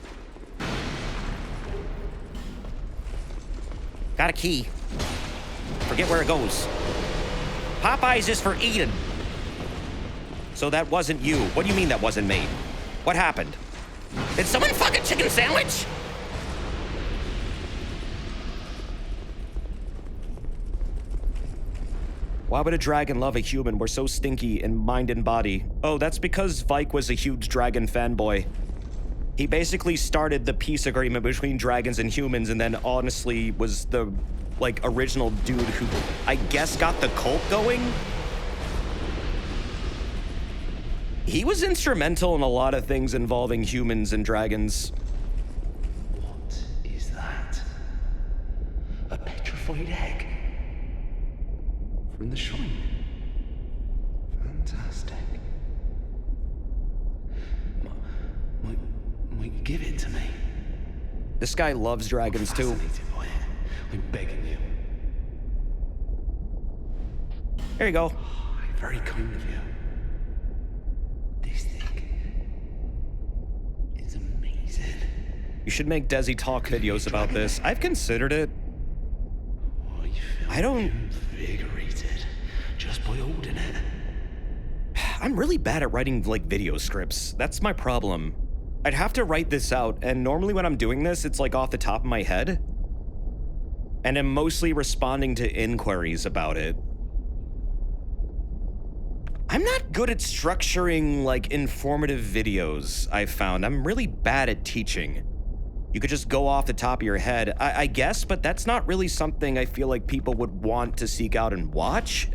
Got a key. Forget where it goes. Popeye's is for eating. So that wasn't you. What do you mean that wasn't me? What happened? Did someone fuck a chicken sandwich? Why would a dragon love a human? We're so stinky in mind and body. Oh, that's because Vike was a huge dragon fanboy. He basically started the peace agreement between dragons and humans, and then honestly was the, like, original dude who, I guess, got the cult going? He was instrumental in a lot of things involving humans and dragons. What is that? A petrified egg? From the shrine? Fantastic. Might you give it to me? This guy loves dragons too. Fascinated by it. I'm begging you. There you go. Very kind of you. This thing is amazing. You should make Desi talk videos about this. I've considered it. Oh, you feel I don't... invigorated just by holding it. I'm really bad at writing, like, video scripts. That's my problem. I'd have to write this out, and normally when I'm doing this, it's like off the top of my head. And I'm mostly responding to inquiries about it. I'm not good at structuring, like, informative videos, I've found. I'm really bad at teaching. You could just go off the top of your head, I guess, but that's not really something I feel like people would want to seek out and watch.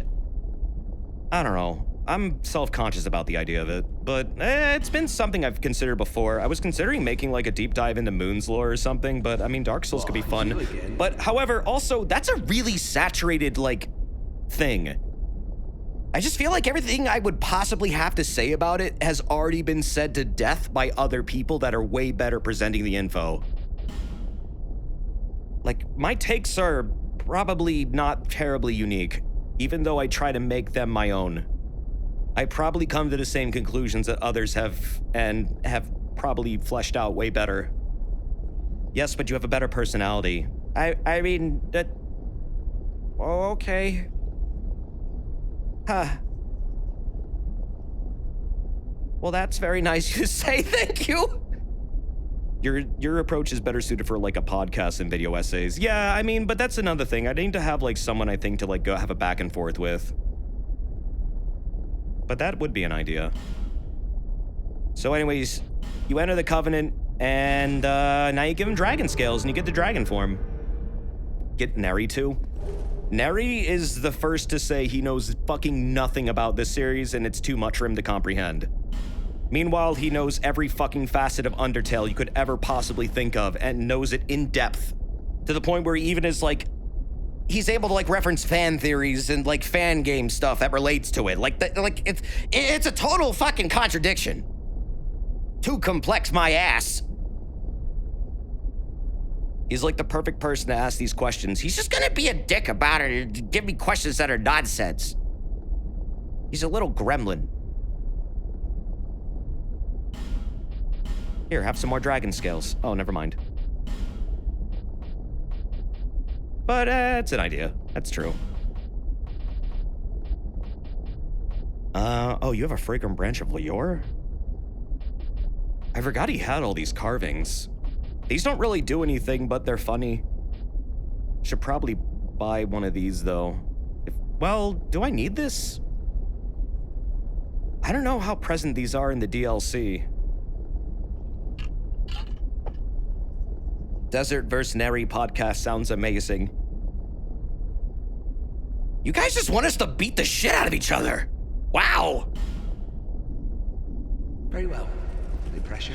I don't know. I'm self-conscious about the idea of it, but it's been something I've considered before. I was considering making like a deep dive into Moon's lore or something, but I mean, Dark Souls could be fun. But however, also, that's a really saturated, like, thing. I just feel like everything I would possibly have to say about it has already been said to death by other people that are way better presenting the info. Like, my takes are probably not terribly unique, even though I try to make them my own. I probably come to the same conclusions that others have, and have probably fleshed out way better. Yes, but you have a better personality. I mean, that... Oh, okay. Huh. Well, that's very nice you to say, thank you. Your approach is better suited for, like, a podcast and video essays. Yeah, I mean, but that's another thing. I need to have, like, someone I think to, like, go have a back and forth with. But that would be an idea. So anyways, you enter the Covenant, and now you give him dragon scales, and you get the dragon form. Get Neri too. Neri is the first to say he knows fucking nothing about this series and it's too much for him to comprehend. Meanwhile, he knows every fucking facet of Undertale you could ever possibly think of and knows it in depth. To the point where he even is like, he's able to like reference fan theories and like fan game stuff that relates to it. It's a total fucking contradiction. Too complex, my ass. He's like the perfect person to ask these questions. He's just gonna be a dick about it and give me questions that are nonsense. He's a little gremlin. Here, have some more dragon scales. Oh, never mind. But it's an idea. That's true. Oh, you have a fragrant branch of Lior? I forgot he had all these carvings. These don't really do anything, but they're funny. Should probably buy one of these, though. Well, do I need this? I don't know how present these are in the DLC. Desert vs. Neri podcast sounds amazing. You guys just want us to beat the shit out of each other. Wow. Very well. No pressure.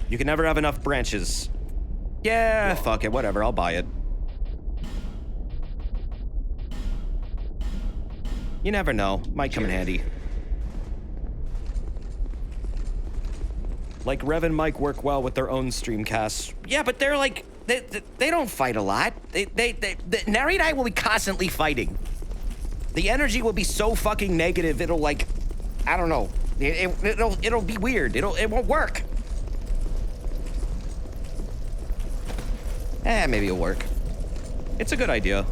You can never have enough branches. Yeah, fuck it, whatever, I'll buy it. You never know, might come in handy. Like, Rev and Mike work well with their own streamcasts. Yeah, but they're like, they don't fight a lot. Neri and I will be constantly fighting. The energy will be so fucking negative, it'll like, I don't know. It'll be weird, it won't work. Maybe it'll work. It's a good idea.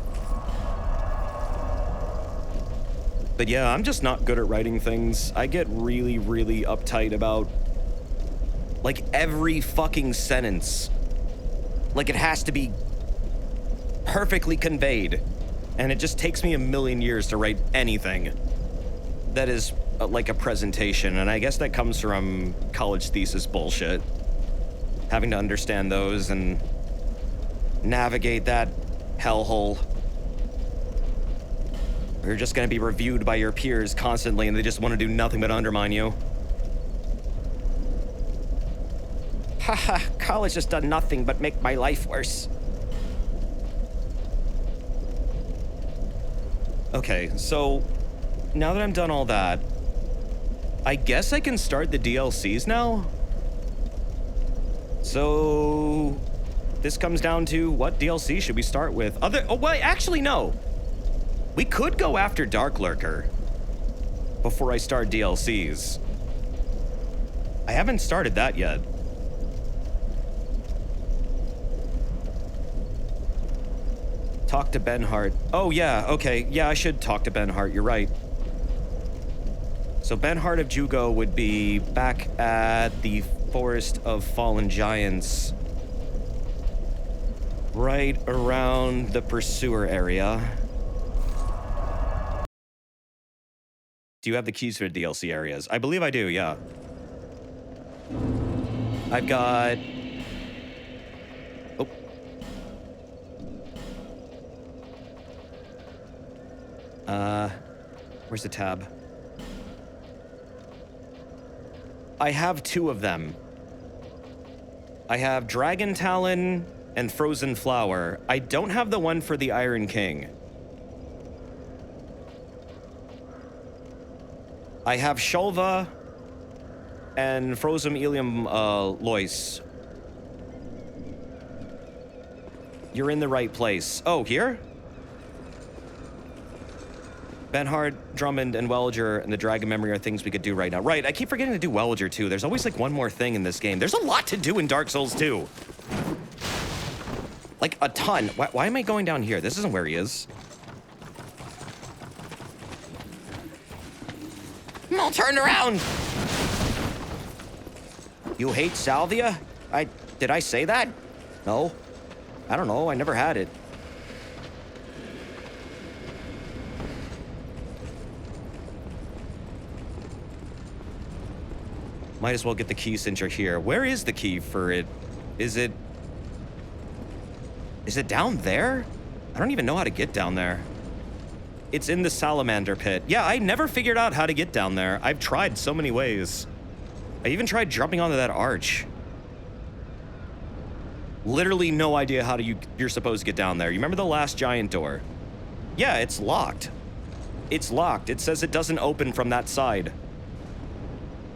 But yeah, I'm just not good at writing things. I get really, really uptight about, like, every fucking sentence. Like, it has to be perfectly conveyed. And it just takes me a million years to write anything that is like a presentation. And I guess that comes from college thesis bullshit. Having to understand those and navigate that hellhole. You're just gonna be reviewed by your peers constantly and they just want to do nothing but undermine you. Haha, college has done nothing but make my life worse. Okay, so now that I'm done all that, I guess I can start the DLCs now? So this comes down to what DLC should we start with? Actually, no. We could go after Dark Lurker before I start DLCs. I haven't started that yet. Talk to Ben Hart. Oh, yeah, okay. Yeah, I should talk to Ben Hart. You're right. So Ben Hart of Jugo would be back at the Forest of Fallen Giants. Right around the Pursuer area. Do you have the keys for the DLC areas? I believe I do, yeah. I've got... Oh. Where's the tab? I have 2 of them. I have Dragon Talon and Frozen Flower. I don't have the one for the Iron King. I have Shulva and Frozen Ilium Lois. You're in the right place. Oh, here? Benhard, Drummond, and Welger and the Dragon Memory are things we could do right now. Right, I keep forgetting to do Welger, too. There's always, like, one more thing in this game. There's a lot to do in Dark Souls 2. Like, a ton. Why am I going down here? This isn't where he is. I'm all turned around! You hate salvia? Did I say that? No. I don't know, I never had it. Might as well get the key since you're here. Where is the key for it? Is it down there? I don't even know how to get down there. It's in the salamander pit. Yeah, I never figured out how to get down there. I've tried so many ways. I even tried jumping onto that arch. Literally no idea how you're supposed to get down there. You remember the last giant door? Yeah, it's locked. It's locked. It says it doesn't open from that side.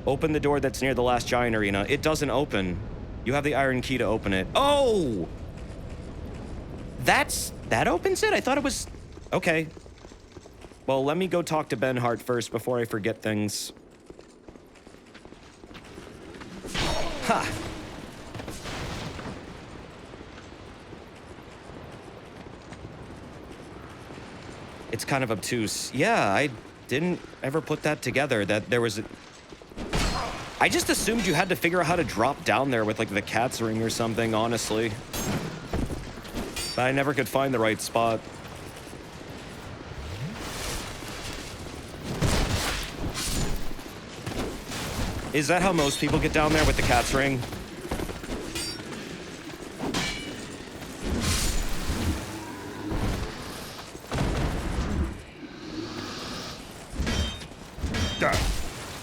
Open the door that's near the last giant arena. It doesn't open. You have the iron key to open it. Oh! That opens it? I thought it was... Okay. Well, let me go talk to Ben Hart first before I forget things. Ha! It's kind of obtuse. Yeah, I didn't ever put that together, that there was a... I just assumed you had to figure out how to drop down there with, like, the cat's ring or something, honestly. But I never could find the right spot. Is that how most people get down there, with the cat's ring?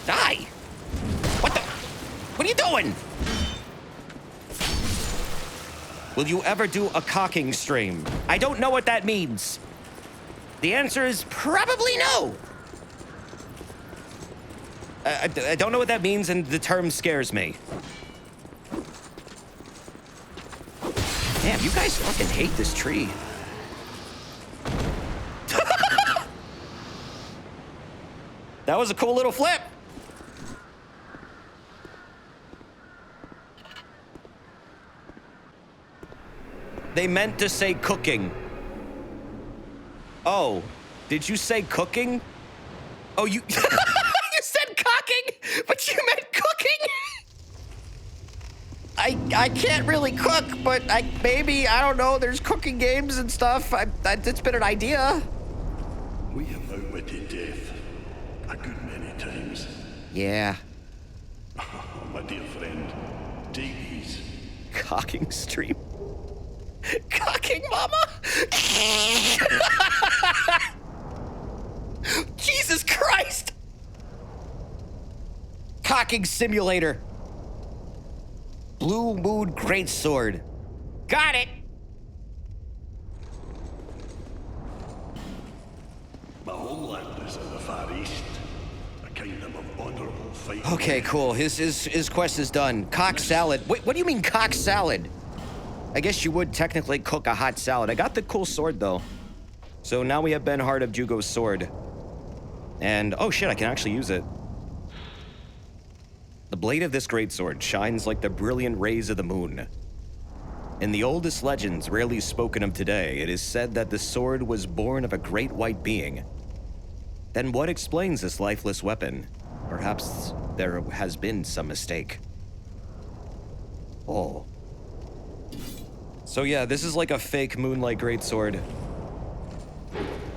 Die! What the? What are you doing? Will you ever do a cocking stream? I don't know what that means. The answer is probably no. I don't know what that means, and the term scares me. Damn, you guys fucking hate this tree. That was a cool little flip. They meant to say cooking. Oh, did you say cooking? Oh, you... You said cocking, but you meant cooking? I can't really cook, but maybe, I don't know, there's cooking games and stuff. It's been an idea. We have outwitted death a good many times. Yeah. Oh, my dear friend, take these. Cocking stream. Cocking mama? Jesus Christ! Cocking simulator. Blue Moon Greatsword. Got it! My homeland is in the Far East. A kingdom of honorable fighting. Okay, cool. His quest is done. Cock salad. Wait, what do you mean cock salad? I guess you would technically cook a hot salad. I got the cool sword, though. So now we have Ben Hart of Jugo's sword. And, oh shit, I can actually use it. The blade of this greatsword shines like the brilliant rays of the moon. In the oldest legends rarely spoken of today, it is said that the sword was born of a great white being. Then what explains this lifeless weapon? Perhaps there has been some mistake. Oh. So yeah, this is like a fake Moonlight Greatsword.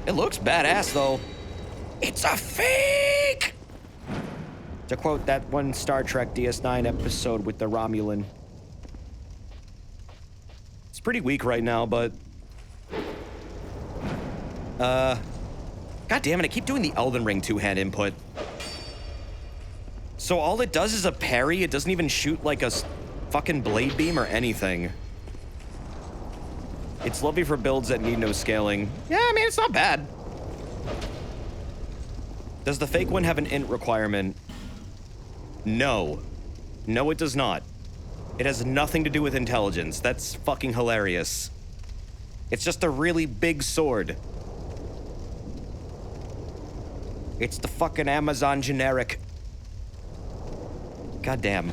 It looks badass, though. It's a fake! To quote that one Star Trek DS9 episode with the Romulan. It's pretty weak right now, but... God damn it, I keep doing the Elden Ring two-hand input. So all it does is a parry, it doesn't even shoot like a fucking blade beam or anything. It's lovely for builds that need no scaling. Yeah, I mean, it's not bad. Does the fake one have an int requirement? No. No, it does not. It has nothing to do with intelligence. That's fucking hilarious. It's just a really big sword. It's the fucking Amazon generic. Goddamn.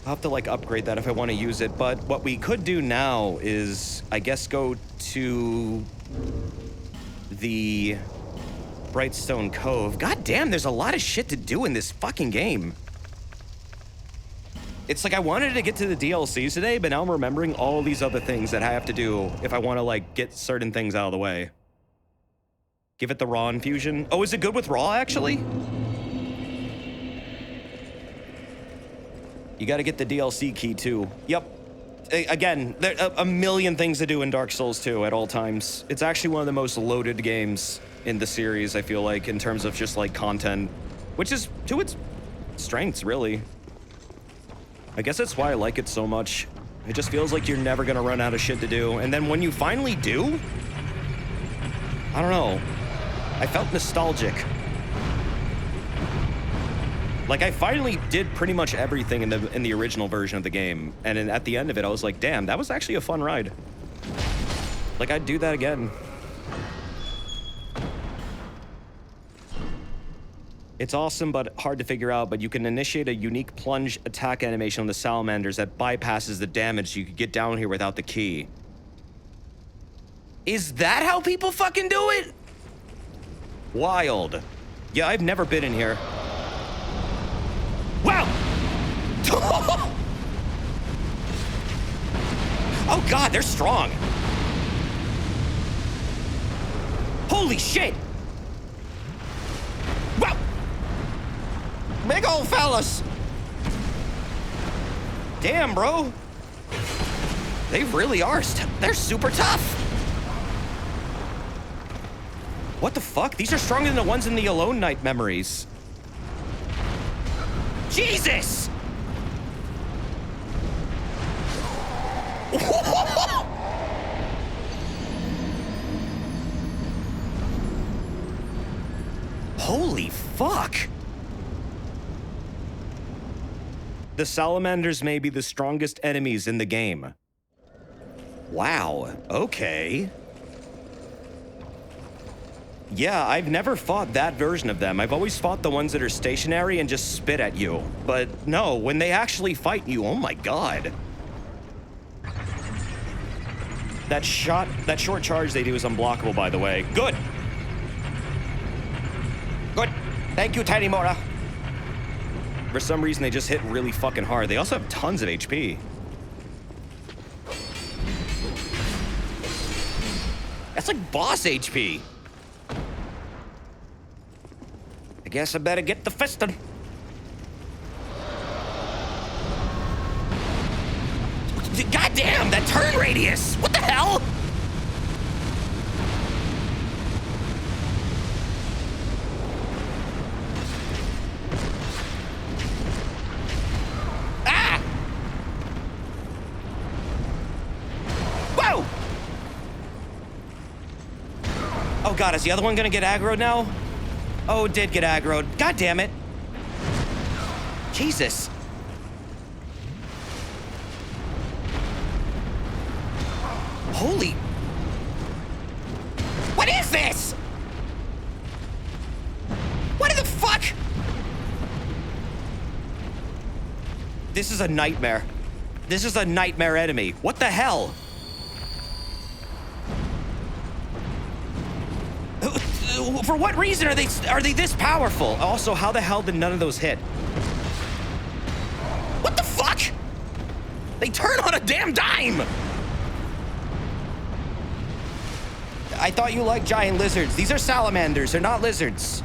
I'll have to, like, upgrade that if I want to use it, but what we could do now is, I guess, go to the Brightstone Cove. God damn, there's a lot of shit to do in this fucking game. It's like I wanted to get to the DLCs today, but now I'm remembering all these other things that I have to do if I want to, like, get certain things out of the way. Give it the raw infusion. Oh, is it good with raw, actually? You gotta get the DLC key, too. Yep. again, there are a million things to do in Dark Souls 2 at all times. It's actually one of the most loaded games in the series, I feel like, in terms of just, like, content. Which is to its strengths, really. I guess that's why I like it so much. It just feels like you're never gonna run out of shit to do. And then when you finally do, I don't know. I felt nostalgic. Like, I finally did pretty much everything in the original version of the game. And then at the end of it, I was like, damn, that was actually a fun ride. Like, I'd do that again. It's awesome, but hard to figure out, but you can initiate a unique plunge attack animation on the salamanders that bypasses the damage you could get down here without the key. Is that how people fucking do it? Wild. Yeah, I've never been in here. Wow! Oh god, they're strong. Holy shit! Wow! Big old fellas! Damn, bro. They really are. They're super tough. What the fuck? These are stronger than the ones in the Alone Night memories. Jesus! Holy fuck! The salamanders may be the strongest enemies in the game. Wow, okay. Yeah, I've never fought that version of them. I've always fought the ones that are stationary and just spit at you. But no, when they actually fight you, oh my god. That short charge they do is unblockable, by the way. Good. Good. Thank you, Tiny Mora. For some reason, they just hit really fucking hard. They also have tons of HP. That's like boss HP. I guess I better get the fisting. God damn, that turn radius! What the hell? Ah! Whoa! Oh god, is the other one gonna get aggroed now? Oh, it did get aggroed. God damn it. Jesus. Holy. What is this? What the fuck? This is a nightmare. This is a nightmare enemy. What the hell? For what reason are they this powerful? Also, how the hell did none of those hit? What the fuck? They turn on a damn dime! I thought you liked giant lizards. These are salamanders, they're not lizards.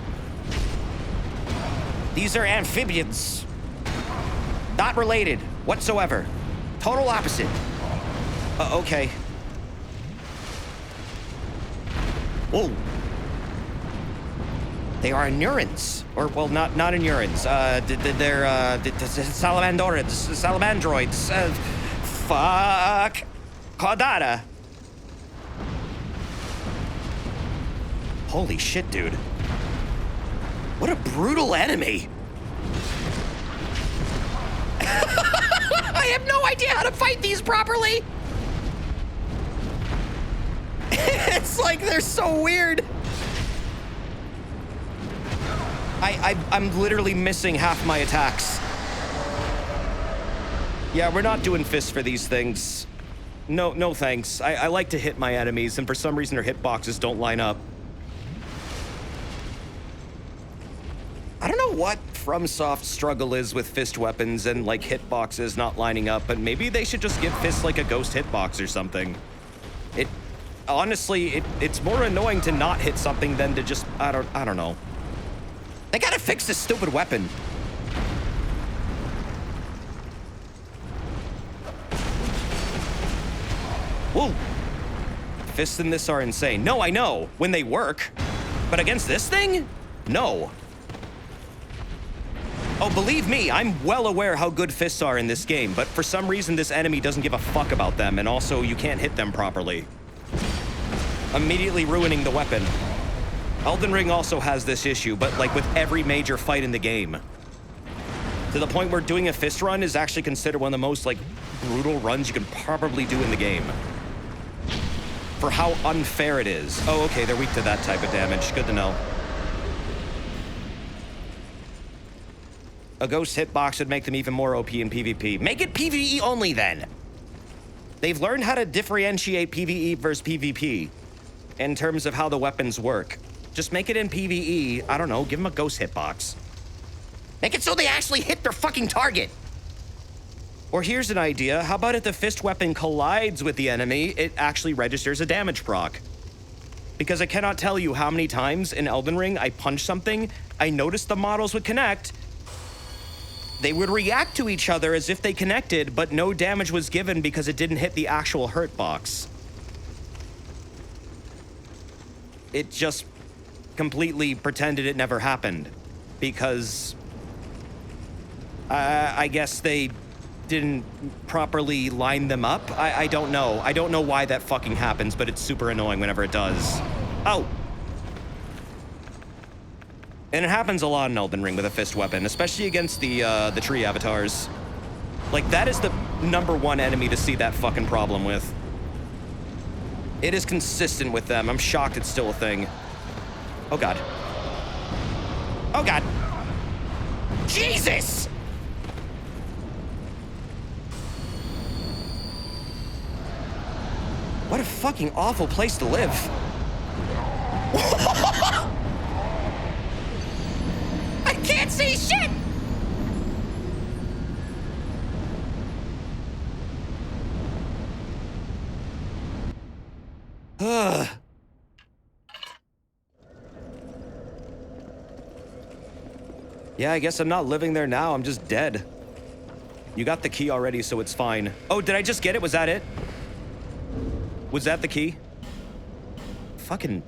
These are amphibians. Not related whatsoever. Total opposite. Okay. Whoa. They are Neurons, or well, not Neurons. They're salamandroids. Fuck. Caudata. Holy shit, dude. What a brutal enemy. I have no idea how to fight these properly. It's like they're so weird. I'm literally missing half my attacks. Yeah, we're not doing fists for these things. No thanks. I like to hit my enemies, and for some reason their hitboxes don't line up. I don't know what FromSoft's struggle is with fist weapons and, like, hitboxes not lining up, but maybe they should just give fists, like, a ghost hitbox or something. Honestly, it's more annoying to not hit something than to just, I don't know. They gotta fix this stupid weapon. Whoa! Fists in this are insane. No, I know, when they work. But against this thing? No. Oh, believe me, I'm well aware how good fists are in this game, but for some reason this enemy doesn't give a fuck about them, and also you can't hit them properly. Immediately ruining the weapon. Elden Ring also has this issue, but like with every major fight in the game. To the point where doing a fist run is actually considered one of the most like brutal runs you can probably do in the game. For how unfair it is. Oh, okay, they're weak to that type of damage. Good to know. A ghost hitbox would make them even more OP in PvP. Make it PvE only then. They've learned how to differentiate PvE versus PvP in terms of how the weapons work. Just make it in PvE, I don't know, give them a ghost hitbox. Make it so they actually hit their fucking target. Or here's an idea, how about if the fist weapon collides with the enemy, it actually registers a damage proc? Because I cannot tell you how many times in Elden Ring I punched something, I noticed the models would connect, they would react to each other as if they connected, but no damage was given because it didn't hit the actual hurt box. It just completely pretended it never happened. Because I guess they didn't properly line them up. I don't know. I don't know why that fucking happens, but it's super annoying whenever it does. Oh. And it happens a lot in Elden Ring with a fist weapon, especially against the tree avatars. Like, that is the #1 enemy to see that fucking problem with. It is consistent with them. I'm shocked it's still a thing. Oh, God. Oh, God. Jesus! What a fucking awful place to live. I can't see shit! Ugh. Yeah, I guess I'm not living there now. I'm just dead. You got the key already, so it's fine. Oh, did I just get it? Was that it? Was that the key? Fucking...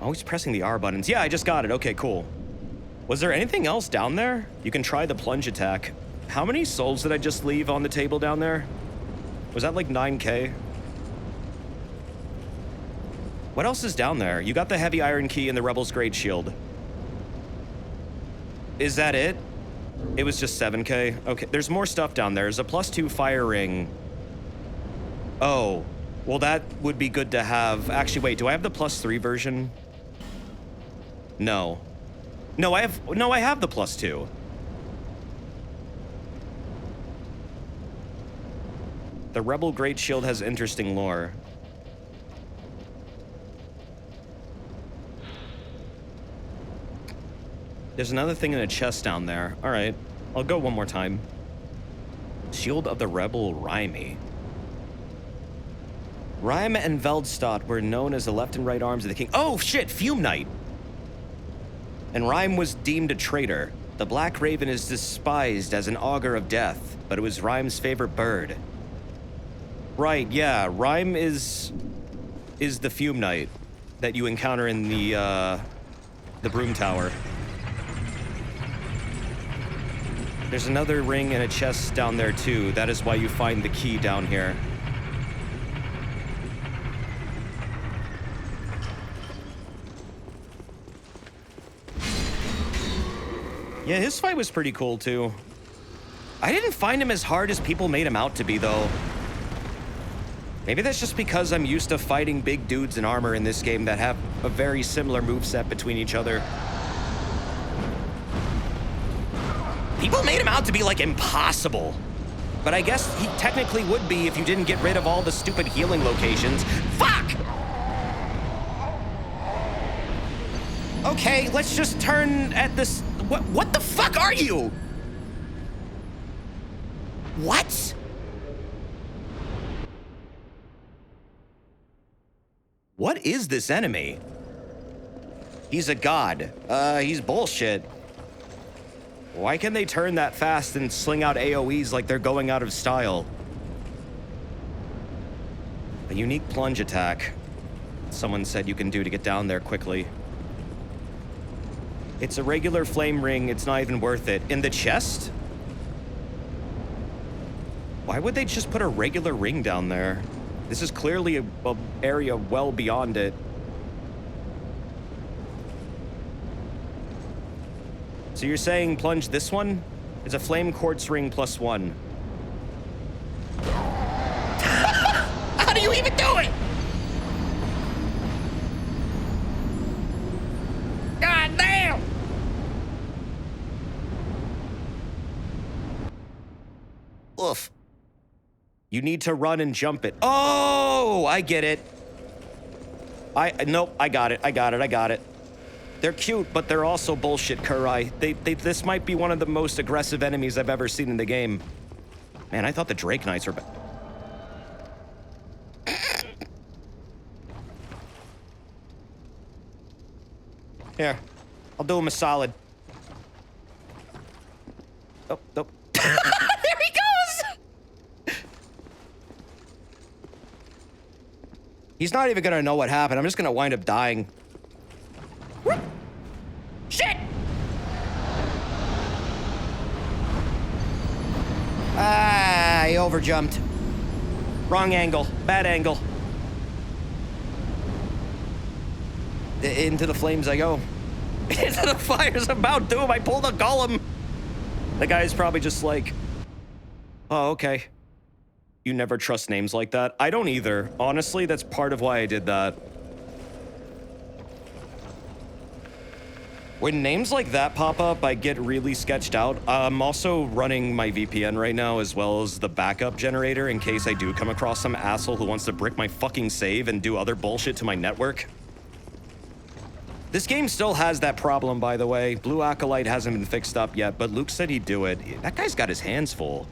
always pressing the R buttons. Yeah, I just got it. Okay, cool. Was there anything else down there? You can try the plunge attack. How many souls did I just leave on the table down there? Was that like 9K? What else is down there? You got the heavy iron key and the Rebel's Great Shield. Is that it? It was just 7K? Okay, there's more stuff down there. There's a +2 fire ring. Oh, well that would be good to have. Actually, wait, do I have the +3 version? No. No, I have the +2. The Rebel Great Shield has interesting lore. There's another thing in a chest down there. All right, I'll go one more time. Shield of the Rebel Raimi. Raim and Veldstad were known as the left and right arms of the king. Oh shit, Fume Knight. And Raim was deemed a traitor. The Black Raven is despised as an augur of death, but it was Raim's favorite bird. Right, yeah, Raim is the Fume Knight that you encounter in the Broom Tower. There's another ring and a chest down there too. That is why you find the key down here. Yeah, his fight was pretty cool too. I didn't find him as hard as people made him out to be though. Maybe that's just because I'm used to fighting big dudes in armor in this game that have a very similar moveset between each other. People made him out to be, like, impossible. But I guess he technically would be if you didn't get rid of all the stupid healing locations. Fuck! Okay, let's just turn at this... What the fuck are you? What? What is this enemy? He's a god. He's bullshit. Why can they turn that fast and sling out AoEs like they're going out of style? A unique plunge attack. Someone said you can do to get down there quickly. It's a regular flame ring. It's not even worth it. In the chest? Why would they just put a regular ring down there? This is clearly a area well beyond it. So you're saying plunge this one? It's a flame quartz ring +1. How do you even do it? God damn! Oof. You need to run and jump it. Oh, I get it. Nope, I got it. They're cute, but they're also bullshit, Kurai. This might be one of the most aggressive enemies I've ever seen in the game. Man, I thought the Drake Knights were Here, I'll do him a solid. Oh, nope. There he goes! He's not even gonna know what happened. I'm just gonna wind up dying. Whoop. Shit! Ah, I overjumped. Wrong angle. Bad angle. Into the flames I go. Into the fires about doom. I pulled a golem. The guy's probably just like, oh, okay. You never trust names like that. I don't either. Honestly, that's part of why I did that. When names like that pop up, I get really sketched out. I'm also running my VPN right now, as well as the backup generator, in case I do come across some asshole who wants to brick my fucking save and do other bullshit to my network. This game still has that problem, by the way. Blue Acolyte hasn't been fixed up yet, but Luke said he'd do it. That guy's got his hands full.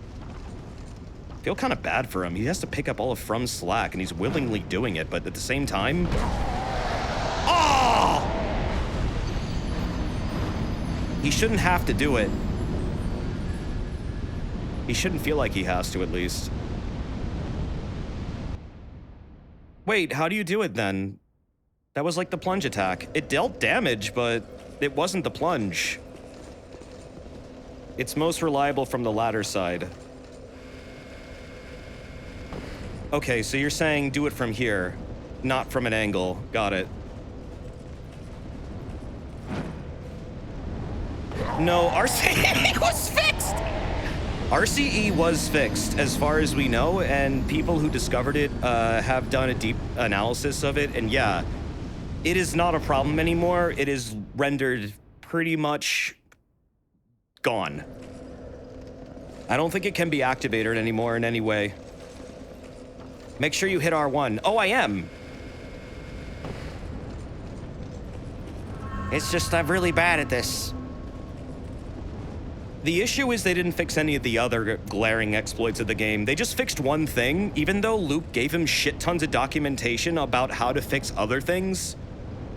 I feel kind of bad for him. He has to pick up all of Frum's slack, and he's willingly doing it, but at the same time... Oh! He shouldn't have to do it. He shouldn't feel like he has to, at least. Wait, how do you do it, then? That was like the plunge attack. It dealt damage, but it wasn't the plunge. It's most reliable from the ladder side. Okay, so you're saying do it from here, not from an angle. Got it. No, RCE was fixed! RCE was fixed, as far as we know, and people who discovered it have done a deep analysis of it, and yeah, it is not a problem anymore. It is rendered pretty much gone. I don't think it can be activated anymore in any way. Make sure you hit R1. Oh, I am. It's just I'm really bad at this. The issue is they didn't fix any of the other glaring exploits of the game. They just fixed one thing, even though Luke gave him shit tons of documentation about how to fix other things.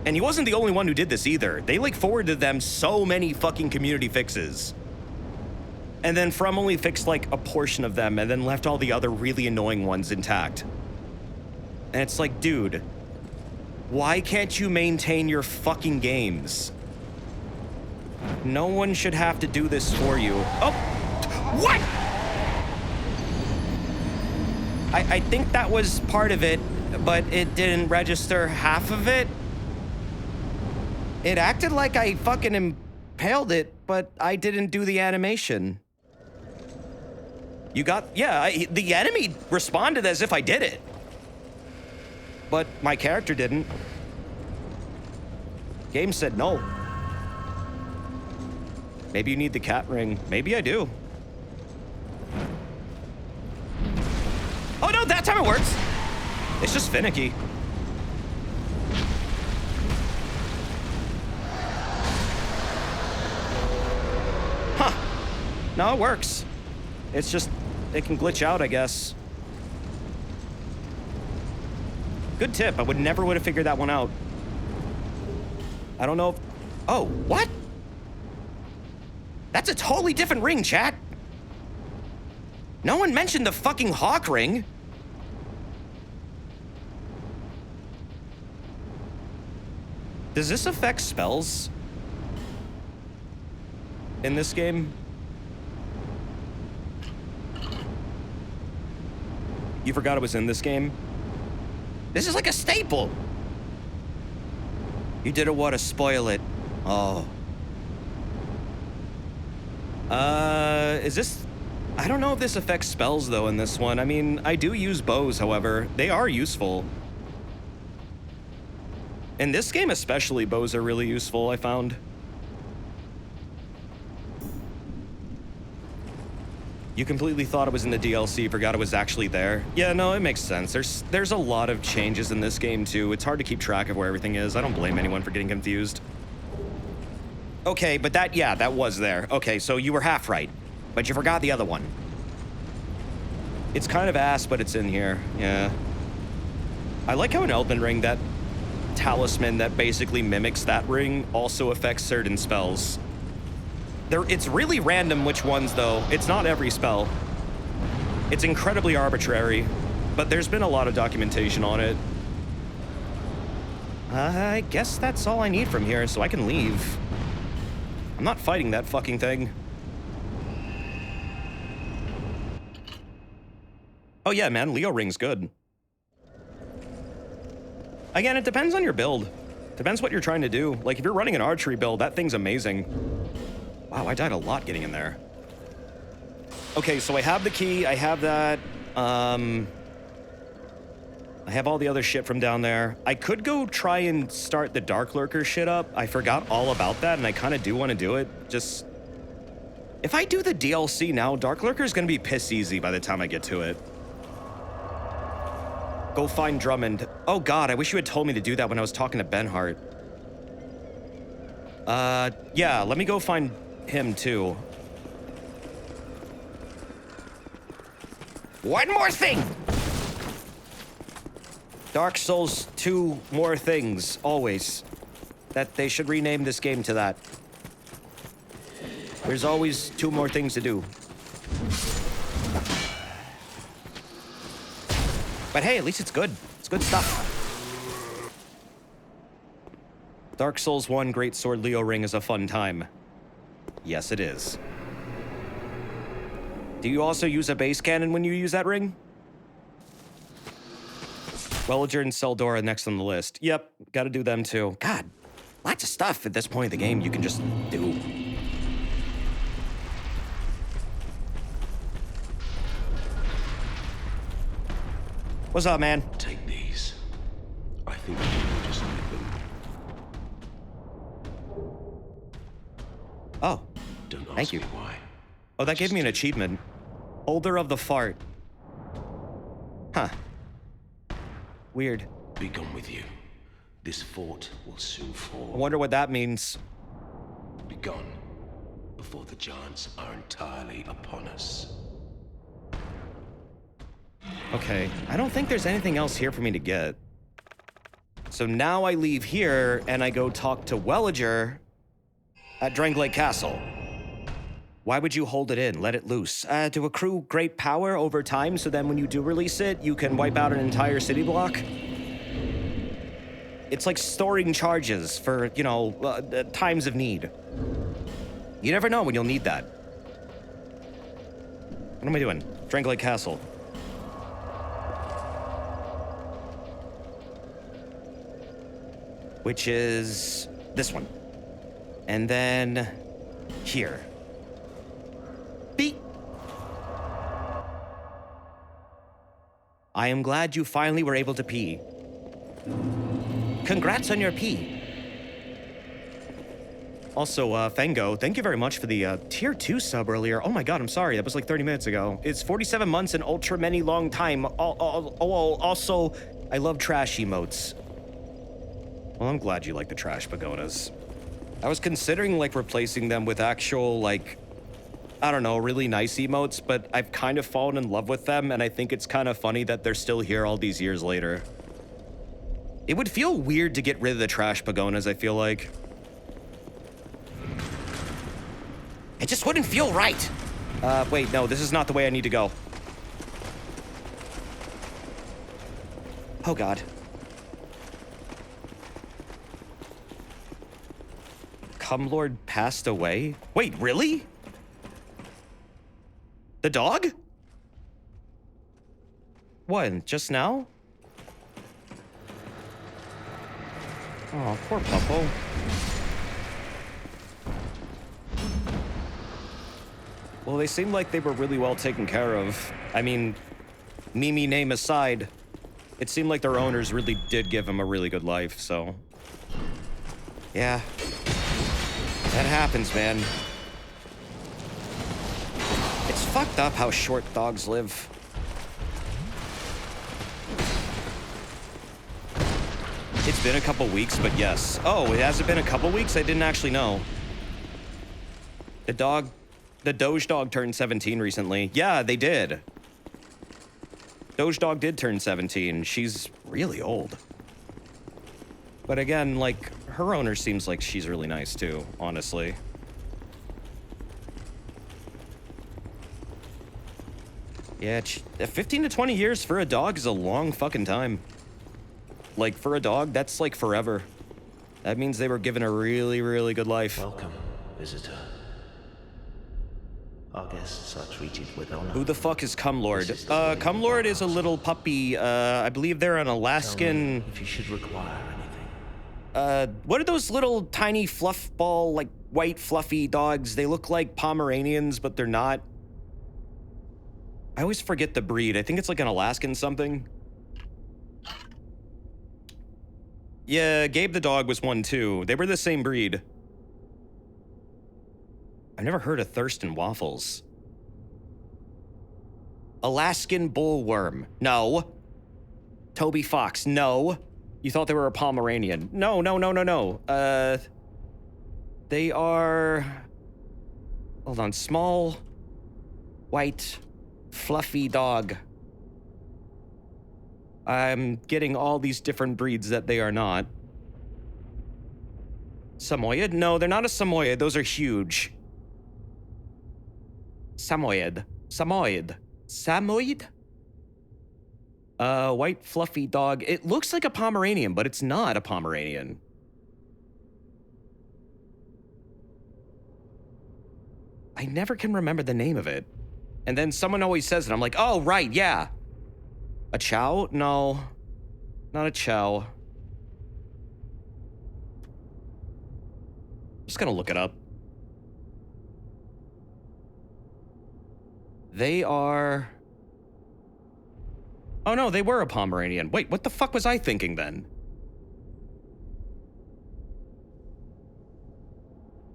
And he wasn't the only one who did this either. They like forwarded them so many fucking community fixes. And then From only fixed like a portion of them and then left all the other really annoying ones intact. And it's like, dude, why can't you maintain your fucking games? No one should have to do this for you. Oh, what? I think that was part of it, but it didn't register half of it. It acted like I fucking impaled it, but I didn't do the animation. You got, yeah, the enemy responded as if I did it. But my character didn't. Game said no. Maybe you need the cat ring. Maybe I do. Oh no, that time it works. It's just finicky. Huh. No, it works. It's just, it can glitch out, I guess. Good tip. I would have figured that one out. I don't know if... Oh, what? That's a totally different ring, chat. No one mentioned the fucking hawk ring. Does this affect spells in this game? You forgot it was in this game? This is like a staple. You didn't want to spoil it. Oh. Is this... I don't know if this affects spells, though, in this one. I mean, I do use bows, however. They are useful. In this game especially, bows are really useful, I found. You completely thought it was in the DLC, forgot it was actually there. Yeah, no, it makes sense. There's a lot of changes in this game, too. It's hard to keep track of where everything is. I don't blame anyone for getting confused. Okay, but that was there. Okay, so you were half right, but you forgot the other one. It's kind of ass, but it's in here, yeah. I like how in Elden Ring, that talisman that basically mimics that ring also affects certain spells. It's really random which ones, though. It's not every spell. It's incredibly arbitrary, but there's been a lot of documentation on it. I guess that's all I need from here, so I can leave. I'm not fighting that fucking thing. Oh yeah, man, Leo Ring's good. Again, it depends on your build. Depends what you're trying to do. Like, if you're running an archery build, that thing's amazing. Wow, I died a lot getting in there. Okay, so I have the key, I have that, I have all the other shit from down there. I could go try and start the Dark Lurker shit up. I forgot all about that, and I kind of do want to do it. Just... if I do the DLC now, Dark Lurker's gonna be piss easy by the time I get to it. Go find Drummond. Oh god, I wish you had told me to do that when I was talking to Benhart. Yeah, let me go find him too. One more thing! Dark Souls 2 more things, always. That they should rename this game to that. There's always 2 more things to do. But hey, at least it's good. It's good stuff. Dark Souls 1 Great Sword Leo Ring is a fun time. Yes, it is. Do you also use a base cannon when you use that ring? Welliger and Seldora next on the list. Yep, gotta do them too. God, lots of stuff at this point in the game you can just do. What's up, man? Take these. I think you can just leave them. Oh, Don't ask thank you. me why. Oh, that gave me an achievement. Holder of the Fart. Huh. Weird. Be gone with you. This fort will soon I fall. wonder what that means. Be gone before the giants are entirely upon us. Okay, I don't think there's anything else here for me to get. So now I leave here and I go talk to Welliger at Dranglake Castle. Why would you hold it in? Let it loose. To accrue great power over time, so then when you do release it, you can wipe out an entire city block. It's like storing charges for, you know, times of need. You never know when you'll need that. What am I doing? Dranglake Castle. Which is this one. And then here. Beep. I am glad you finally were able to pee. Congrats on your pee. Also, Fango, thank you very much for the tier 2 sub earlier. Oh my god, I'm sorry, that was like 30 minutes ago. It's 47 months and ultra many long time. Also, I love trash emotes. Well, I'm glad you like the trash pagodas. I was considering, like, replacing them with actual, like, I don't know, really nice emotes, but I've kind of fallen in love with them, and I think it's kind of funny that they're still here all these years later. It would feel weird to get rid of the trash pagonas, I feel like. It just wouldn't feel right. Wait, no, this is not the way I need to go. Oh, God. Cumlord passed away? Wait, really? The dog? What, just now? Oh, poor Puppo. Well, they seemed like they were really well taken care of. I mean, Mimi name aside, it seemed like their owners really did give him a really good life, so... Yeah. That happens, man. It's fucked up how short dogs live. It's been a couple weeks, but yes. Oh, it hasn't been a couple weeks? I didn't actually know. The Doge dog turned 17 recently. Yeah, they did. Doge dog did turn 17. She's really old. But again, like, her owner seems like she's really nice too, honestly. Yeah, 15 to 20 years for a dog is a long fucking time. Like, for a dog, that's like forever. That means they were given a really, really good life. Welcome, visitor. Our guests are treated with honor. Who the fuck is Cumlord? Cumlord is a little puppy. I believe they're an Alaskan... If you should require anything. What are those little tiny fluff ball, like, white fluffy dogs? They look like Pomeranians, but they're not. I always forget the breed. I think it's like an Alaskan something. Yeah, Gabe the dog was one too. They were the same breed. I've never heard of Thurston Waffles. Alaskan bullworm. No. Toby Fox. No. You thought they were a Pomeranian. No. They are... Hold on. Small, white, fluffy dog. I'm getting all these different breeds that they are not. Samoyed? No, they're not a Samoyed. Those are huge. Samoyed. White fluffy dog. It looks like a Pomeranian, but it's not a Pomeranian. I never can remember the name of it. And then someone always says it. I'm like, oh, right, yeah. A chow? No. Not a chow. Just gonna look it up. They are... Oh no, they were a Pomeranian. Wait, what the fuck was I thinking then?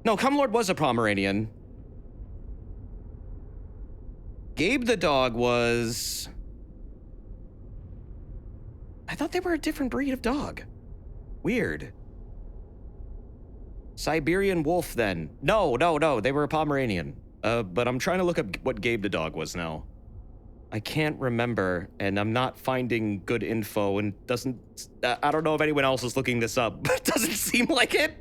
No, Cumlord was a Pomeranian. Gabe the dog was... I thought they were a different breed of dog. Weird. Siberian wolf then. No, they were a Pomeranian. But I'm trying to look up what Gabe the dog was now. I can't remember, and I'm not finding good info, and I don't know if anyone else is looking this up, but it doesn't seem like it.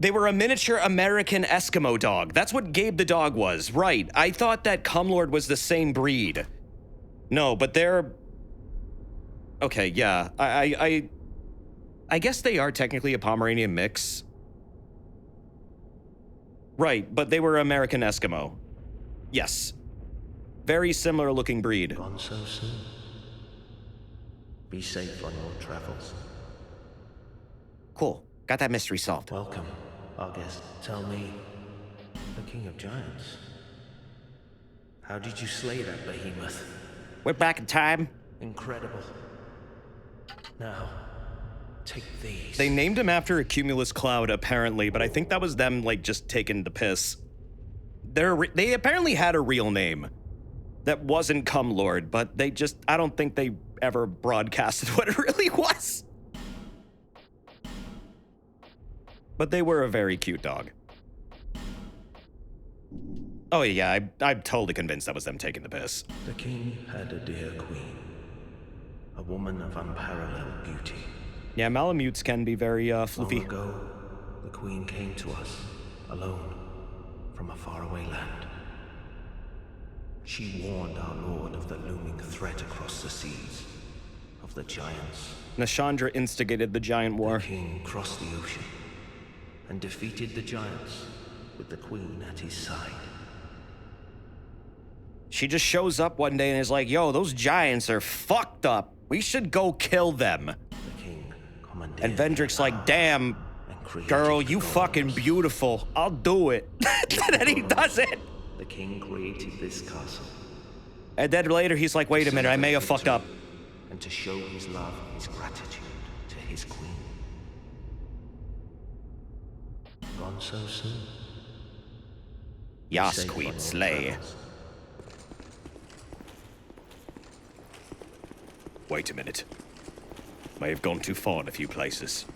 They were a miniature American Eskimo dog. That's what Gabe the dog was. Right. I thought that Cumlord was the same breed. No, but they're... Okay, yeah. I guess they are technically a Pomeranian mix. Right, but they were American Eskimo. Yes. Very similar looking breed. Gone so soon. Be safe on your travels. Cool. Got that mystery solved. Welcome, our guest. Tell me, the King of Giants, how did you slay that behemoth? We're back in time. Incredible. Now, take these. They named him after a cumulus cloud, apparently, but I think that was them, like, just taking the piss. They apparently had a real name that wasn't Cumlord, but I don't think they ever broadcasted what it really was. But they were a very cute dog. Oh yeah, I'm totally convinced that was them taking the piss. The king had a dear queen, a woman of unparalleled beauty. Yeah, Malamutes can be very floofy. Long ago, the queen came to us, alone, from a faraway land. She warned our lord of the looming threat across the seas, of the giants. Nashandra instigated the giant war. The king crossed the ocean and defeated the giants with the queen at his side. She just shows up one day and is like, yo, those giants are fucked up. We should go kill them. The king commandeered And Vendrick's like, damn, and created girl, the you gods. fucking beautiful. I'll do it. And then he does it. The king created this castle. And then later he's like, wait a minute, I may have fucked up. And to show his love, his gratitude to his queen. Gone so soon. Yas, Safe Queen, on your slay. travels. Wait a minute. May have gone too far in a few places.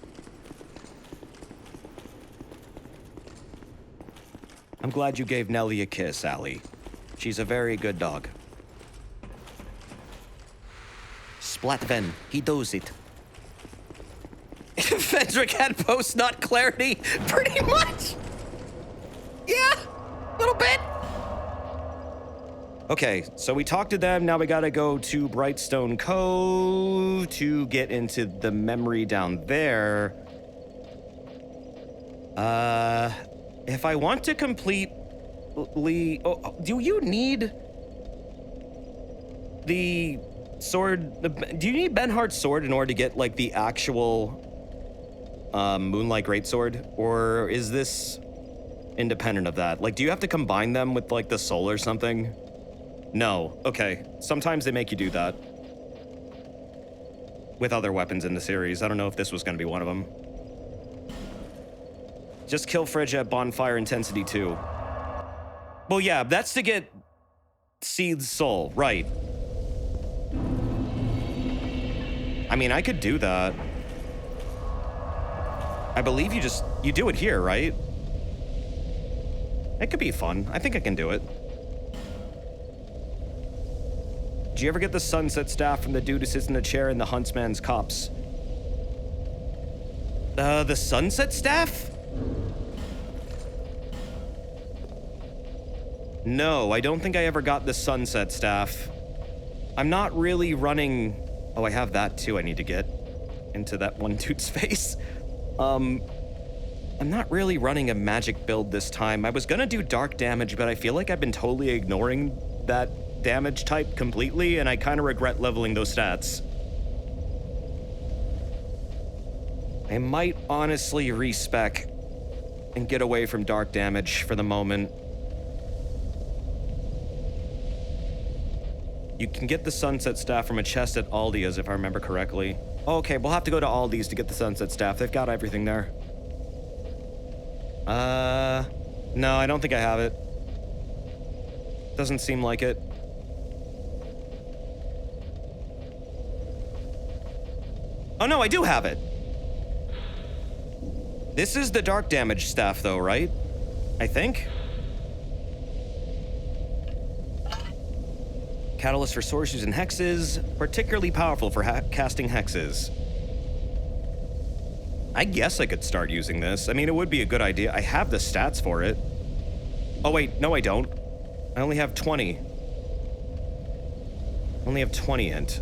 I'm glad you gave Nellie a kiss, Allie. She's a very good dog. Splatven, he does it. Vendrick had post not clarity, pretty much. Yeah, a little bit. Okay, so we talked to them. Now we gotta go to Brightstone Cove to get into the memory down there. If I want to completely... do you need the sword? Do you need Benhart's sword in order to get, like, the actual Moonlight Greatsword? Or is this independent of that? Like, do you have to combine them with, like, the soul or something? No. Okay. Sometimes they make you do that. With other weapons in the series. I don't know if this was going to be one of them. Just kill Frigga at Bonfire Intensity 2. Well, yeah, that's to get Seed's soul. Right. I mean, I could do that. I believe you do it here, right? It could be fun. I think I can do it. Did you ever get the sunset staff from the dude who sits in the chair in the Huntsman's Copse? The sunset staff? No, I don't think I ever got the sunset staff. I'm not really running... Oh, I have that too I need to get into that one dude's face. I'm not really running a magic build this time. I was gonna do dark damage, but I feel like I've been totally ignoring that damage type completely, and I kind of regret leveling those stats. I might honestly respec and get away from dark damage for the moment. You can get the sunset staff from a chest at Aldi's, if I remember correctly. Okay, we'll have to go to Aldi's to get the sunset staff. They've got everything there. No, I don't think I have it. Doesn't seem like it. Oh no, I do have it. This is the dark damage staff though, right? I think. Catalyst for sorceries and hexes, particularly powerful for casting hexes. I guess I could start using this. I mean, it would be a good idea. I have the stats for it. Oh wait, no I don't. I only have 20. I only have 20 int.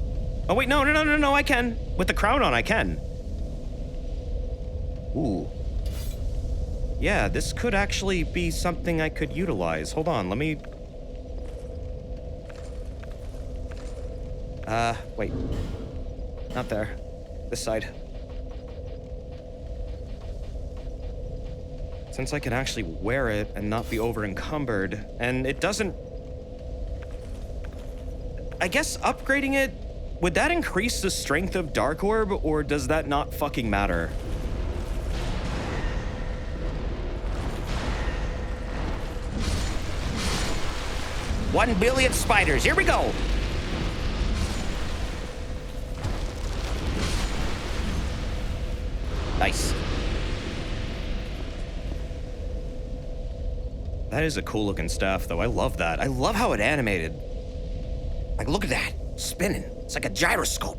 Oh wait, no, I can. With the crown on, I can. Ooh. Yeah, this could actually be something I could utilize. Hold on, let me... wait. Not there. This side. Since I can actually wear it and not be over-encumbered, and it doesn't... I guess upgrading it, would that increase the strength of Dark Orb, or does that not fucking matter? $1 billion spiders, here we go! Nice. That is a cool looking staff, though. I love that. I love how it animated. Like, look at that. Spinning. It's like a gyroscope.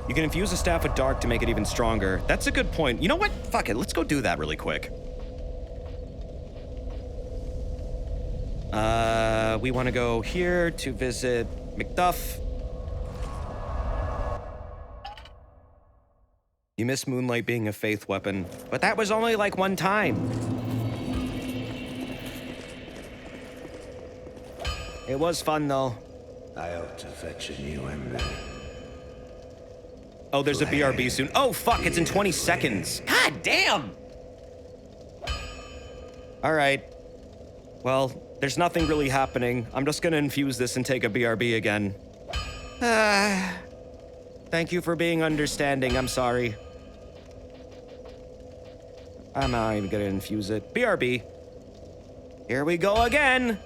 You can infuse a staff with dark to make it even stronger. That's a good point. You know what? Fuck it. Let's go do that really quick. We want to go here to visit McDuff. You miss Moonlight being a faith weapon, but that was only like one time. It was fun, though. I ought to fetch a new ember. Oh, there's a BRB soon. Oh, fuck, it's in 20 seconds. God damn! All right. Well, there's nothing really happening. I'm just gonna infuse this and take a BRB again. Thank you for being understanding. I'm sorry. I'm not even gonna infuse it. BRB. Here we go again.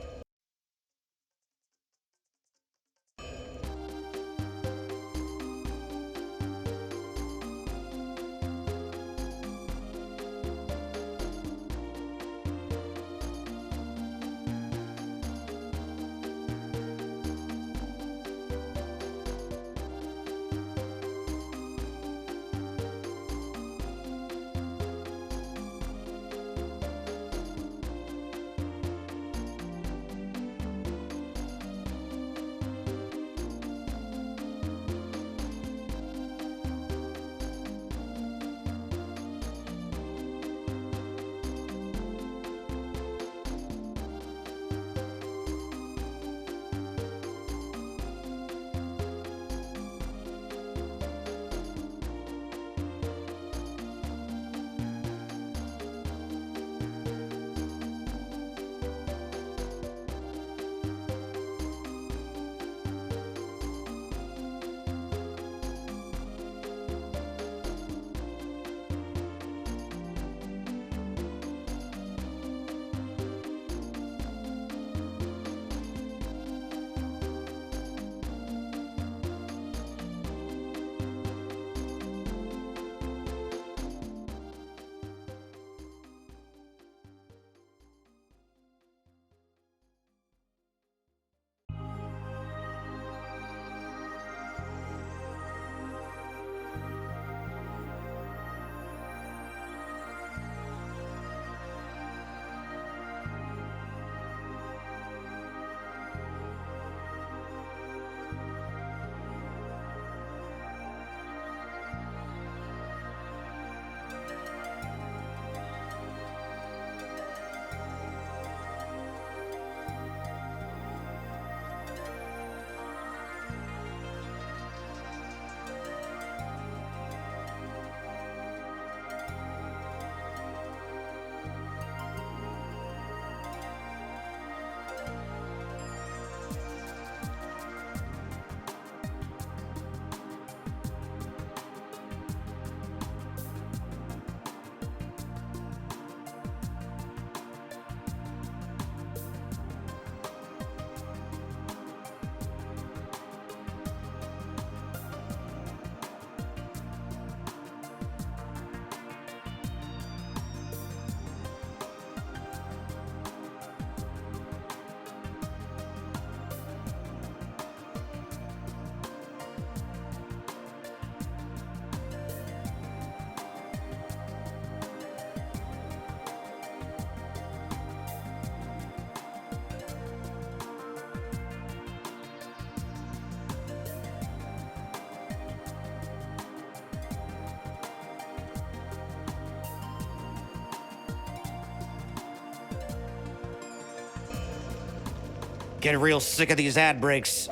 Get real sick of these ad breaks.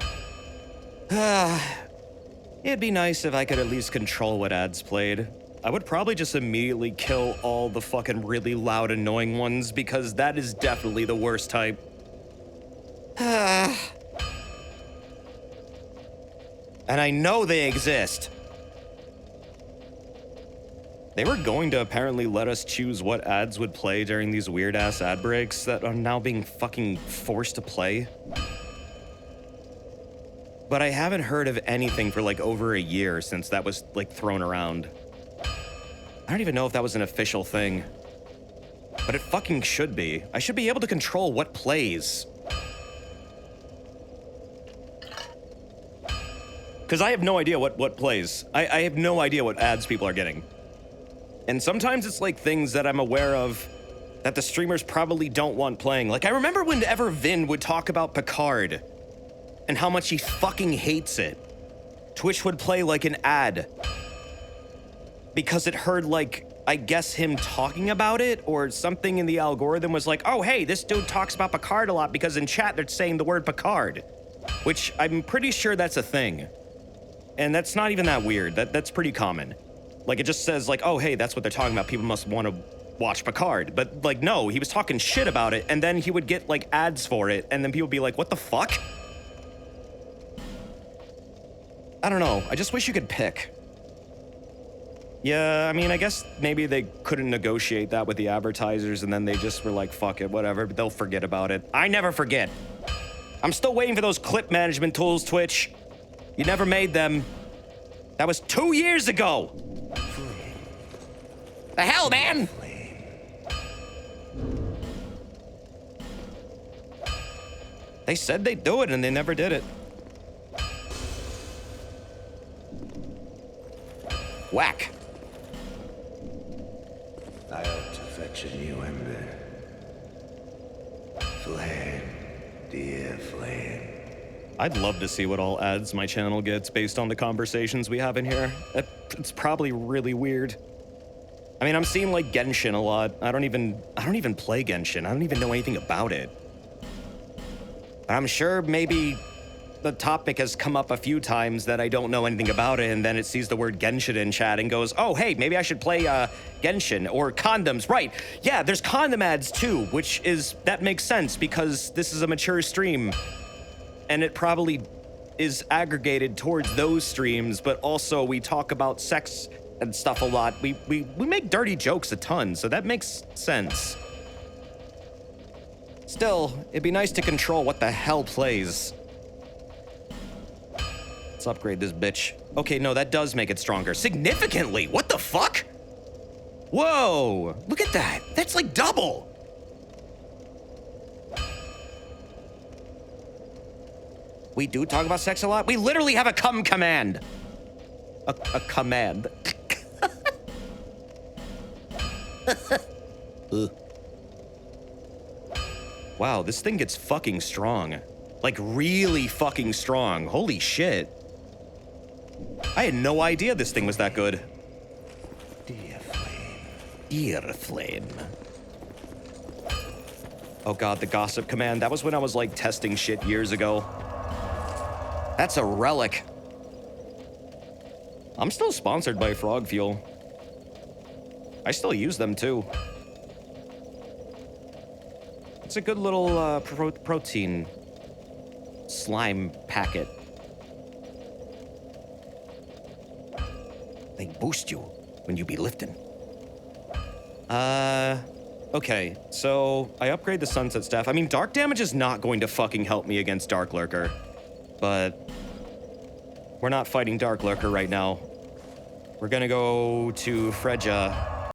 It'd be nice if I could at least control what ads played. I would probably just immediately kill all the fucking really loud, annoying ones because that is definitely the worst type. And I know they exist. They were going to apparently let us choose what ads would play during these weird-ass ad breaks that are now being fucking forced to play. But I haven't heard of anything for like over a year since that was like thrown around. I don't even know if that was an official thing. But it fucking should be. I should be able to control what plays. Because I have no idea what plays. I have no idea what ads people are getting. And sometimes it's like things that I'm aware of that the streamers probably don't want playing. Like I remember whenever Vin would talk about Picard and how much he fucking hates it, Twitch would play like an ad. because it heard, like, I guess him talking about it, or something in the algorithm was like, oh, hey, this dude talks about Picard a lot because in chat they're saying the word Picard, which I'm pretty sure that's a thing. And that's not even that weird. That's pretty common. Like, it just says, like, oh, hey, that's what they're talking about. People must want to watch Picard. But, like, no, he was talking shit about it, and then he would get, like, ads for it, and then people would be like, what the fuck? I don't know. I just wish you could pick. Yeah, I mean, I guess maybe they couldn't negotiate that with the advertisers, and then they just were like, fuck it, whatever, but they'll forget about it. I never forget. I'm still waiting for those clip management tools, Twitch. You never made them. That was 2 years ago. The hell, man? They said they'd do it, and they never did it. Whack. I ought to fetch a new ember. Flame, dear flame. I'd love to see what all ads my channel gets based on the conversations we have in here. It's probably really weird. I mean, I'm seeing like Genshin a lot. I don't even play Genshin. I don't even know anything about it. But I'm sure maybe the topic has come up a few times that I don't know anything about it, and then it sees the word Genshin in chat and goes, oh, hey, maybe I should play Genshin, or condoms. Right, yeah, there's condom ads too, that makes sense because this is a mature stream, and it probably is aggregated towards those streams, but also we talk about sex and stuff a lot. We make dirty jokes a ton, so that makes sense. Still, it'd be nice to control what the hell plays. Let's upgrade this bitch. Okay, no, that does make it stronger. Significantly! What the fuck? Whoa! Look at that! That's like double! We do talk about sex a lot? We literally have a cum command. A command. Wow, this thing gets fucking strong. Like, really fucking strong. Holy shit. I had no idea this thing was that good. Dear flame. Dear flame. Oh god, the gossip command. That was when I was, like, testing shit years ago. That's a relic. I'm still sponsored by Frog Fuel. I still use them, too. It's a good little, protein slime packet. They boost you when you be lifting. Okay, so I upgrade the Sunset Staff. I mean, Dark Damage is not going to fucking help me against Dark Lurker, but we're not fighting Dark Lurker right now. We're gonna go to Freja,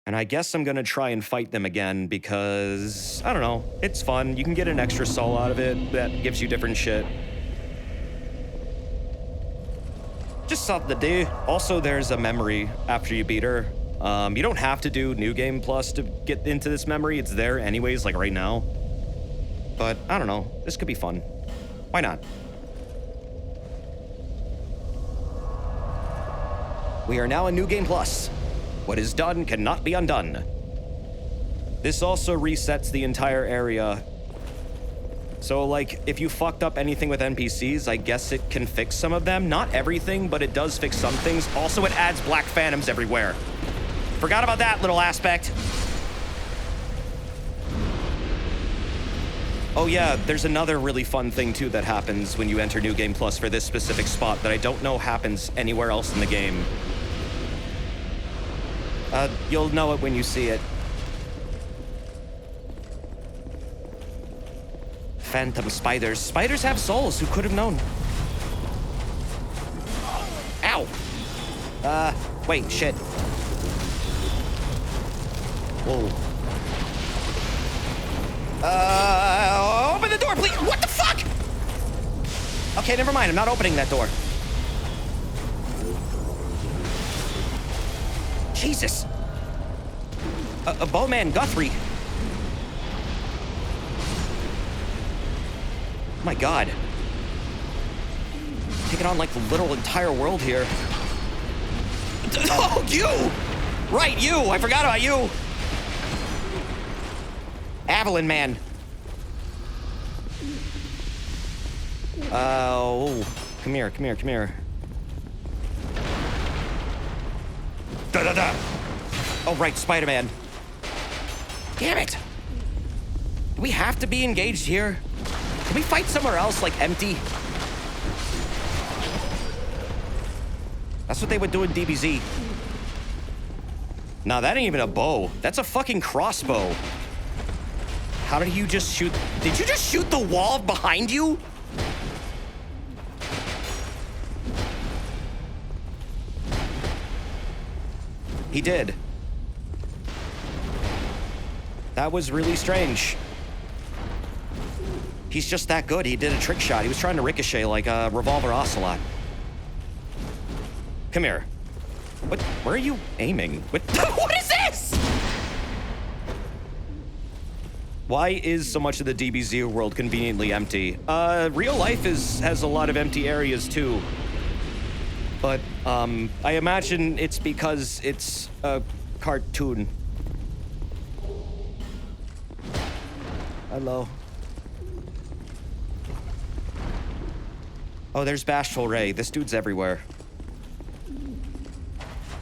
and I guess I'm gonna try and fight them again because, I don't know, it's fun. You can get an extra soul out of it that gives you different shit. Just something to do. Also, there's a memory after you beat her. You don't have to do New Game Plus to get into this memory. It's there anyways, like right now. But, I don't know. This could be fun. Why not? We are now in New Game Plus. What is done cannot be undone. This also resets the entire area. So, like, if you fucked up anything with NPCs, I guess it can fix some of them. Not everything, but it does fix some things. Also, it adds black phantoms everywhere. Forgot about that little aspect. Oh yeah, there's another really fun thing too that happens when you enter New Game Plus for this specific spot that I don't know happens anywhere else in the game. You'll know it when you see it. Phantom spiders. Spiders have souls. Who could have known? Ow! Wait, shit. Whoa. Open the door, please! What the fuck?! Okay, never mind. I'm not opening that door. Jesus! A bowman Guthrie. My god. Taking on like the literal entire world here. Oh, you! Right, you! I forgot about you! Avalon Man. Oh, come here, come here, come here. Da-da-da! Oh, right, Spider-Man. Damn it! Do we have to be engaged here? Can we fight somewhere else, like empty? That's what they would do in DBZ. Nah, that ain't even a bow. That's a fucking crossbow. How did you just shoot? Did you just shoot the wall behind you? He did. That was really strange. He's just that good. He did a trick shot. He was trying to ricochet like a revolver ocelot. Come here. What? Where are you aiming? What? What is this? Why is so much of the DBZ world conveniently empty? Real life has a lot of empty areas too. But, I imagine it's because it's a cartoon. Hello. Oh, there's Bashful Ray. This dude's everywhere.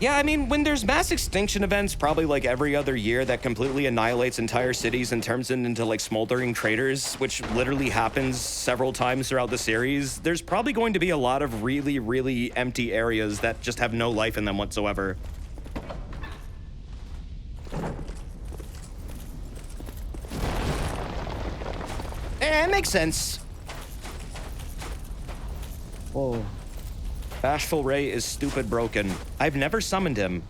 Yeah, I mean, when there's mass extinction events probably like every other year that completely annihilates entire cities and turns them into like smoldering craters, which literally happens several times throughout the series, there's probably going to be a lot of really, really empty areas that just have no life in them whatsoever. It makes sense. Whoa. Bashful Ray is stupid broken. I've never summoned him.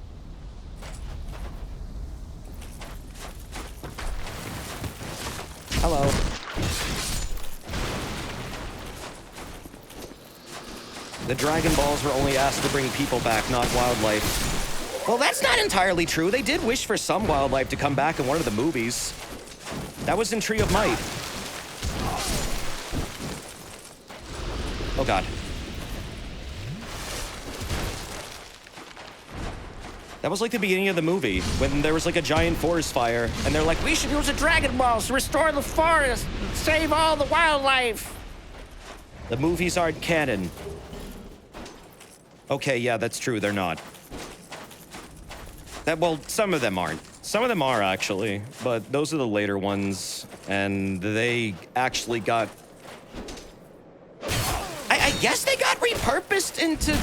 Hello. The Dragon Balls were only asked to bring people back, not wildlife. Well, that's not entirely true. They did wish for some wildlife to come back in one of the movies. That was in Tree of Might. Oh, God. That was like the beginning of the movie, when there was like a giant forest fire, and they're like, we should use the Dragon Balls to restore the forest, save all the wildlife. The movies aren't canon. Okay, yeah, that's true, they're not. Well, some of them aren't. Some of them are, actually, but those are the later ones, and they actually got... I guess they got repurposed into...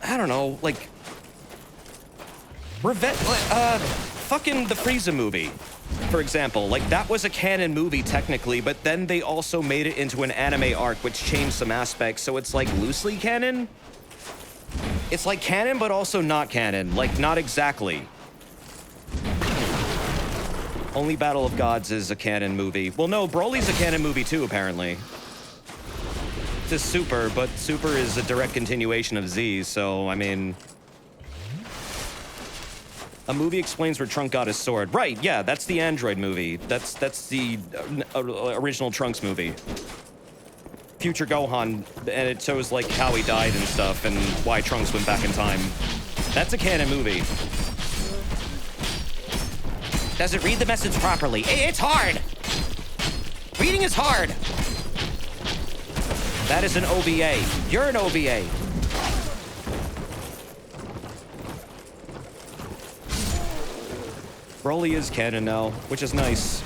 I don't know, like... fucking the Frieza movie, for example. Like, that was a canon movie, technically, but then they also made it into an anime arc, which changed some aspects, so it's, like, loosely canon? It's, like, canon, but also not canon. Like, not exactly. Only Battle of Gods is a canon movie. Well, no, Broly's a canon movie, too, apparently. It's a Super, but Super is a direct continuation of Z, so, I mean... A movie explains where Trunk got his sword. Right, yeah, that's the Android movie. That's the original Trunks movie. Future Gohan, and it shows, like, how he died and stuff, and why Trunks went back in time. That's a canon movie. Does it read the message properly? It's hard! Reading is hard! That is an OVA. You're an OVA. Broly is canon now, which is nice.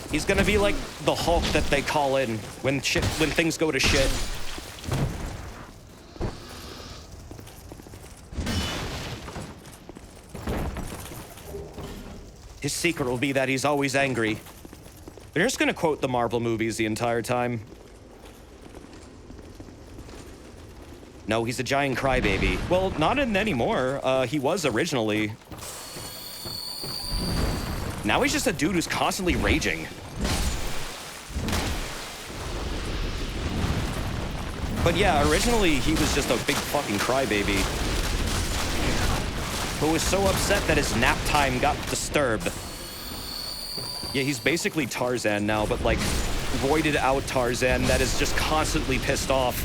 He's gonna be like the Hulk that they call in when things go to shit. His secret will be that he's always angry. They're just gonna quote the Marvel movies the entire time. No, he's a giant crybaby. Well, not anymore. He was originally. Now he's just a dude who's constantly raging. But yeah, originally he was just a big fucking crybaby who was so upset that his nap time got disturbed. Yeah, he's basically Tarzan now, but like roided out Tarzan that is just constantly pissed off.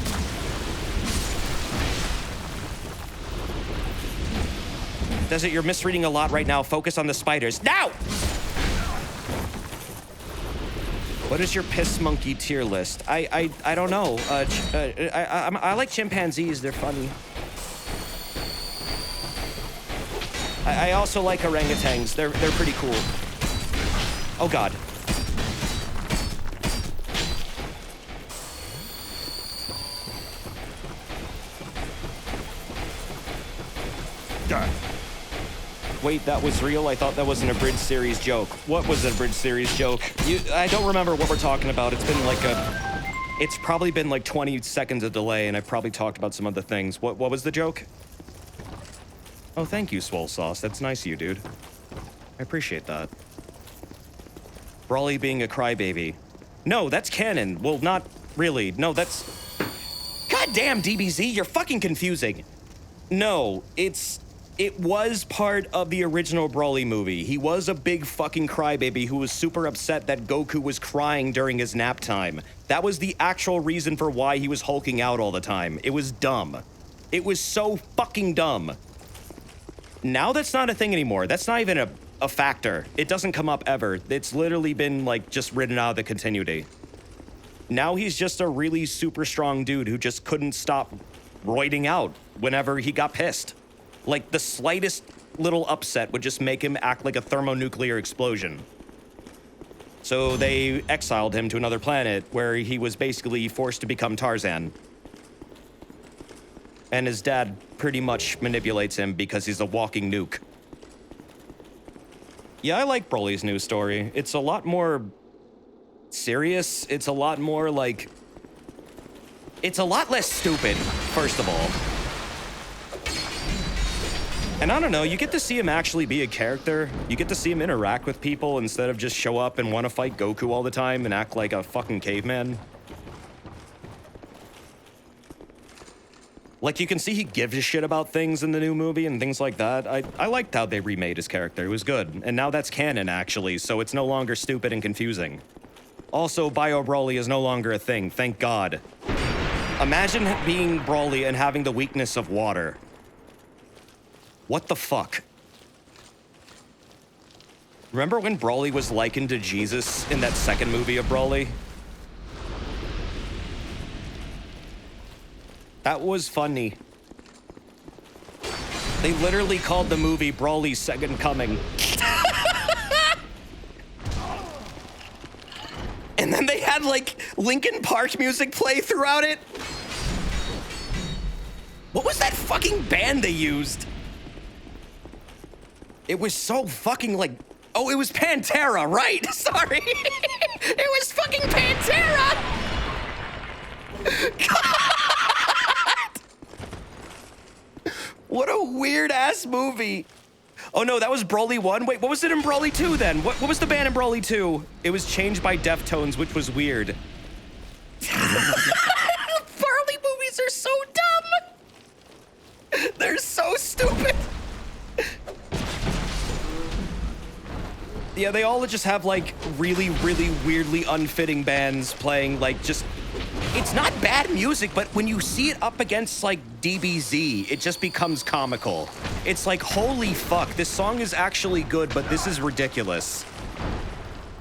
Desert, you're misreading a lot right now. Focus on the spiders. Now! What is your piss monkey tier list? I don't know. I like chimpanzees. They're funny. I also like orangutans. They're pretty cool. Oh God. Wait, that was real? I thought that was an abridged series joke. What was an abridged series joke? I don't remember what we're talking about. It's been like it's probably been like 20 seconds of delay, and I probably talked about some other things. What was the joke? Oh, thank you, Swole Sauce. That's nice of you, dude. I appreciate that. Brawly being a crybaby. No, that's canon. Well, not really. No, that's... Goddamn, DBZ, you're fucking confusing. No, it was part of the original Brawly movie. He was a big fucking crybaby who was super upset that Goku was crying during his nap time. That was the actual reason for why he was hulking out all the time. It was dumb. It was so fucking dumb. Now that's not a thing anymore. That's not even a factor. It doesn't come up ever. It's literally been, like, just written out of the continuity. Now he's just a really super strong dude who just couldn't stop roiding out whenever he got pissed. Like, the slightest little upset would just make him act like a thermonuclear explosion. So they exiled him to another planet where he was basically forced to become Tarzan. And his dad pretty much manipulates him because he's a walking nuke. Yeah, I like Broly's new story. It's a lot more serious. It's a lot more, like... It's a lot less stupid, first of all. And I don't know, you get to see him actually be a character. You get to see him interact with people instead of just show up and want to fight Goku all the time and act like a fucking caveman. Like, you can see he gives a shit about things in the new movie and things like that. I liked how they remade his character. It was good. And now that's canon, actually, so it's no longer stupid and confusing. Also, Bio Broly is no longer a thing, thank God. Imagine being Broly and having the weakness of water. What the fuck? Remember when Broly was likened to Jesus in that second movie of Broly? That was funny. They literally called the movie Broly's Second Coming. And then they had, like, Linkin Park music play throughout it. What was that fucking band they used? It was so fucking, like... Oh, it was Pantera, right? Sorry. It was fucking Pantera! God! What a weird-ass movie. Oh, no, that was Broly 1? Wait, what was it in Broly 2, then? What was the band in Broly 2? It was changed by Deftones, which was weird. Broly movies are so dumb! They're so stupid! Yeah, they all just have, like, really, really weirdly unfitting bands playing, like, just... It's not bad music, but when you see it up against, like, DBZ, it just becomes comical. It's like, holy fuck, this song is actually good, but this is ridiculous.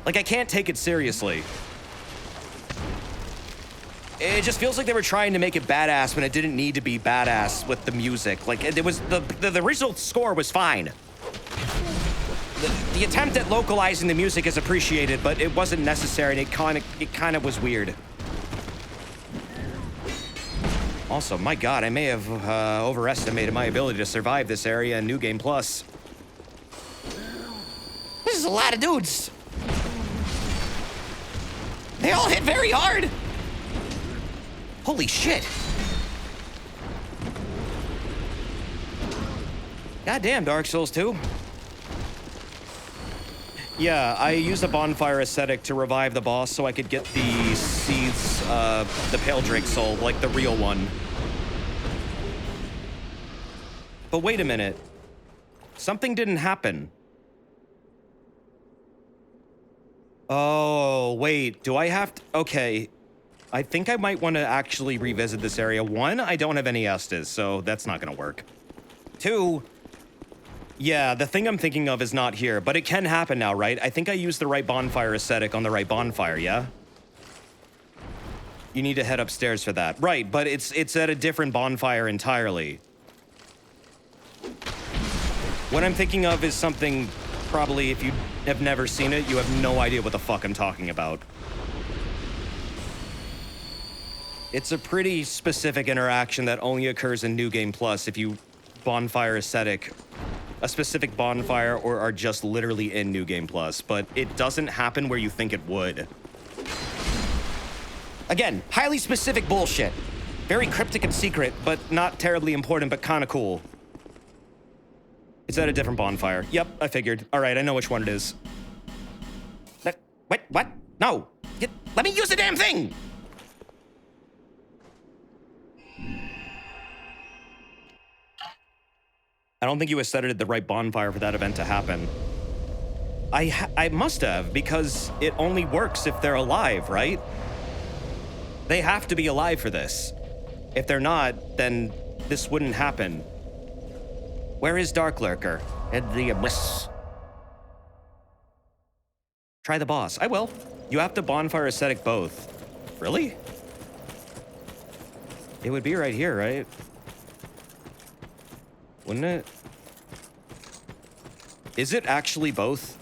Like, I can't take it seriously. It just feels like they were trying to make it badass when it didn't need to be badass with the music. Like, it was... The original score was fine. The attempt at localizing the music is appreciated, but it wasn't necessary, and it kind of was weird. Also, my God, I may have overestimated my ability to survive this area in New Game Plus. This is a lot of dudes. They all hit very hard. Holy shit. Goddamn, Dark Souls 2. Yeah, I used a bonfire ascetic to revive the boss so I could get the seeds, the Pale Drake soul, like the real one. But wait a minute. Something didn't happen. Oh, wait, do I have to? Okay. I think I might want to actually revisit this area. One, I don't have any Estes, so that's not gonna work. Two, Yeah, the thing I'm thinking of is not here, but it can happen now, right? I think I used the right bonfire aesthetic on the right bonfire, yeah? You need to head upstairs for that. Right, but it's at a different bonfire entirely. What I'm thinking of is something, probably, if you have never seen it, you have no idea what the fuck I'm talking about. It's a pretty specific interaction that only occurs in New Game Plus if you bonfire aesthetic a specific bonfire or are just literally in New Game Plus, but it doesn't happen where you think it would. Again, highly specific bullshit. Very cryptic and secret, but not terribly important, but kind of cool. It's at a different bonfire. Yep, I figured. All right, I know which one it is. What? No! Let me use the damn thing! I don't think you set it at the right bonfire for that event to happen. I must have, because it only works if they're alive, right? They have to be alive for this. If they're not, then this wouldn't happen. Where is Dark Lurker? In the abyss. Try the boss. I will. You have to bonfire aesthetic both. Really? It would be right here, right? Wouldn't it? Is it actually both?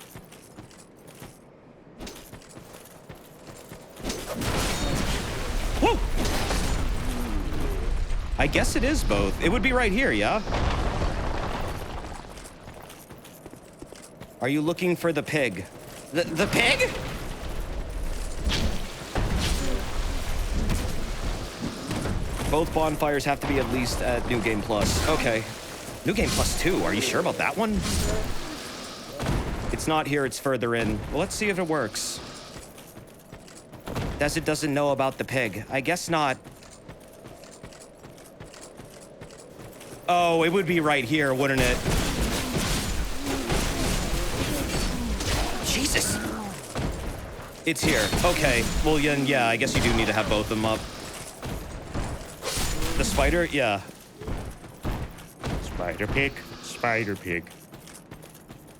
Whoa! I guess it is both. It would be right here, yeah? Are you looking for the pig? The pig? Both bonfires have to be at least at New Game Plus. Okay. New Game Plus 2, are you sure about that one? It's not here, it's further in. Well, let's see if it works. Desert doesn't know about the pig. I guess not. Oh, it would be right here, wouldn't it? Jesus! It's here. Okay. Well, then, yeah, I guess you do need to have both of them up. The spider? Yeah. Spider pig, spider pig.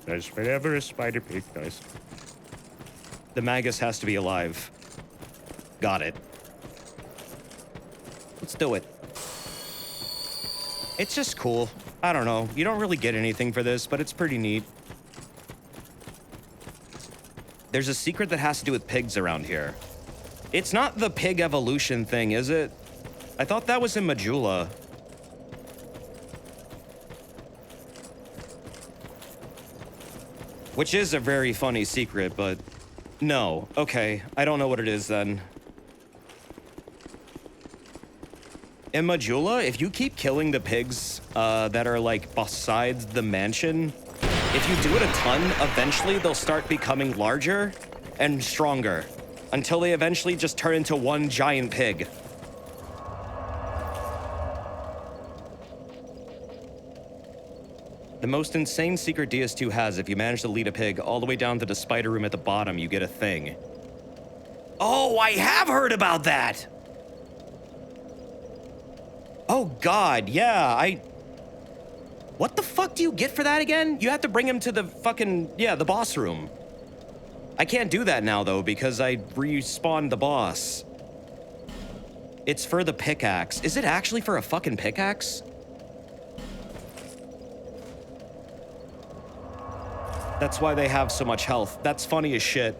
Does whatever a spider pig does. The Magus has to be alive. Got it. Let's do it. It's just cool. I don't know. You don't really get anything for this, but it's pretty neat. There's a secret that has to do with pigs around here. It's not the pig evolution thing, is it? I thought that was in Majula. Which is a very funny secret, but no. Okay, I don't know what it is then. In Majula, if you keep killing the pigs that are like besides the mansion, if you do it a ton, eventually they'll start becoming larger and stronger until they eventually just turn into one giant pig. The most insane secret DS2 has, if you manage to lead a pig all the way down to the spider room at the bottom, you get a thing. Oh, I have heard about that! Oh God, yeah, What the fuck do you get for that again? You have to bring him to the fucking, the boss room. I can't do that now though, because I respawned the boss. It's for the pickaxe. Is it actually for a fucking pickaxe? That's why they have so much health. That's funny as shit.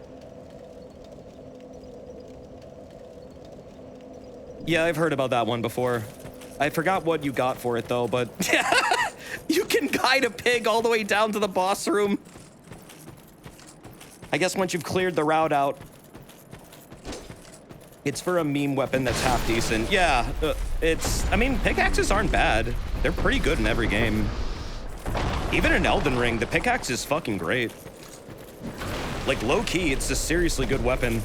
Yeah, I've heard about that one before. I forgot what you got for it though, but you can guide a pig all the way down to the boss room. I guess once you've cleared the route out. It's for a meme weapon that's half decent. Yeah, I mean, pickaxes aren't bad. They're pretty good in every game. Even in Elden Ring, the pickaxe is fucking great. Like, low-key, it's a seriously good weapon.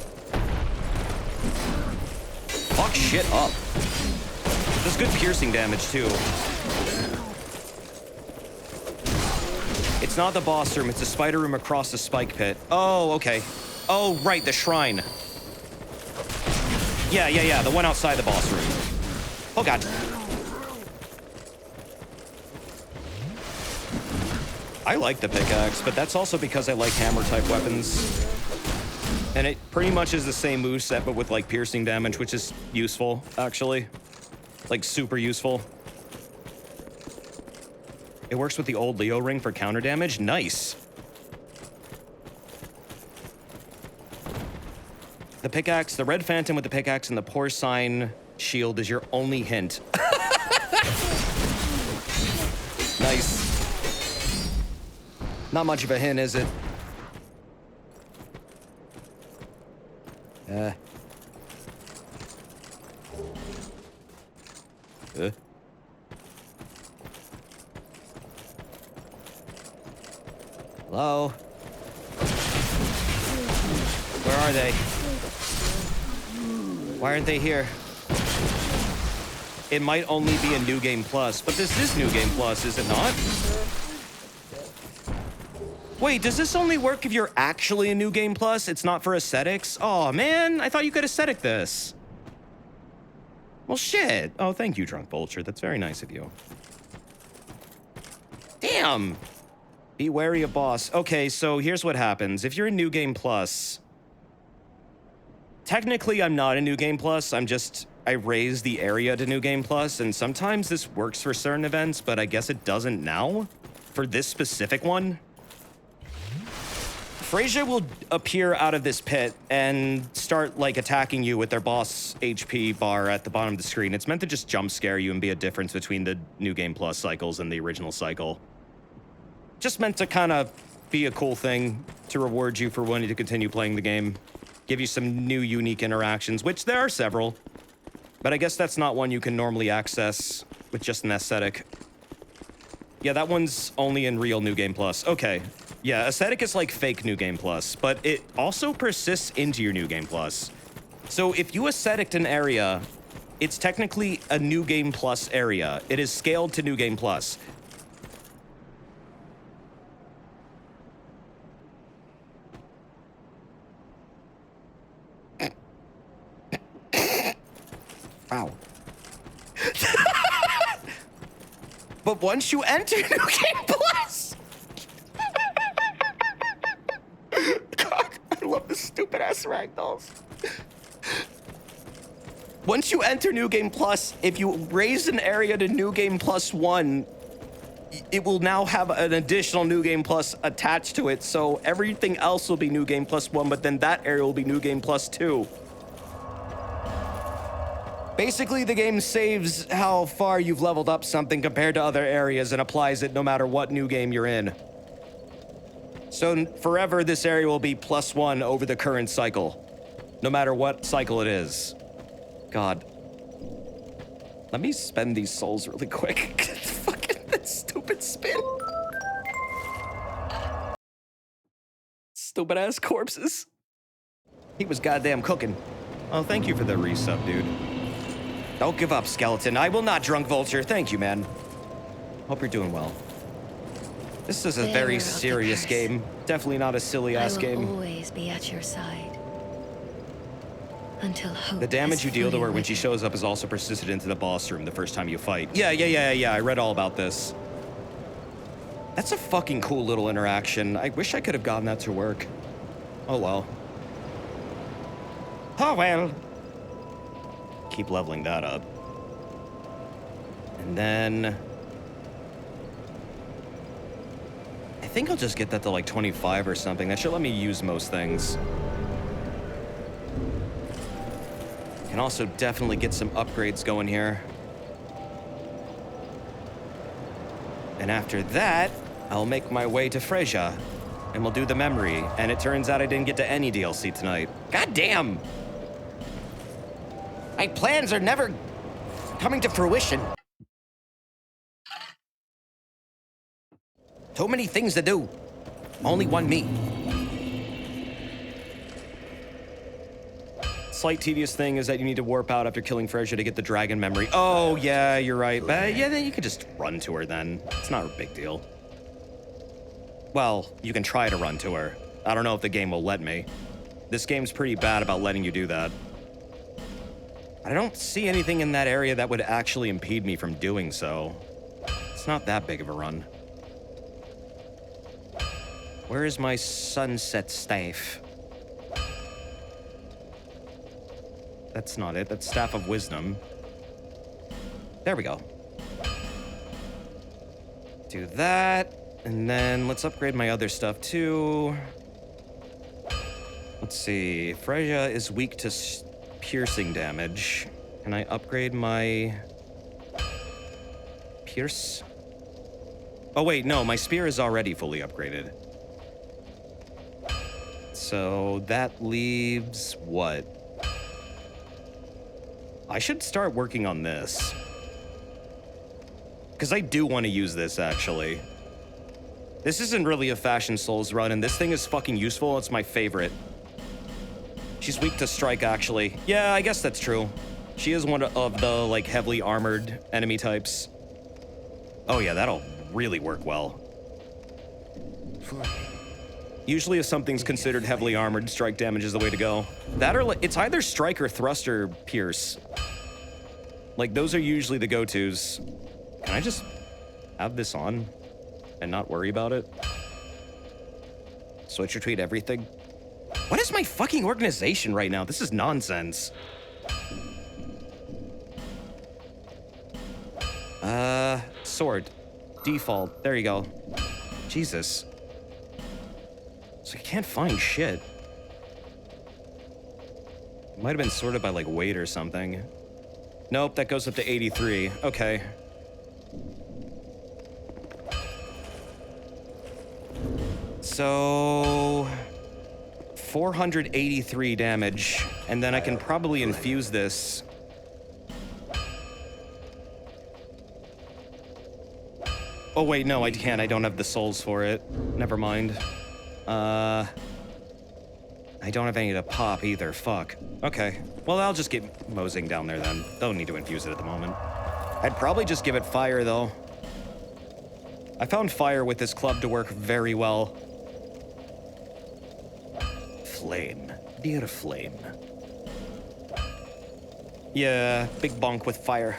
Fuck shit up. Does good piercing damage, too. It's not the boss room, it's the spider room across the spike pit. Oh, okay. Oh, right, the shrine. Yeah, the one outside the boss room. Oh, God. I like the pickaxe, but that's also because I like hammer-type weapons. And it pretty much is the same moveset, but with, like, piercing damage, which is useful, actually. Like, super useful. It works with the old Leo ring for counter damage. Nice. The pickaxe, the red phantom with the pickaxe and the porcine shield is your only hint. Nice. Not much of a hint, is it? Hello? Where are they? Why aren't they here? It might only be a New Game Plus, but this is New Game Plus, is it not? Wait, does this only work if you're actually a New Game Plus? It's not for aesthetics? Oh, man, I thought you could aesthetic this. Well, shit. Oh, thank you, Drunk Vulture. That's very nice of you. Damn. Be wary of boss. Okay, so here's what happens. If you're in New Game Plus, technically I'm not a New Game Plus. I raised the area to New Game Plus, and sometimes this works for certain events, but I guess it doesn't now for this specific one. Freyja will appear out of this pit and start, like, attacking you with their boss HP bar at the bottom of the screen. It's meant to just jump scare you and be a difference between the New Game Plus cycles and the original cycle. Just meant to kind of be a cool thing to reward you for wanting to continue playing the game. Give you some new, unique interactions, which there are several. But I guess that's not one you can normally access with just an aesthetic. Yeah, that one's only in real New Game Plus. Okay. Yeah, aesthetic is like fake New Game Plus, but it also persists into your New Game Plus. So if you aestheticed an area, it's technically a New Game Plus area. It is scaled to New Game Plus. Ow. But once you enter New Game Plus... God, I love the stupid-ass ragdolls. Once you enter New Game Plus, if you raise an area to New Game Plus 1, it will now have an additional New Game Plus attached to it, so everything else will be New Game Plus 1, but then that area will be New Game Plus 2. Basically, the game saves how far you've leveled up something compared to other areas and applies it no matter what new game you're in. So forever, this area will be +1 over the current cycle, no matter what cycle it is. God. Let me spend these souls really quick. Fucking that stupid spin. Stupid ass corpses. He was goddamn cooking. Oh, thank you for the resub, dude. Don't give up, Skeleton. I will not, Drunk Vulture. Thank you, man. Hope you're doing well. This is a very serious game. Definitely not a silly-ass game. I will always be at your side. Until hope. The damage you deal to her when she shows up is also persisted into the boss room the first time you fight. Yeah. I read all about this. That's a fucking cool little interaction. I wish I could have gotten that to work. Oh, well. Oh, well. Keep leveling that up. And then... I think I'll just get that to like 25 or something. That should let me use most things. Can also definitely get some upgrades going here. And after that, I'll make my way to Freyja. And we'll do the memory. And it turns out I didn't get to any DLC tonight. God damn! My plans are never coming to fruition. Too many things to do. Only one me. Slight tedious thing is that you need to warp out after killing Freyja to get the dragon memory. Oh, yeah, you're right. But yeah, then you can just run to her then. It's not a big deal. Well, you can try to run to her. I don't know if the game will let me. This game's pretty bad about letting you do that. I don't see anything in that area that would actually impede me from doing so. It's not that big of a run. Where is my sunset staff? That's not it. That's Staff of Wisdom. There we go. Do that. And then let's upgrade my other stuff too. Let's see. Freya is weak to piercing damage. Can I upgrade my pierce? Oh wait, no, my spear is already fully upgraded. So that leaves what? I should start working on this. Because I do want to use this, actually. This isn't really a Fashion Souls run, and this thing is fucking useful. It's my favorite. She's weak to strike, actually. Yeah, I guess that's true. She is one of the, like, heavily armored enemy types. Oh yeah, that'll really work well. Usually if something's considered heavily armored, strike damage is the way to go. That or, it's either strike or thrust or pierce. Like, those are usually the go-tos. Can I just have this on and not worry about it? Switch, retweet, everything. What is my fucking organization right now? This is nonsense. Sword. Default. There you go. Jesus. So I can't find shit. It might have been sorted by, like, weight or something. Nope, that goes up to 83. Okay. So... 483 damage, and then I can probably infuse this. Oh wait, no, I can't. I don't have the souls for it. Never mind. I don't have any to pop either. Fuck. Okay. Well, I'll just get moseying down there then. Don't need to infuse it at the moment. I'd probably just give it fire, though. I found fire with this club to work very well. Flame. Dear flame. Yeah, big bonk with fire.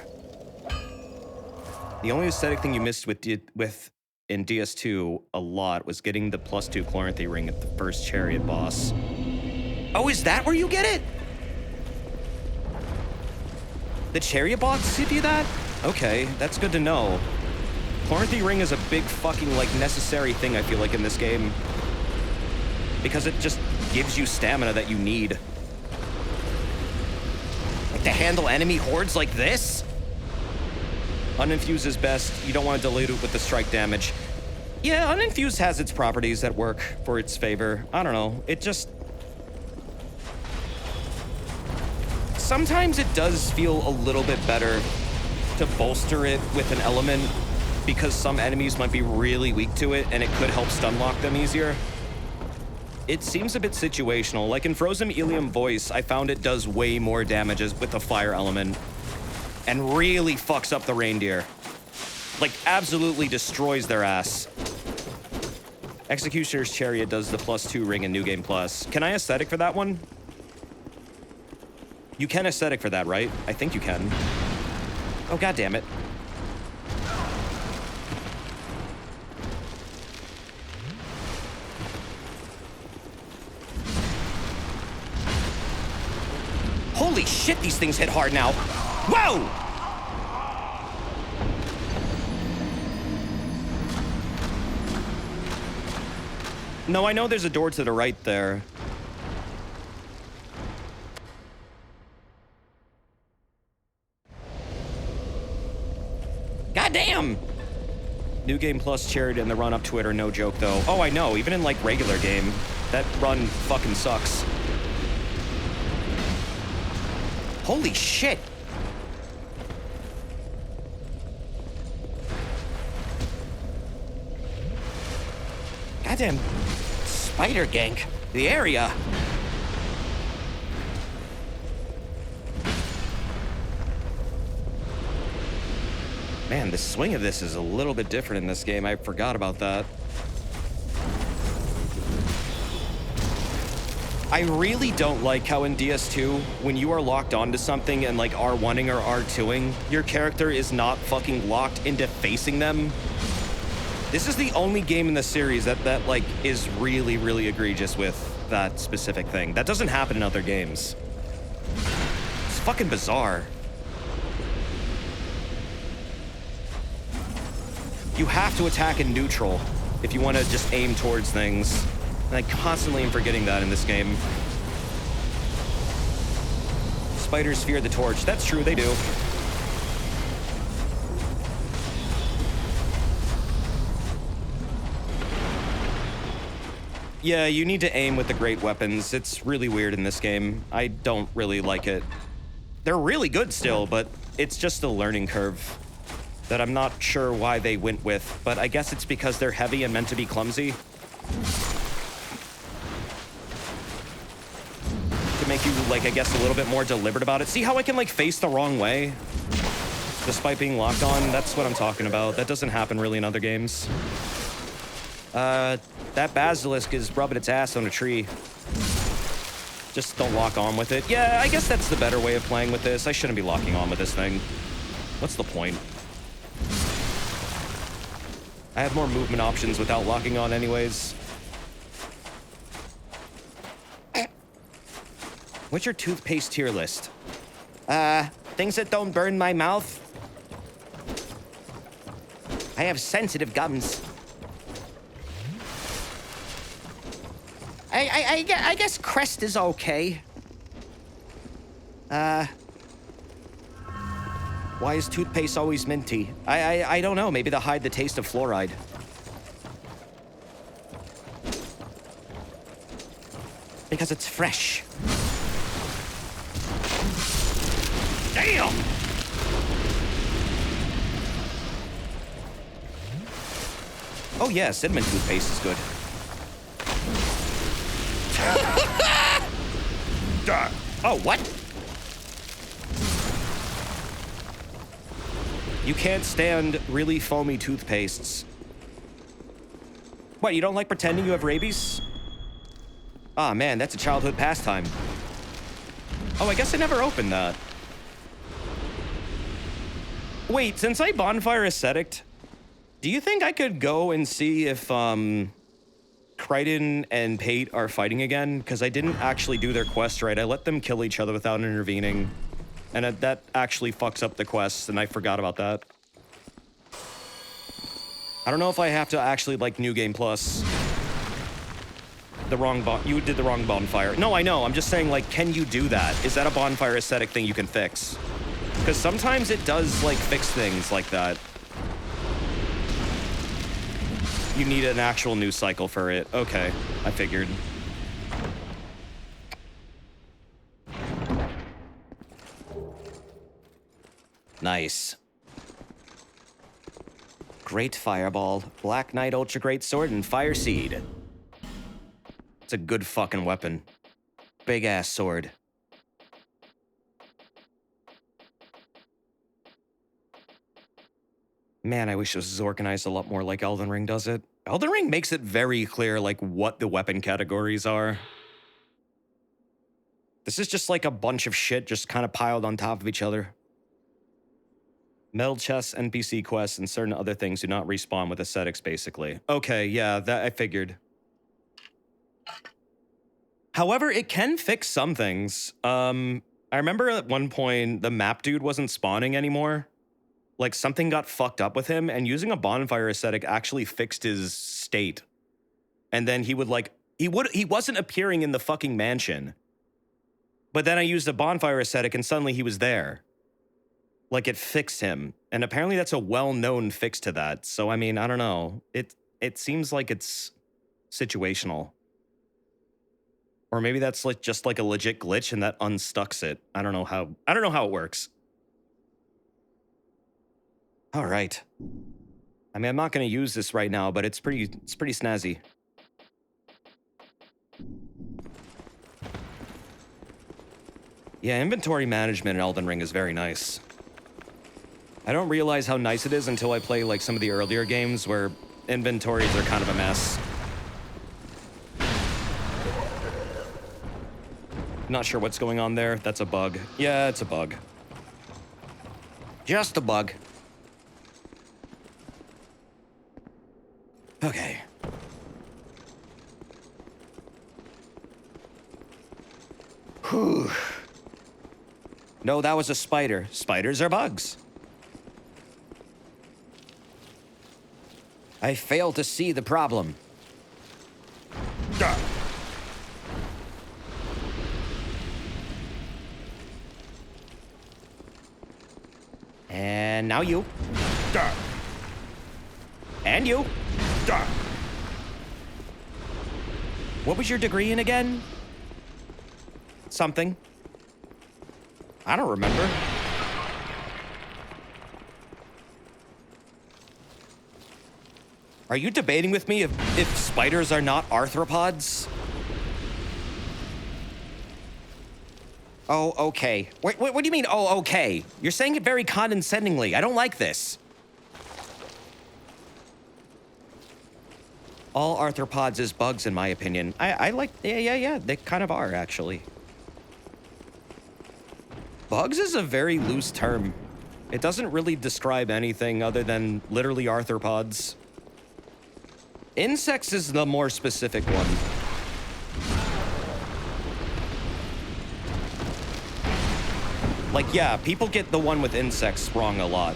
The only aesthetic thing you missed with in DS2 a lot was getting the +2 Chloranthy ring at the first chariot boss. Oh, is that where you get it? The chariot boss give you that? Okay, that's good to know. Chloranthy ring is a big fucking, like, necessary thing, I feel like, in this game. Because it just gives you stamina that you need. Like, to handle enemy hordes like this? Uninfused is best. You don't want to dilute it with the strike damage. Yeah, uninfused has its properties that work for its favor. I don't know. It just... Sometimes it does feel a little bit better to bolster it with an element because some enemies might be really weak to it and it could help stun lock them easier. It seems a bit situational. Like in Frozen Ilium Voice, I found it does way more damages with the fire element and really fucks up the reindeer. Like, absolutely destroys their ass. Executioner's Chariot does the +2 ring in New Game Plus. Can I aesthetic for that one? You can aesthetic for that, right? I think you can. Oh, god damn it. Holy shit, these things hit hard now. Whoa! No, I know there's a door to the right there. Goddamn! New Game Plus Chariot in the run-up to it are no joke, though. Oh, I know. Even in, like, regular game, that run fucking sucks. Holy shit! Goddamn spider gank. The area. Man, the swing of this is a little bit different in this game. I forgot about that. I really don't like how in DS2, when you are locked onto something and like R1ing or R2ing, your character is not fucking locked into facing them. This is the only game in the series that like is really, really egregious with that specific thing. That doesn't happen in other games. It's fucking bizarre. You have to attack in neutral if you want to just aim towards things. And I constantly am forgetting that in this game. Spiders fear the torch. That's true, they do. Yeah, you need to aim with the great weapons. It's really weird in this game. I don't really like it. They're really good still, but it's just a learning curve that I'm not sure why they went with, but I guess it's because they're heavy and meant to be clumsy. To make you, like, I guess a little bit more deliberate about it. See how I can, like, face the wrong way? Despite being locked on? That's what I'm talking about. That doesn't happen really in other games. That basilisk is rubbing its ass on a tree. Just don't lock on with it. Yeah, I guess that's the better way of playing with this. I shouldn't be locking on with this thing. What's the point? I have more movement options without locking on anyways. What's your toothpaste tier list? Things that don't burn my mouth. I have sensitive gums. I guess Crest is okay. Why is toothpaste always minty? I don't know. Maybe to hide the taste of fluoride. Because it's fresh. Damn! Oh yeah, cinnamon toothpaste is good. Oh, what? You can't stand really foamy toothpastes. What, you don't like pretending you have rabies? Ah, man, that's a childhood pastime. Oh, I guess I never opened that. Wait, since I bonfire ascetic, do you think I could go and see if, Crichton and Pate are fighting again? Because I didn't actually do their quest right. I let them kill each other without intervening. And that actually fucks up the quests, and I forgot about that. I don't know if I have to actually, like, New Game Plus. You did the wrong bonfire. No, I know. I'm just saying, like, can you do that? Is that a bonfire aesthetic thing you can fix? Because sometimes it does, like, fix things like that. You need an actual news cycle for it. Okay, I figured. Nice. Great Fireball, Black Knight Ultra Great Sword, and Fire Seed. It's a good fucking weapon. Big ass sword. Man, I wish this was organized a lot more like Elden Ring does it. Elden Ring makes it very clear, like, what the weapon categories are. This is just like a bunch of shit just kind of piled on top of each other. Metal chests, NPC quests, and certain other things do not respawn with aesthetics, basically. Okay, yeah, that I figured. However, it can fix some things. I remember at one point, the map dude wasn't spawning anymore. Like, something got fucked up with him, and using a bonfire aesthetic actually fixed his state. And then he would, like, he wasn't appearing in the fucking mansion. But then I used a bonfire aesthetic, and suddenly he was there. Like, it fixed him. And apparently that's a well-known fix to that. So, I mean, I don't know. It seems like it's situational. Or maybe that's like just like a legit glitch and that unstucks it. I don't know how it works. All right. I mean, I'm not going to use this right now, but it's pretty snazzy. Yeah, inventory management in Elden Ring is very nice. I don't realize how nice it is until I play like some of the earlier games where inventories are kind of a mess. Not sure what's going on there. That's a bug. Yeah, it's a bug. Just a bug. No, that was a spider. Spiders are bugs. I fail to see the problem. Duh. And now you. Duh. And you. Duh. What was your degree in again? Something. I don't remember. Are you debating with me if spiders are not arthropods? Oh, okay. Wait, what do you mean, oh, okay? You're saying it very condescendingly. I don't like this. All arthropods is bugs, in my opinion. I like, yeah, they kind of are, actually. Bugs is a very loose term. It doesn't really describe anything other than literally arthropods. Insects is the more specific one. Like, yeah, people get the one with insects wrong a lot.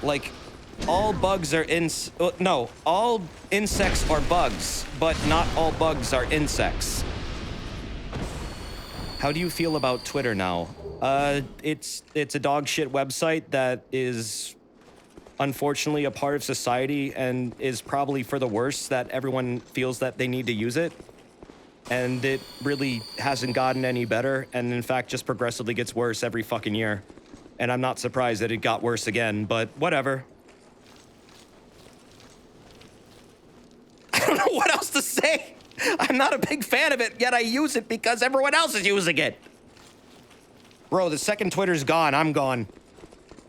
Like, all bugs are no, all insects are bugs, but not all bugs are insects. How do you feel about Twitter now? It's a dog shit website that is unfortunately a part of society and is probably for the worse that everyone feels that they need to use it. And it really hasn't gotten any better, and in fact just progressively gets worse every fucking year. And I'm not surprised that it got worse again, but whatever. I don't know what else to say. I'm not a big fan of it, yet I use it because everyone else is using it. Bro, the second Twitter's gone, I'm gone.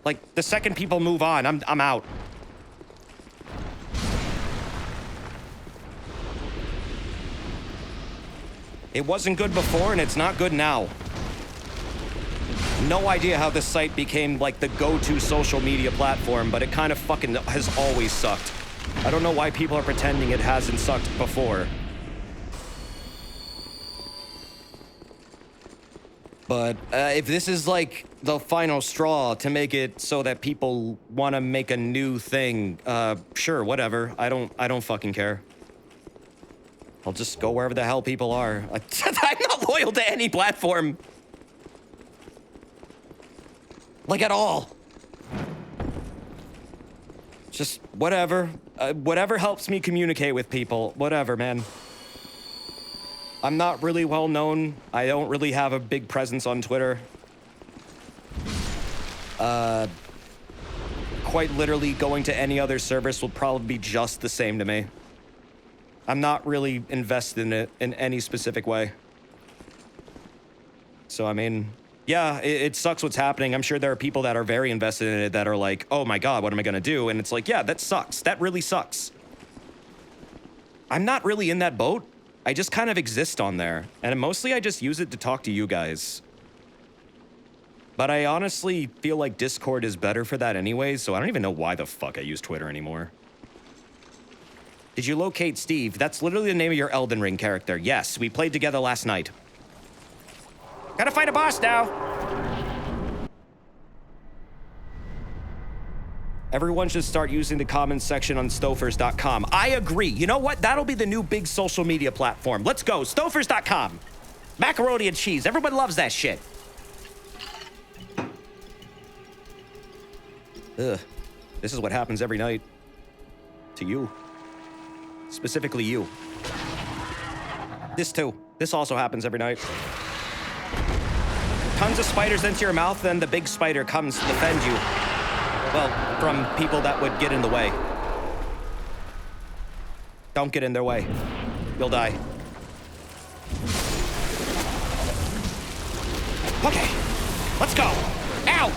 Like, the second people move on, I'm out. It wasn't good before, and it's not good now. No idea how this site became, like, the go-to social media platform, but it kind of fucking has always sucked. I don't know why people are pretending it hasn't sucked before. But if this is, like, the final straw to make it so that people want to make a new thing, sure, whatever. I don't fucking care. I'll just go wherever the hell people are. I'm not loyal to any platform. Like, at all. Just whatever. Whatever helps me communicate with people. Whatever, man. I'm not really well known. I don't really have a big presence on Twitter. Quite literally, going to any other service will probably be just the same to me. I'm not really invested in it in any specific way. So, I mean, yeah, it sucks what's happening. I'm sure there are people that are very invested in it that are like, oh my God, what am I gonna do? And it's like, yeah, that sucks. That really sucks. I'm not really in that boat. I just kind of exist on there. And mostly I just use it to talk to you guys. But I honestly feel like Discord is better for that anyway, so I don't even know why the fuck I use Twitter anymore. Did you locate Steve? That's literally the name of your Elden Ring character. Yes, we played together last night. Gotta fight a boss now. Everyone should start using the comments section on Stofers.com. I agree. You know what? That'll be the new big social media platform. Let's go. Stofers.com. Macaroni and cheese. Everyone loves that shit. Ugh. This is what happens every night. To you. Specifically you. This too. This also happens every night. Tons of spiders enter your mouth, then the big spider comes to defend you. Well, from people that would get in the way. Don't get in their way. You'll die. Okay, let's go. Ow!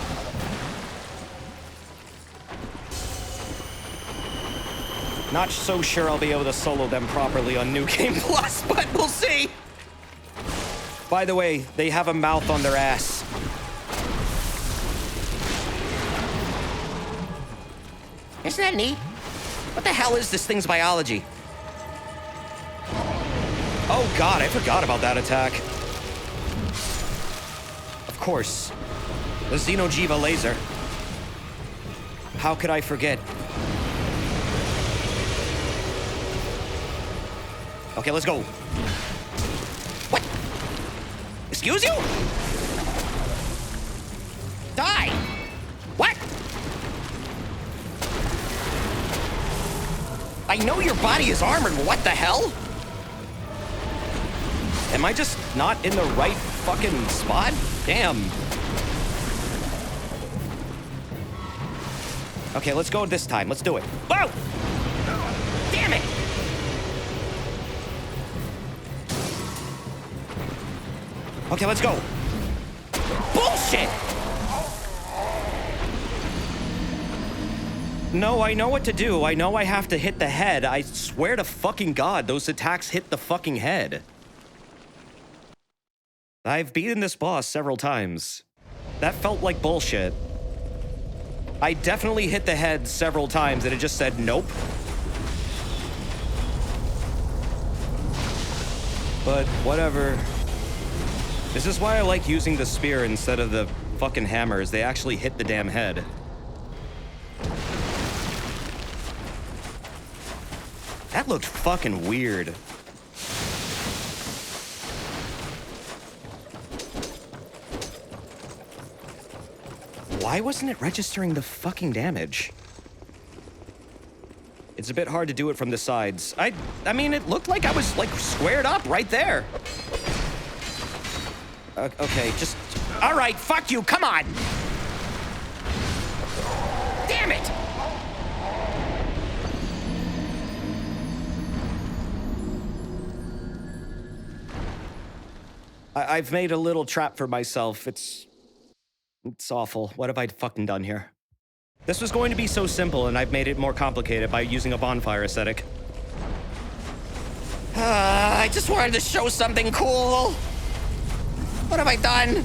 Not so sure I'll be able to solo them properly on New Game Plus, but we'll see. By the way, they have a mouth on their ass. Isn't that neat? What the hell is this thing's biology? Oh god, I forgot about that attack. Of course. The Xenojiva laser. How could I forget? Okay, let's go. What? Excuse you? Die! What? I know your body is armored, but what the hell? Am I just not in the right fucking spot? Damn. Okay, let's go this time. Let's do it. Whoa! Damn it! Okay, let's go. Bullshit! No, I know what to do. I know I have to hit the head. I swear to fucking God, those attacks hit the fucking head. I've beaten this boss several times. That felt like bullshit. I definitely hit the head several times and it just said nope. But whatever. This is why I like using the spear instead of the fucking hammers. They actually hit the damn head. That looked fucking weird. Why wasn't it registering the fucking damage? It's a bit hard to do it from the sides. I mean, it looked like I was, like, squared up right there. Okay, just... All right, fuck you, come on! Damn it! I've made a little trap for myself. It's awful. What have I fucking done here? This was going to be so simple, and I've made it more complicated by using a bonfire aesthetic. I just wanted to show something cool. What have I done?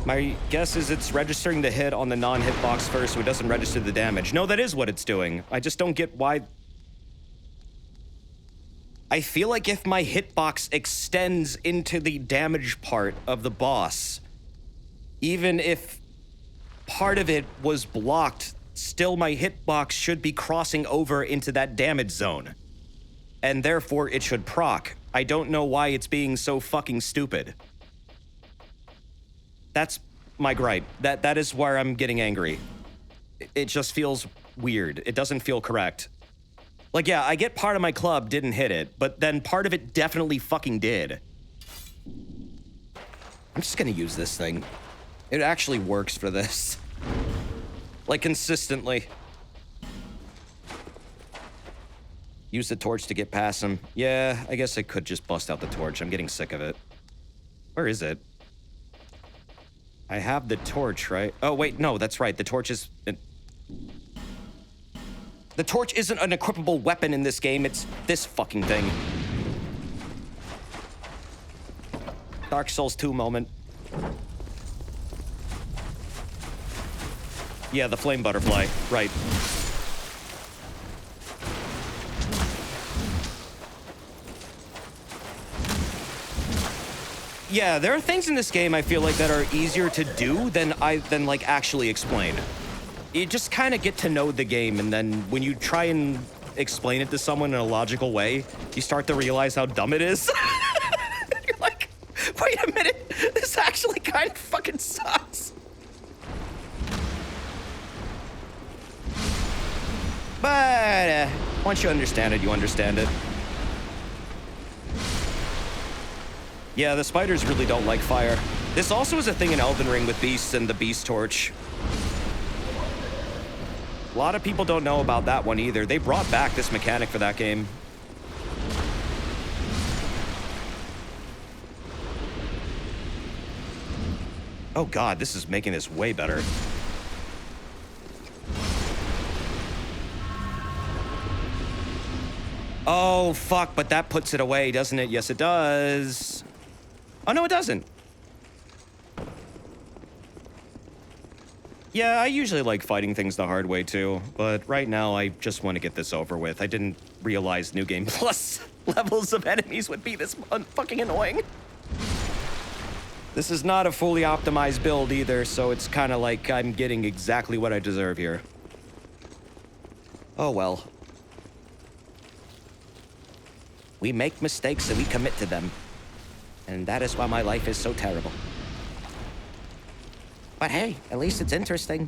My guess is it's registering the hit on the non-hit box first so it doesn't register the damage. No, that is what it's doing. I just don't get why... I feel like if my hitbox extends into the damage part of the boss, even if part of it was blocked, still my hitbox should be crossing over into that damage zone. And therefore it should proc. I don't know why it's being so fucking stupid. That's my gripe. That is where I'm getting angry. It just feels weird. It doesn't feel correct. Like, yeah, I get part of my club didn't hit it, but then part of it definitely fucking did. I'm just gonna use this thing. It actually works for this. Like, consistently. Use the torch to get past him. Yeah, I guess I could just bust out the torch. I'm getting sick of it. Where is it? I have the torch, right? Oh, wait, no, that's right. The torch is... The torch isn't an equipable weapon in this game. It's this fucking thing. Dark Souls 2 moment. Yeah, the flame butterfly. Right. Yeah, there are things in this game I feel like that are easier to do than like actually explain. You just kind of get to know the game, and then when you try and explain it to someone in a logical way, you start to realize how dumb it is. You're like, wait a minute, this actually kind of fucking sucks. But once you understand it, you understand it. Yeah, the spiders really don't like fire. This also is a thing in Elden Ring with beasts and the beast torch. A lot of people don't know about that one either. They brought back this mechanic for that game. Oh god, this is making this way better. Oh fuck, but that puts it away, doesn't it? Yes, it does. Oh no, it doesn't. Yeah, I usually like fighting things the hard way too, but right now I just want to get this over with. I didn't realize New Game Plus levels of enemies would be this fucking annoying. This is not a fully optimized build either, so it's kind of like I'm getting exactly what I deserve here. Oh well. We make mistakes and we commit to them. And that is why my life is so terrible. But hey, at least it's interesting.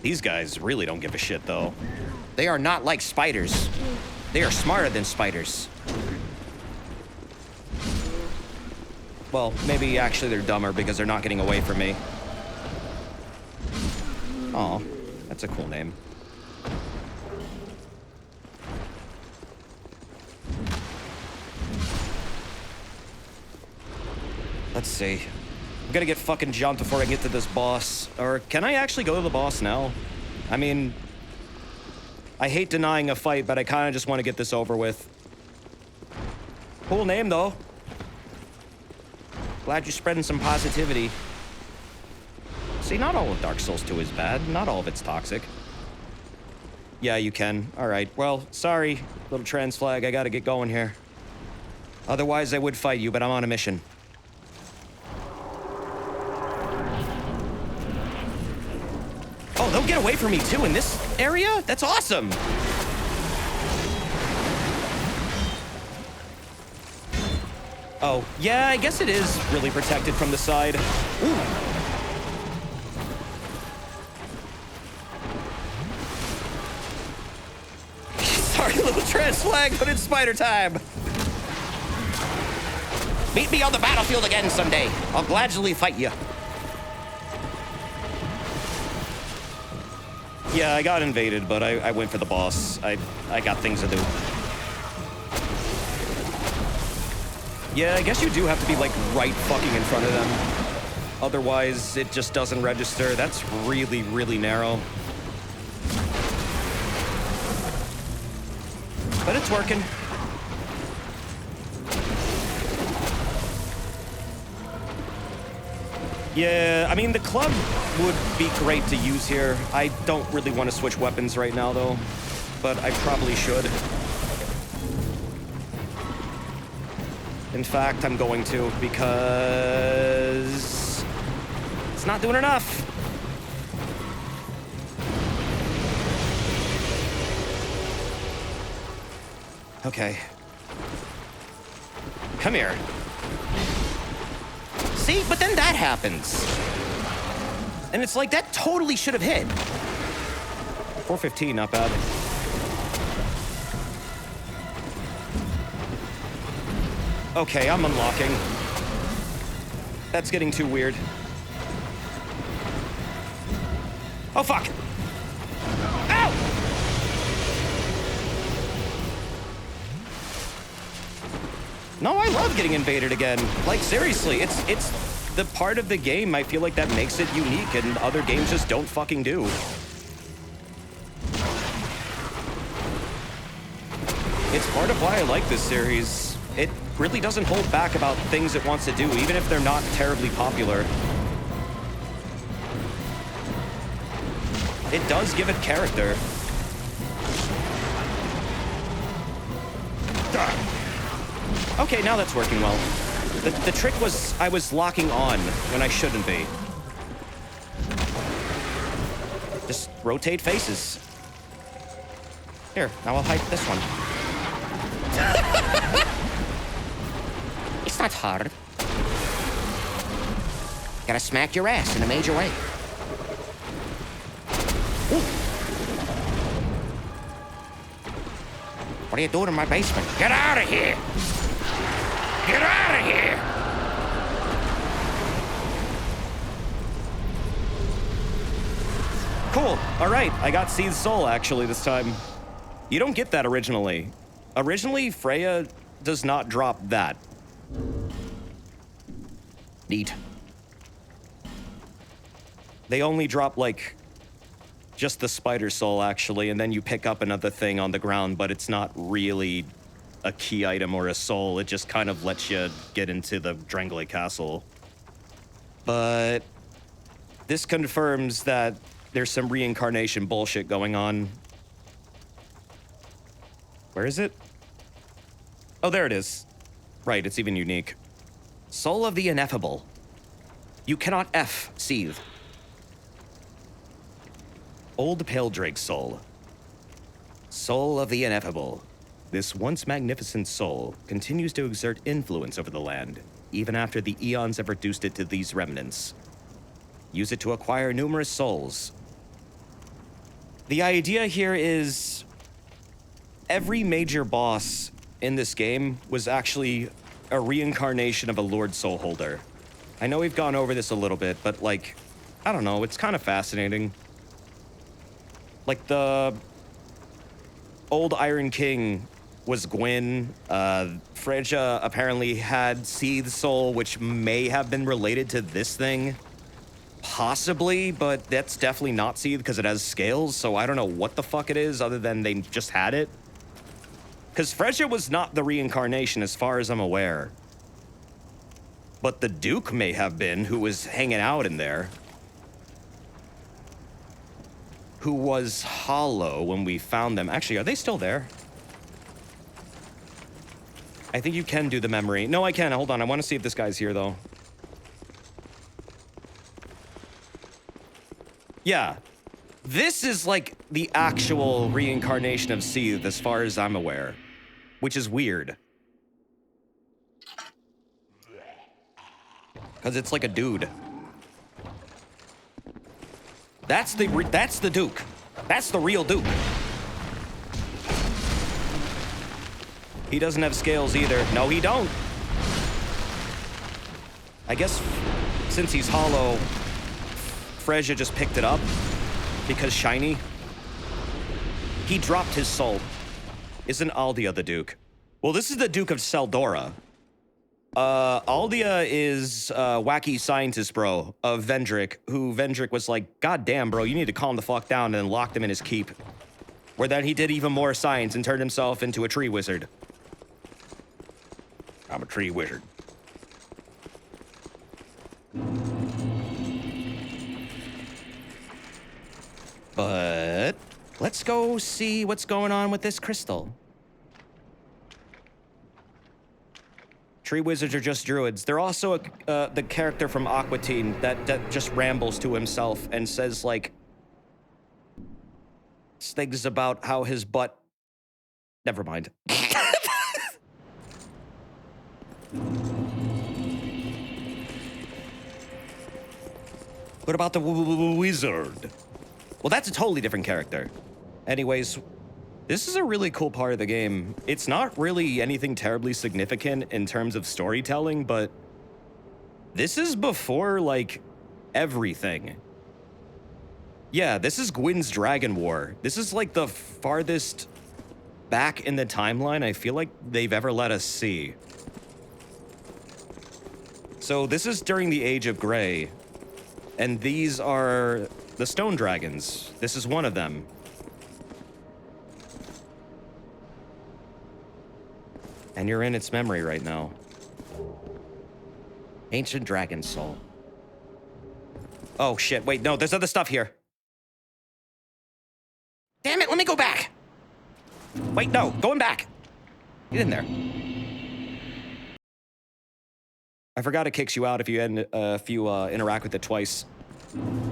These guys really don't give a shit, though. They are not like spiders. They are smarter than spiders. Well, maybe actually they're dumber because they're not getting away from me. Aw, that's a cool name. Let's see. I'm gonna get fucking jumped before I get to this boss. Or can I actually go to the boss now? I mean, I hate denying a fight, but I kind of just want to get this over with. Cool name, though. Glad you're spreading some positivity. See, not all of Dark Souls 2 is bad. Not all of it's toxic. Yeah, you can. All right. Well, sorry, little trans flag. I gotta get going here. Otherwise, I would fight you, but I'm on a mission. Oh, they'll get away from me, too, in this area? That's awesome! Oh, yeah, I guess it is really protected from the side. Ooh. Sorry, little trans flag, but it's spider time! Meet me on the battlefield again someday. I'll gladly fight you. Yeah, I got invaded, but I went for the boss. I got things to do. Yeah, I guess you do have to be, like, right fucking in front of them. Otherwise, it just doesn't register. That's really, really narrow. But it's working. Yeah, I mean, the club would be great to use here. I don't really want to switch weapons right now, though. But I probably should. In fact, I'm going to, because it's not doing enough. Okay. Come here. See, but then that happens. And it's like, that totally should have hit. 415, not bad. Okay, I'm unlocking. That's getting too weird. Oh, fuck! Ow! No, I love getting invaded again. Like, seriously, it's the part of the game I feel like that makes it unique and other games just don't fucking do. It's part of why I like this series. It really doesn't hold back about things it wants to do, even if they're not terribly popular. It does give it character. Okay, now that's working well. The trick was I was locking on when I shouldn't be. Just rotate faces. Here, now I'll hide this one. It's not hard. Gotta smack your ass in a major way. Ooh. What are you doing in my basement? Get out of here! Get out of here! Cool. All right, I got Seethed Soul actually this time. You don't get that originally. Originally, Freya does not drop that. Neat. They only drop, like, just the spider soul, actually, and then you pick up another thing on the ground, but it's not really a key item or a soul. It just kind of lets you get into the Drangley Castle. But this confirms that there's some reincarnation bullshit going on. Where is it? Oh, there it is. Right, it's even unique. Soul of the Ineffable. You cannot seethe. Old Pale Drake's soul. Soul of the Ineffable. This once magnificent soul continues to exert influence over the land, even after the eons have reduced it to these remnants. Use it to acquire numerous souls. The idea here is every major boss in this game was actually a reincarnation of a Lord Soul Holder. I know we've gone over this a little bit, but like, I don't know, it's kind of fascinating. Like the old Iron King was Gwyn. Freja apparently had Seethe Soul, which may have been related to this thing. Possibly, but that's definitely not Seethe because it has scales, so I don't know what the fuck it is other than they just had it. Because Freja was not the reincarnation as far as I'm aware. But the Duke may have been, who was hanging out in there. Who was hollow when we found them. Actually, are they still there? I think you can do the memory. No, I can. Hold on. I want to see if this guy's here, though. Yeah. This is like the actual reincarnation of Seethe, as far as I'm aware. Which is weird. Because it's like a dude. That's the Duke. That's the real Duke. He doesn't have scales either. No, he don't. I guess since he's hollow, Freja just picked it up because shiny. He dropped his soul. Isn't Aldia the Duke? Well, this is the Duke of Seldora. Aldia is wacky scientist bro of Vendrick, who Vendrick was like, God damn, bro, you need to calm the fuck down, and then locked him in his keep. Where then he did even more science and turned himself into a tree wizard. I'm a tree wizard. But let's go see what's going on with this crystal. Tree wizards are just druids. They're also the character from Aqua Teen that just rambles to himself and says, like, things about how his butt... Never mind. What about the wizard? Well, that's a totally different character. Anyways, this is a really cool part of the game. It's not really anything terribly significant in terms of storytelling, but this is before, like, everything. Yeah, this is Gwyn's Dragon War. This is, like, the farthest back in the timeline I feel like they've ever let us see. So this is during the Age of Grey, and these are the stone dragons. This is one of them. And you're in its memory right now. Ancient Dragon Soul. Oh shit, wait, no, there's other stuff here. Damn it, let me go back! Wait, no, going back! Get in there. I forgot it kicks you out if you interact with it twice.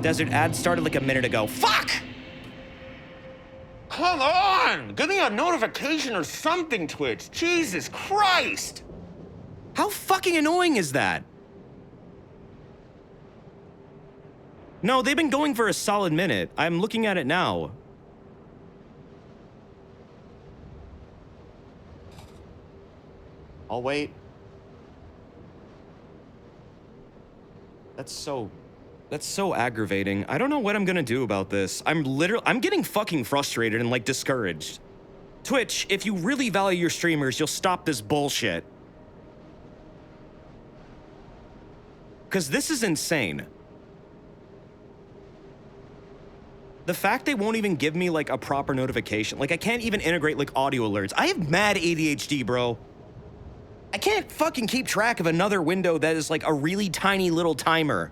Desert ad started like a minute ago. Fuck! Come on! Give me a notification or something, Twitch. Jesus Christ! How fucking annoying is that? No, they've been going for a solid minute. I'm looking at it now. I'll wait. That's so aggravating. I don't know what I'm gonna do about this. I'm getting fucking frustrated and, like, discouraged. Twitch, if you really value your streamers, you'll stop this bullshit. Because this is insane. The fact they won't even give me, like, a proper notification. Like, I can't even integrate, like, audio alerts. I have mad ADHD, bro. I can't fucking keep track of another window that is, like, a really tiny little timer.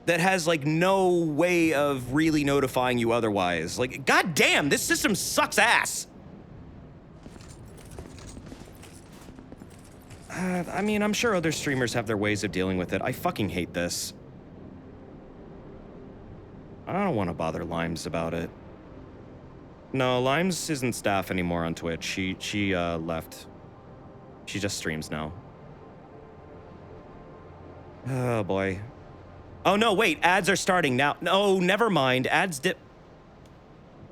That has, like, no way of really notifying you otherwise. Like, goddamn, this system sucks ass. I mean, I'm sure other streamers have their ways of dealing with it. I fucking hate this. I don't want to bother Limes about it. No, Limes isn't staff anymore on Twitch. She left. She just streams now. Oh, boy. Oh, no, wait. Ads are starting now. No, never mind. Ads dip.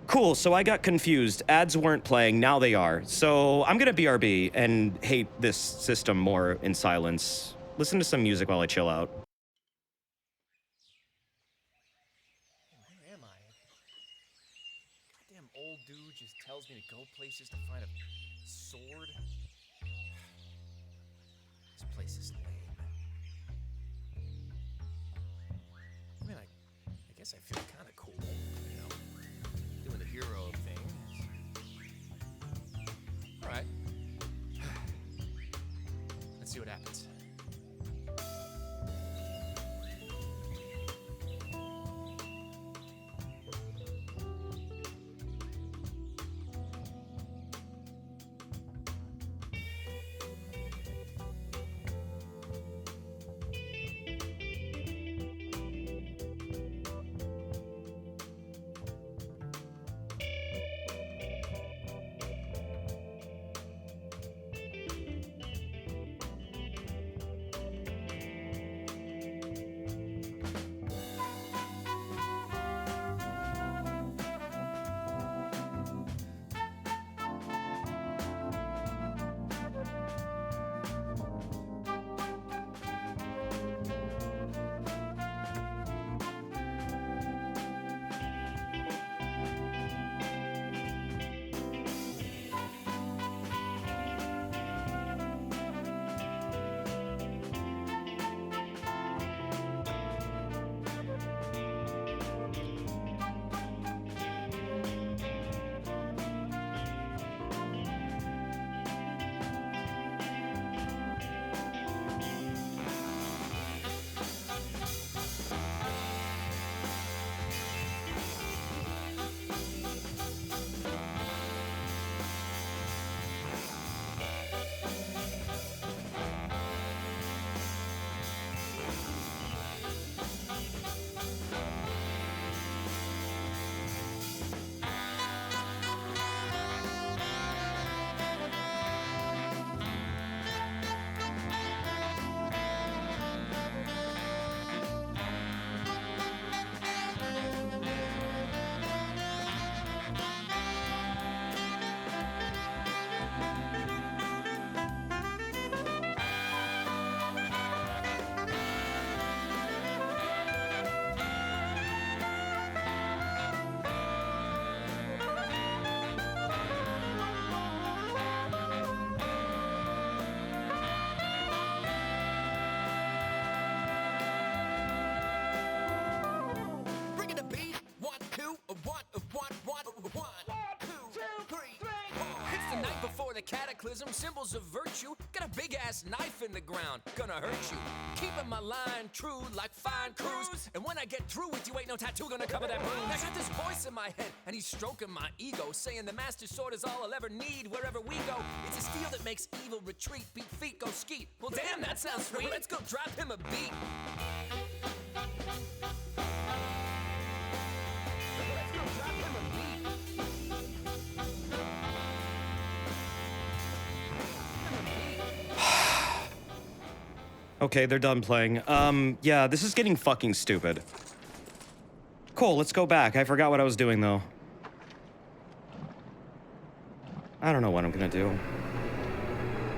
Cool, so I got confused. Ads weren't playing. Now they are. So I'm gonna BRB and hate this system more in silence. Listen to some music while I chill out. Where am I? Goddamn old dude just tells me to go places to find a sword. This place is lame. I mean, I guess I feel kind of cool, you know, doing the hero thing. All right. Let's see what happens. The cataclysm, symbols of virtue. Got a big ass knife in the ground, gonna hurt you. Keeping my line true like fine crews. And when I get through with you, ain't no tattoo gonna cover that bruise. I got this voice in my head, and he's stroking my ego, saying the master sword is all I'll ever need wherever we go. It's a steel that makes evil retreat, beat feet, go skeet. Well, damn, that sounds sweet. Let's go drop him a beat. Let's go drop him a beat. Okay, they're done playing. Yeah, this is getting fucking stupid. Cool, let's go back. I forgot what I was doing, though. I don't know what I'm gonna do.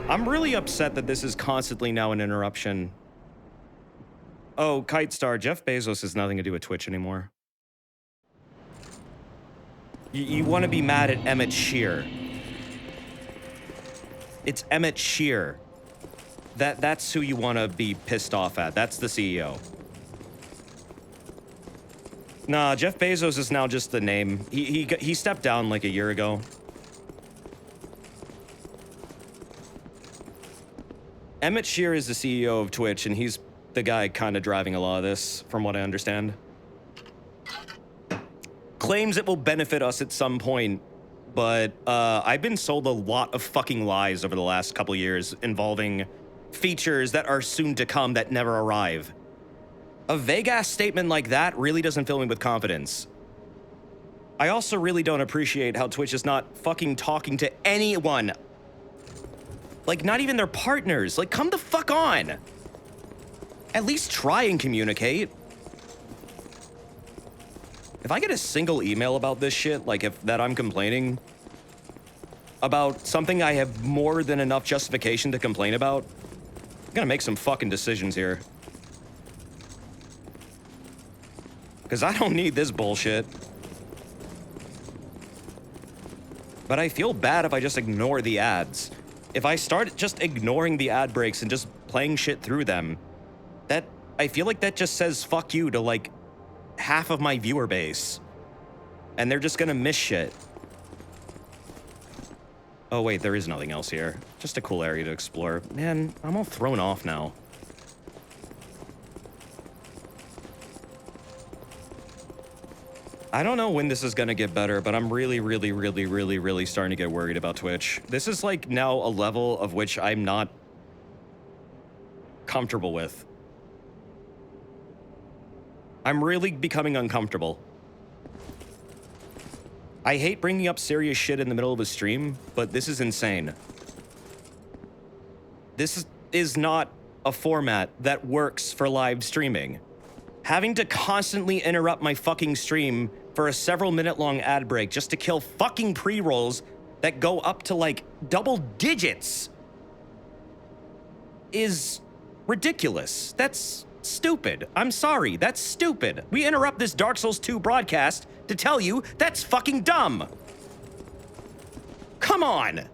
I'm really upset that this is constantly now an interruption. Oh, Kite Star, Jeff Bezos has nothing to do with Twitch anymore. You want to be mad at Emmett Shear. It's Emmett Shear. That's who you want to be pissed off at. That's the CEO. Nah, Jeff Bezos is now just the name. He stepped down like a year ago. Emmett Shear is the CEO of Twitch, and he's the guy kind of driving a lot of this, from what I understand. Claims it will benefit us at some point, but I've been sold a lot of fucking lies over the last couple years involving features that are soon to come that never arrive. A vague-ass statement like that really doesn't fill me with confidence. I also really don't appreciate how Twitch is not fucking talking to anyone. Like, not even their partners. Like, come the fuck on. At least try and communicate. If I get a single email about this shit, like that I'm complaining about something I have more than enough justification to complain about, I'm gonna make some fucking decisions here. Because I don't need this bullshit. But I feel bad if I just ignore the ads. If I start just ignoring the ad breaks and just playing shit through them, I feel like that just says fuck you to like half of my viewer base. And they're just gonna miss shit. Oh wait, there is nothing else here. Just a cool area to explore. Man, I'm all thrown off now. I don't know when this is gonna get better, but I'm really starting to get worried about Twitch. This is like now a level of which I'm not comfortable with. I'm really becoming uncomfortable. I hate bringing up serious shit in the middle of a stream, but this is insane. This is not a format that works for live streaming. Having to constantly interrupt my fucking stream for a several minute long ad break just to kill fucking pre-rolls that go up to like double digits is ridiculous. That's stupid. I'm sorry, that's stupid. We interrupt this Dark Souls 2 broadcast to tell you that's fucking dumb. Come on.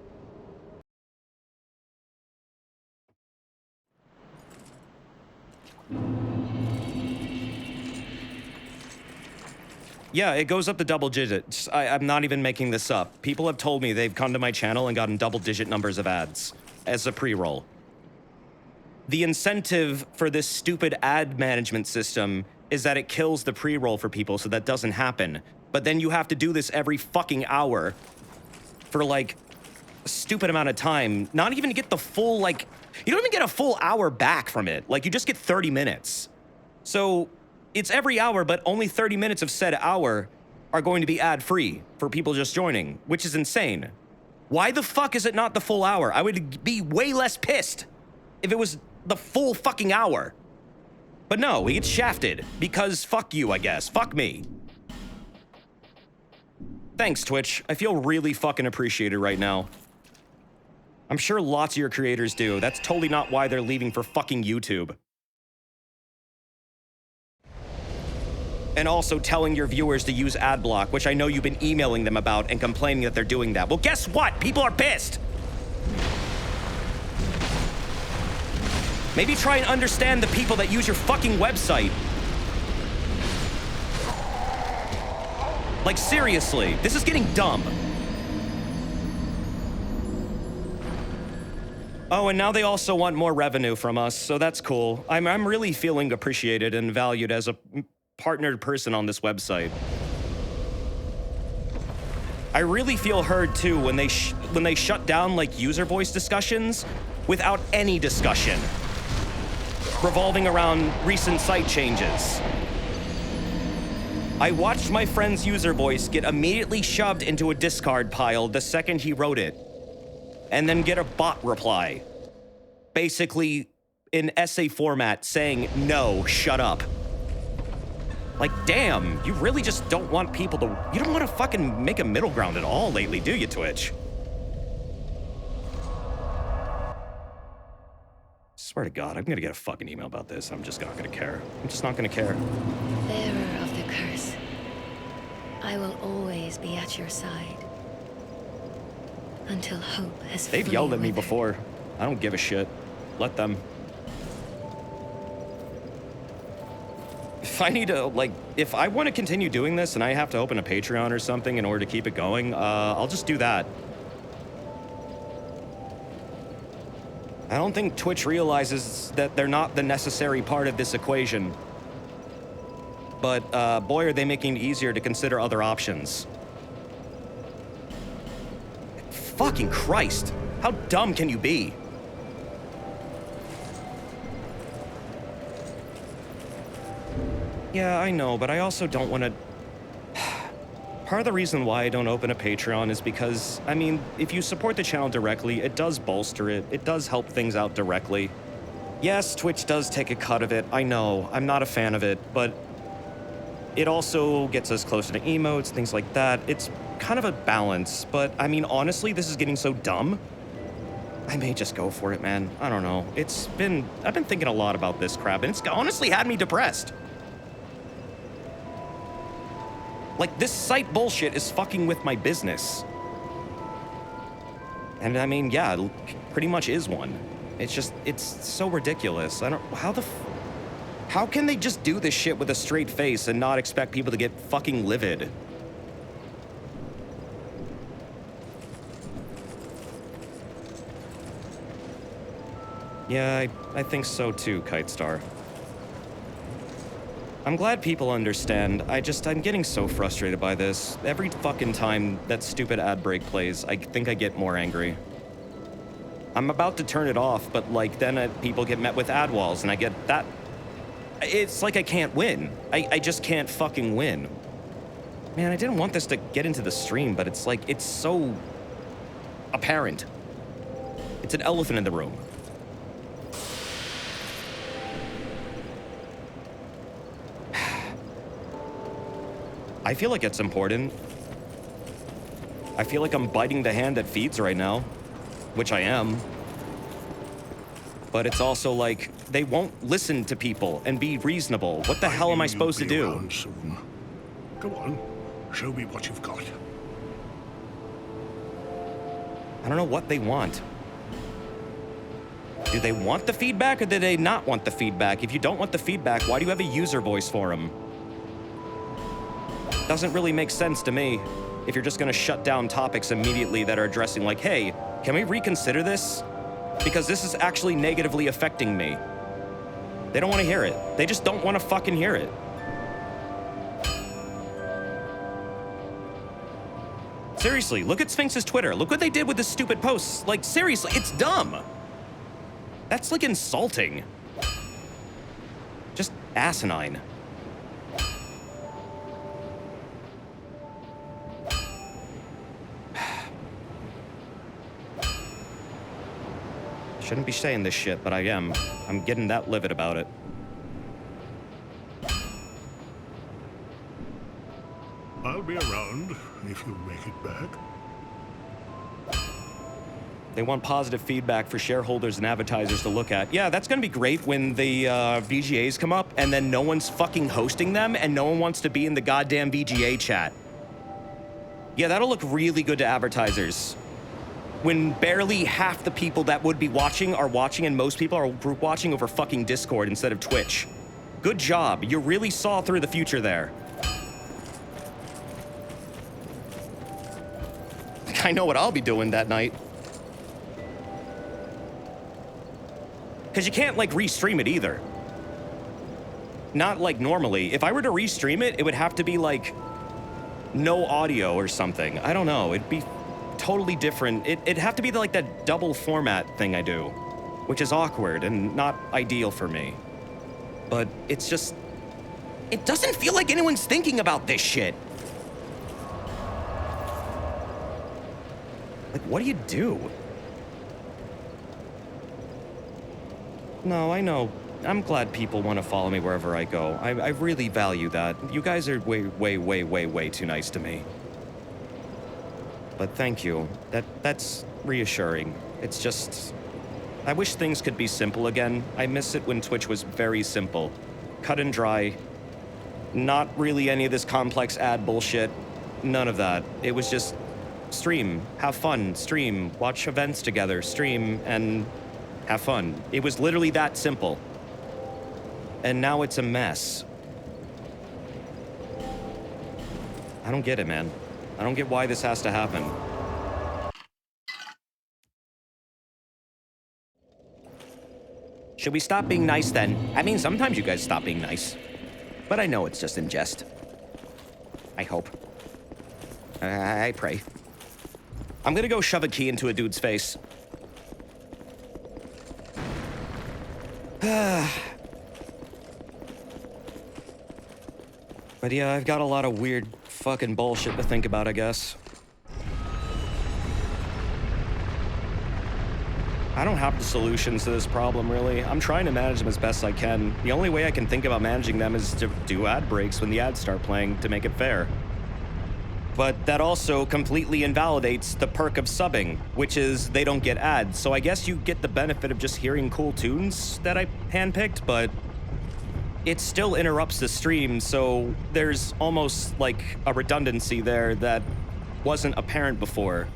Yeah, it goes up to double digits. I'm not even making this up. People have told me they've come to my channel and gotten double-digit numbers of ads as a pre-roll. The incentive for this stupid ad management system is that it kills the pre-roll for people, so that doesn't happen. But then you have to do this every fucking hour for, like, a stupid amount of time. Not even to get the full, like... You don't even get a full hour back from it. Like, you just get 30 minutes. So... It's every hour, but only 30 minutes of said hour are going to be ad-free for people just joining, which is insane. Why the fuck is it not the full hour? I would be way less pissed if it was the full fucking hour. But no, we get shafted because fuck you, I guess. Fuck me. Thanks, Twitch. I feel really fucking appreciated right now. I'm sure lots of your creators do. That's totally not why they're leaving for fucking YouTube. And also telling your viewers to use ad block, which I know you've been emailing them about and complaining that they're doing that. Well, guess what? People are pissed. Maybe try and understand the people that use your fucking website. Like, seriously, this is getting dumb. Oh, and now they also want more revenue from us, so that's cool. I'm really feeling appreciated and valued as a partnered person on this website. I really feel heard too when they shut down like user voice discussions without any discussion revolving around recent site changes. I watched my friend's user voice get immediately shoved into a discard pile the second he wrote it, and then get a bot reply, basically in essay format saying, "No, shut up." Like, damn, you really just don't want people to... You don't want to fucking make a middle ground at all lately, do you, Twitch? Swear to God, I'm gonna get a fucking email about this. I'm just not gonna care. I'm just not gonna care. Bearer of the curse, I will always be at your side. Until hope has They've yelled at me before. I don't give a shit. Let them. if I need to, like, if I want to continue doing this and I have to open a Patreon or something in order to keep it going, I'll just do that. I don't think Twitch realizes that they're not the necessary part of this equation. But, boy, are they making it easier to consider other options. Fucking Christ! How dumb can you be? Yeah, I know, but I also don't want to... Part of the reason why I don't open a Patreon is because, I mean, if you support the channel directly, it does bolster it. It does help things out directly. Yes, Twitch does take a cut of it. I know. I'm not a fan of it, but it also gets us closer to emotes, things like that. It's kind of a balance, but I mean, honestly, this is getting so dumb. I may just go for it, man. I don't know. I've been thinking a lot about this crap, and it's honestly had me depressed. Like, this site bullshit is fucking with my business. And I mean, yeah, it pretty much is one. It's just, it's so ridiculous. How can they just do this shit with a straight face and not expect people to get fucking livid? Yeah, I think so too, Kite Star. I'm glad people understand. I'm getting so frustrated by this. Every fucking time that stupid ad break plays, I think I get more angry. I'm about to turn it off, but like then people get met with ad walls and I get that. It's like I can't win. I just can't fucking win. Man, I didn't want this to get into the stream, but it's like, it's so apparent. It's an elephant in the room. I feel like it's important. I feel like I'm biting the hand that feeds right now, which I am. But it's also like, they won't listen to people and be reasonable. What the hell am I supposed to do? Soon. Go on, show me what you've got. I don't know what they want. Do they want the feedback or do they not want the feedback? If you don't want the feedback, why do you have a user voice for them? Doesn't really make sense to me if you're just gonna shut down topics immediately that are addressing like, hey, can we reconsider this? Because this is actually negatively affecting me. They don't want to hear it. They just don't want to fucking hear it. Seriously, look at Sphinx's Twitter. Look what they did with the stupid posts. Like, seriously, it's dumb. That's like insulting. Just asinine. Shouldn't be saying this shit, but I am. I'm getting that livid about it. I'll be around if you make it back. They want positive feedback for shareholders and advertisers to look at. Yeah, that's gonna be great when the VGAs come up and then no one's fucking hosting them and no one wants to be in the goddamn VGA chat. Yeah, that'll look really good to advertisers. When barely half the people that would be watching are watching and most people are group watching over fucking Discord instead of Twitch. Good job. You really saw through the future there. I know what I'll be doing that night. Because you can't, like, restream it either. Not like normally. If I were to restream it, it would have to be, like, no audio or something. I don't know. It'd be totally different. It'd have to be like that double format thing I do, which is awkward and not ideal for me. But it's just, it doesn't feel like anyone's thinking about this shit. Like, what do you do? No, I know. I'm glad people want to follow me wherever I go. I really value that. You guys are way too nice to me. But thank you. That's reassuring. It's just, I wish things could be simple again. I miss it when Twitch was very simple. Cut and dry. Not really any of this complex ad bullshit. None of that. It was just stream, have fun, stream, watch events together, stream, and have fun. It was literally that simple. And now it's a mess. I don't get it, man. I don't get why this has to happen. Should we stop being nice then? I mean, sometimes you guys stop being nice. But I know it's just in jest. I hope. I pray. I'm gonna go shove a key into a dude's face. But yeah, I've got a lot of weird fucking bullshit to think about, I guess. I don't have the solutions to this problem, really. I'm trying to manage them as best I can. The only way I can think about managing them is to do ad breaks when the ads start playing to make it fair. But that also completely invalidates the perk of subbing, which is they don't get ads. So I guess you get the benefit of just hearing cool tunes that I handpicked, but it still interrupts the stream, so there's almost like a redundancy there that wasn't apparent before.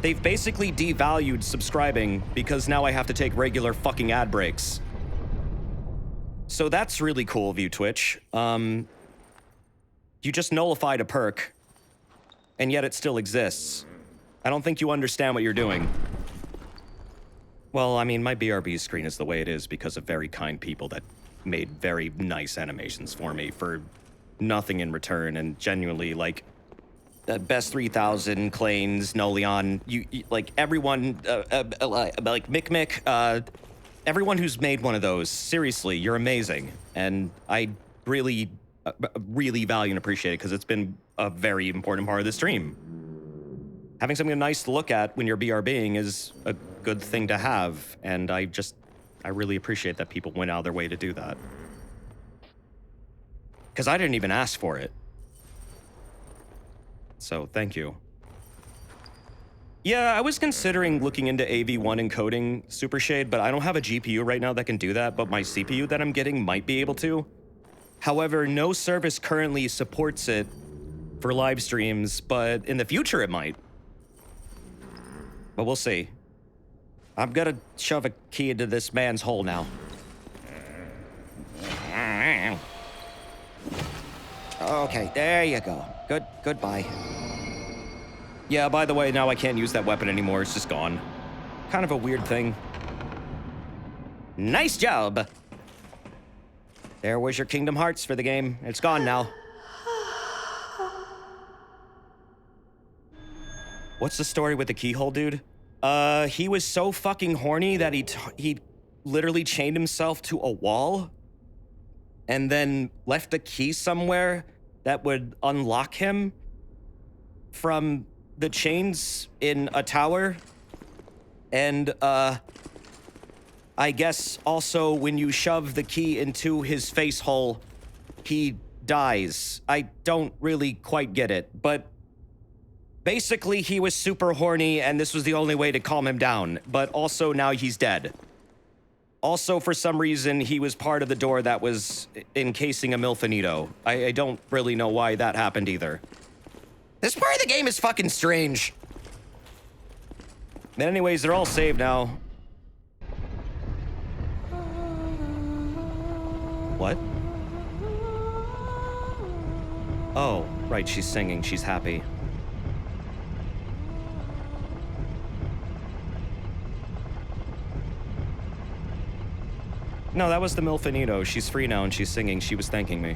They've basically devalued subscribing because now I have to take regular fucking ad breaks. So that's really cool of you, Twitch. You just nullified a perk, and yet it still exists. I don't think you understand what you're doing. Well, I mean, my BRB screen is the way it is because of very kind people that made very nice animations for me for nothing in return, and genuinely, like, Best 3000, Clanes, Noleon, you like, everyone, like, Mick, everyone who's made one of those, seriously, you're amazing. And I really, really value and appreciate it because it's been a very important part of the stream. Having something nice to look at when you're BRBing is a good thing to have, and I really appreciate that people went out of their way to do that. Because I didn't even ask for it. So, thank you. Yeah, I was considering looking into AV1 encoding Supershade, but I don't have a GPU right now that can do that, but my CPU that I'm getting might be able to. However, no service currently supports it for live streams, but in the future it might. But we'll see. I'm gonna shove a key into this man's hole now. Okay, there you go. Goodbye. Yeah, by the way, now I can't use that weapon anymore. It's just gone. Kind of a weird thing. Nice job! There was your Kingdom Hearts for the game. It's gone now. What's the story with the keyhole, dude? He was so fucking horny that he literally chained himself to a wall and then left a key somewhere that would unlock him from the chains in a tower. And, I guess also when you shove the key into his face hole, he dies. I don't really quite get it, but basically he was super horny and this was the only way to calm him down, but also now he's dead. Also, for some reason, he was part of the door that was encasing a Milfinito. I don't really know why that happened either. This part of the game is fucking strange. But anyways, they're all saved now. What? Oh, right, she's singing. She's happy. No, that was the Milfinito. She's free now and she's singing. She was thanking me.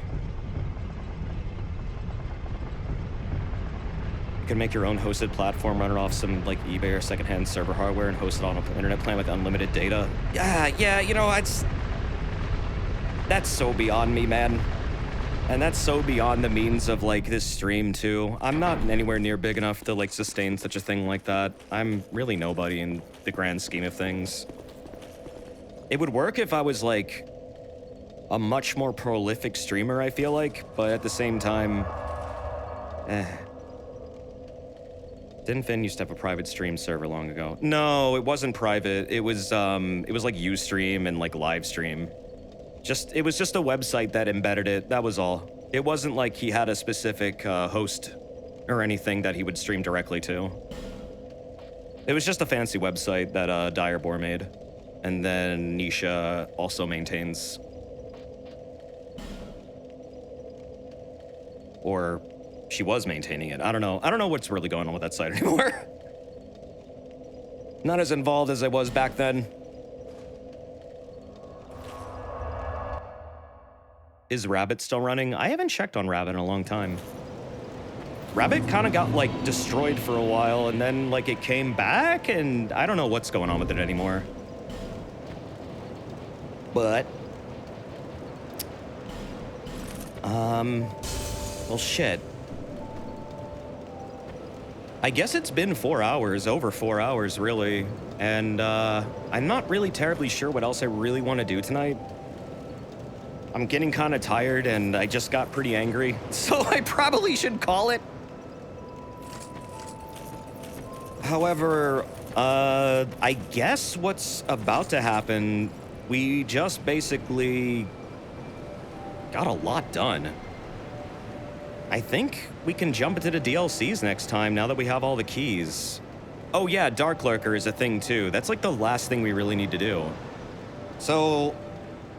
You can make your own hosted platform, run it off some, like, eBay or secondhand server hardware and host it on an internet plan with unlimited data. Yeah, you know, that's so beyond me, man. And that's so beyond the means of, like, this stream, too. I'm not anywhere near big enough to, like, sustain such a thing like that. I'm really nobody in the grand scheme of things. It would work if I was, like, a much more prolific streamer, I feel like, but at the same time, Didn't Finn used to have a private stream server long ago? No, it wasn't private. It was like Ustream and, like, Livestream. It was just a website that embedded it, that was all. It wasn't like he had a specific, host or anything that he would stream directly to. It was just a fancy website that, Direbor made. And then Nisha also maintains. Or she was maintaining it. I don't know. I don't know what's really going on with that site anymore. Not as involved as I was back then. Is Rabbit still running? I haven't checked on Rabbit in a long time. Rabbit kind of got, like, destroyed for a while, and then, like, it came back, and I don't know what's going on with it anymore. But... well, shit. I guess it's been 4 hours, over 4 hours, really. And, I'm not really terribly sure what else I really want to do tonight. I'm getting kind of tired, and I just got pretty angry, so I probably should call it. However, I guess what's about to happen, we just basically got a lot done. I think we can jump into the DLCs next time now that we have all the keys. Oh yeah, Dark Lurker is a thing too. That's like the last thing we really need to do. So,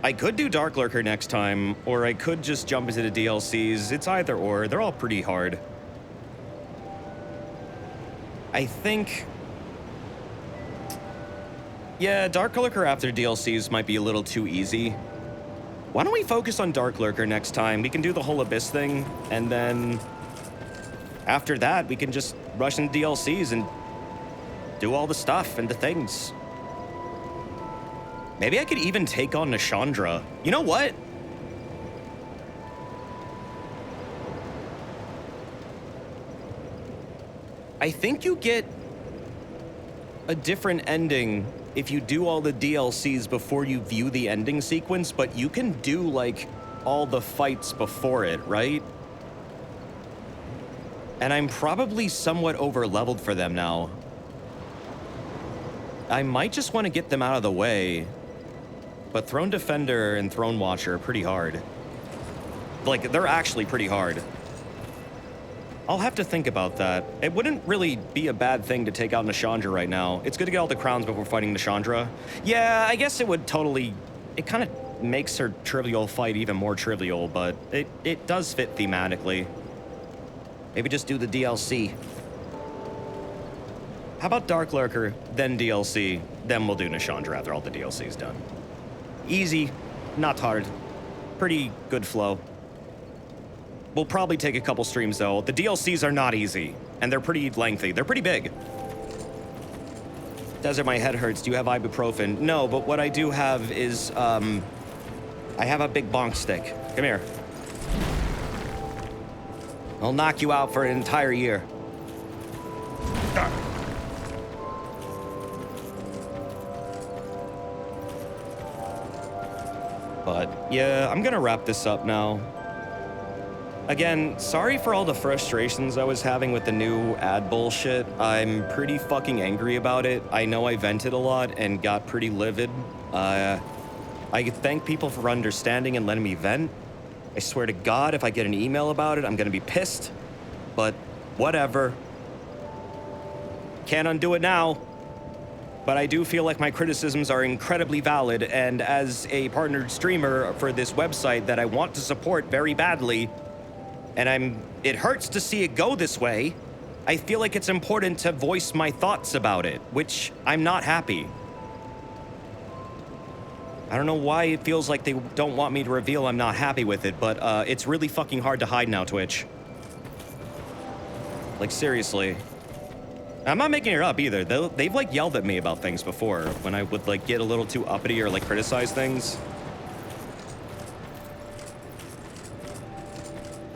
I could do Dark Lurker next time, or I could just jump into the DLCs. It's either or. They're all pretty hard. I think... yeah, Dark Lurker after DLCs might be a little too easy. Why don't we focus on Dark Lurker next time? We can do the whole Abyss thing, and then... after that, we can just rush into DLCs and do all the stuff and the things. Maybe I could even take on Nashandra. You know what? I think you get a different ending if you do all the DLCs before you view the ending sequence, but you can do, like, all the fights before it, right? And I'm probably somewhat over-leveled for them now. I might just want to get them out of the way. But Throne Defender and Throne Watcher are pretty hard. Like, they're actually pretty hard. I'll have to think about that. It wouldn't really be a bad thing to take out Nashandra right now. It's good to get all the crowns before fighting Nashandra. Yeah, I guess it would totally... it kind of makes her trivial fight even more trivial, but it does fit thematically. Maybe just do the DLC. How about Dark Lurker, then DLC, then we'll do Nashandra after all the DLC's done. Easy, not hard. Pretty good flow. We'll probably take a couple streams, though. The DLCs are not easy, and they're pretty lengthy. They're pretty big. Desert, my head hurts. Do you have ibuprofen? No, but what I do have is, I have a big bonk stick. Come here. I'll knock you out for an entire year. But, yeah, I'm gonna wrap this up now. Again, sorry for all the frustrations I was having with the new ad bullshit. I'm pretty fucking angry about it. I know I vented a lot and got pretty livid. I thank people for understanding and letting me vent. I swear to God, if I get an email about it, I'm gonna be pissed. But whatever. Can't undo it now. But I do feel like my criticisms are incredibly valid, and as a partnered streamer for this website that I want to support very badly, and it hurts to see it go this way, I feel like it's important to voice my thoughts about it, which I'm not happy. I don't know why it feels like they don't want me to reveal I'm not happy with it, but it's really fucking hard to hide now, Twitch. Like, seriously. I'm not making it up either. They've like yelled at me about things before when I would like get a little too uppity or like criticize things.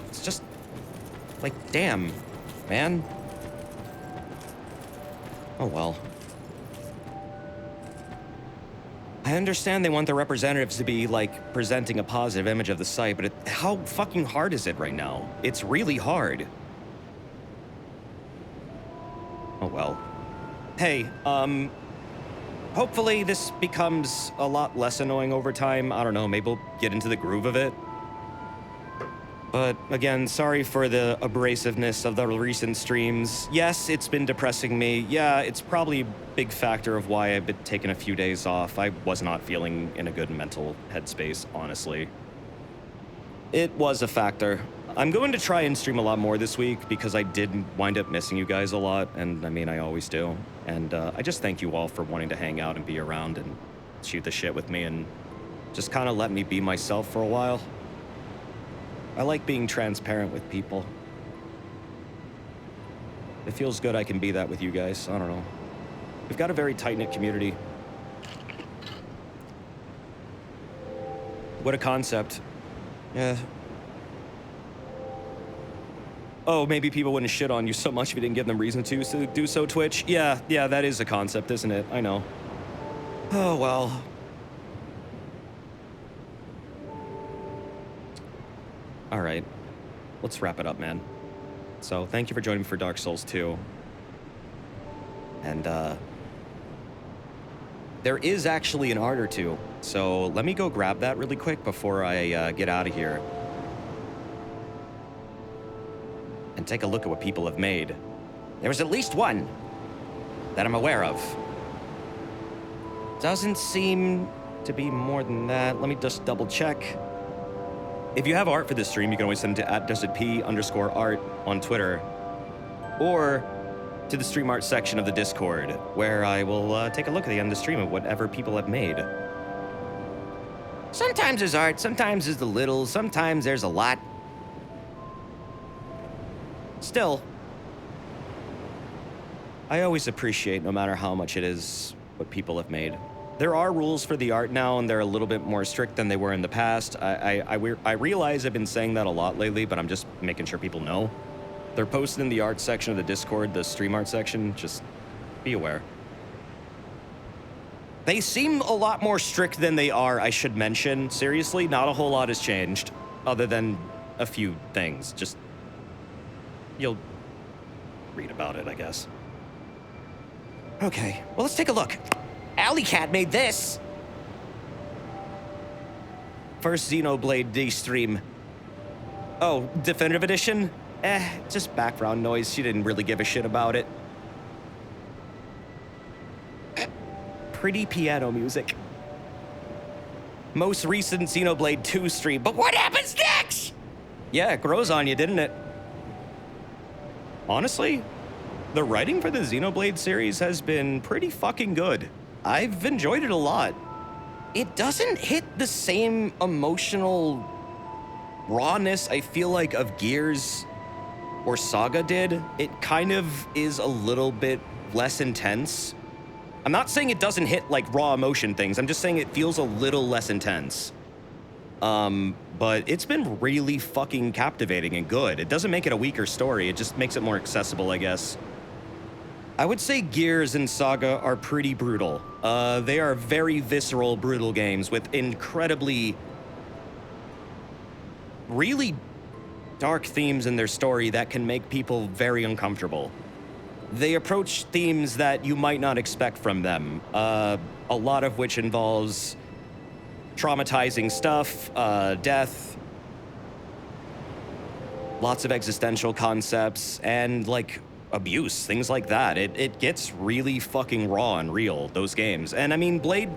It's just like, damn, man. Oh well. I understand they want their representatives to be like presenting a positive image of the site, but how fucking hard is it right now? It's really hard. Oh well. Hey, hopefully this becomes a lot less annoying over time. I don't know, maybe we'll get into the groove of it. But again, sorry for the abrasiveness of the recent streams. Yes, it's been depressing me. Yeah, it's probably a big factor of why I've been taking a few days off. I was not feeling in a good mental headspace, honestly. It was a factor. I'm going to try and stream a lot more this week because I did wind up missing you guys a lot, and I mean, I always do. And I just thank you all for wanting to hang out and be around and shoot the shit with me and just kind of let me be myself for a while. I like being transparent with people. It feels good I can be that with you guys. I don't know. We've got a very tight-knit community. What a concept. Yeah. Oh, maybe people wouldn't shit on you so much if you didn't give them reason to do so, Twitch. Yeah, that is a concept, isn't it? I know. Oh, well. All right. Let's wrap it up, man. So, thank you for joining me for Dark Souls 2. And, there is actually an art or two. So, let me go grab that really quick before I get out of here. And take a look at what people have made. There's at least one that I'm aware of. Doesn't seem to be more than that. Let me just double check. If you have art for this stream, you can always send it to @DesertP_art on Twitter. Or to the stream art section of the Discord, where I will take a look at the end of the stream of whatever people have made. Sometimes there's art, sometimes there's a little, sometimes there's a lot. Still, I always appreciate, no matter how much it is, what people have made. There are rules for the art now, and they're a little bit more strict than they were in the past. I realize I've been saying that a lot lately, but I'm just making sure people know. They're posted in the art section of the Discord, the stream art section. Just be aware. They seem a lot more strict than they are, I should mention. Seriously, not a whole lot has changed, other than a few things. Just, you'll read about it, I guess. Okay, well, let's take a look. Alley Cat made this. First Xenoblade D stream. Oh, Definitive Edition? Just background noise. She didn't really give a shit about it. Pretty piano music. Most recent Xenoblade 2 stream. But what happens next? Yeah, it grows on you, didn't it? Honestly, the writing for the Xenoblade series has been pretty fucking good. I've enjoyed it a lot. It doesn't hit the same emotional rawness, I feel like, of Gears or Saga did. It kind of is a little bit less intense. I'm not saying it doesn't hit like raw emotion things. I'm just saying it feels a little less intense. But it's been really fucking captivating and good. It doesn't make it a weaker story. It just makes it more accessible, I guess. I would say Gears and Saga are pretty brutal. They are very visceral, brutal games with incredibly, really dark themes in their story that can make people very uncomfortable. They approach themes that you might not expect from them, a lot of which involves traumatizing stuff, death, lots of existential concepts, and, like, abuse, things like that. It gets really fucking raw and real, those games. And, I mean, Blade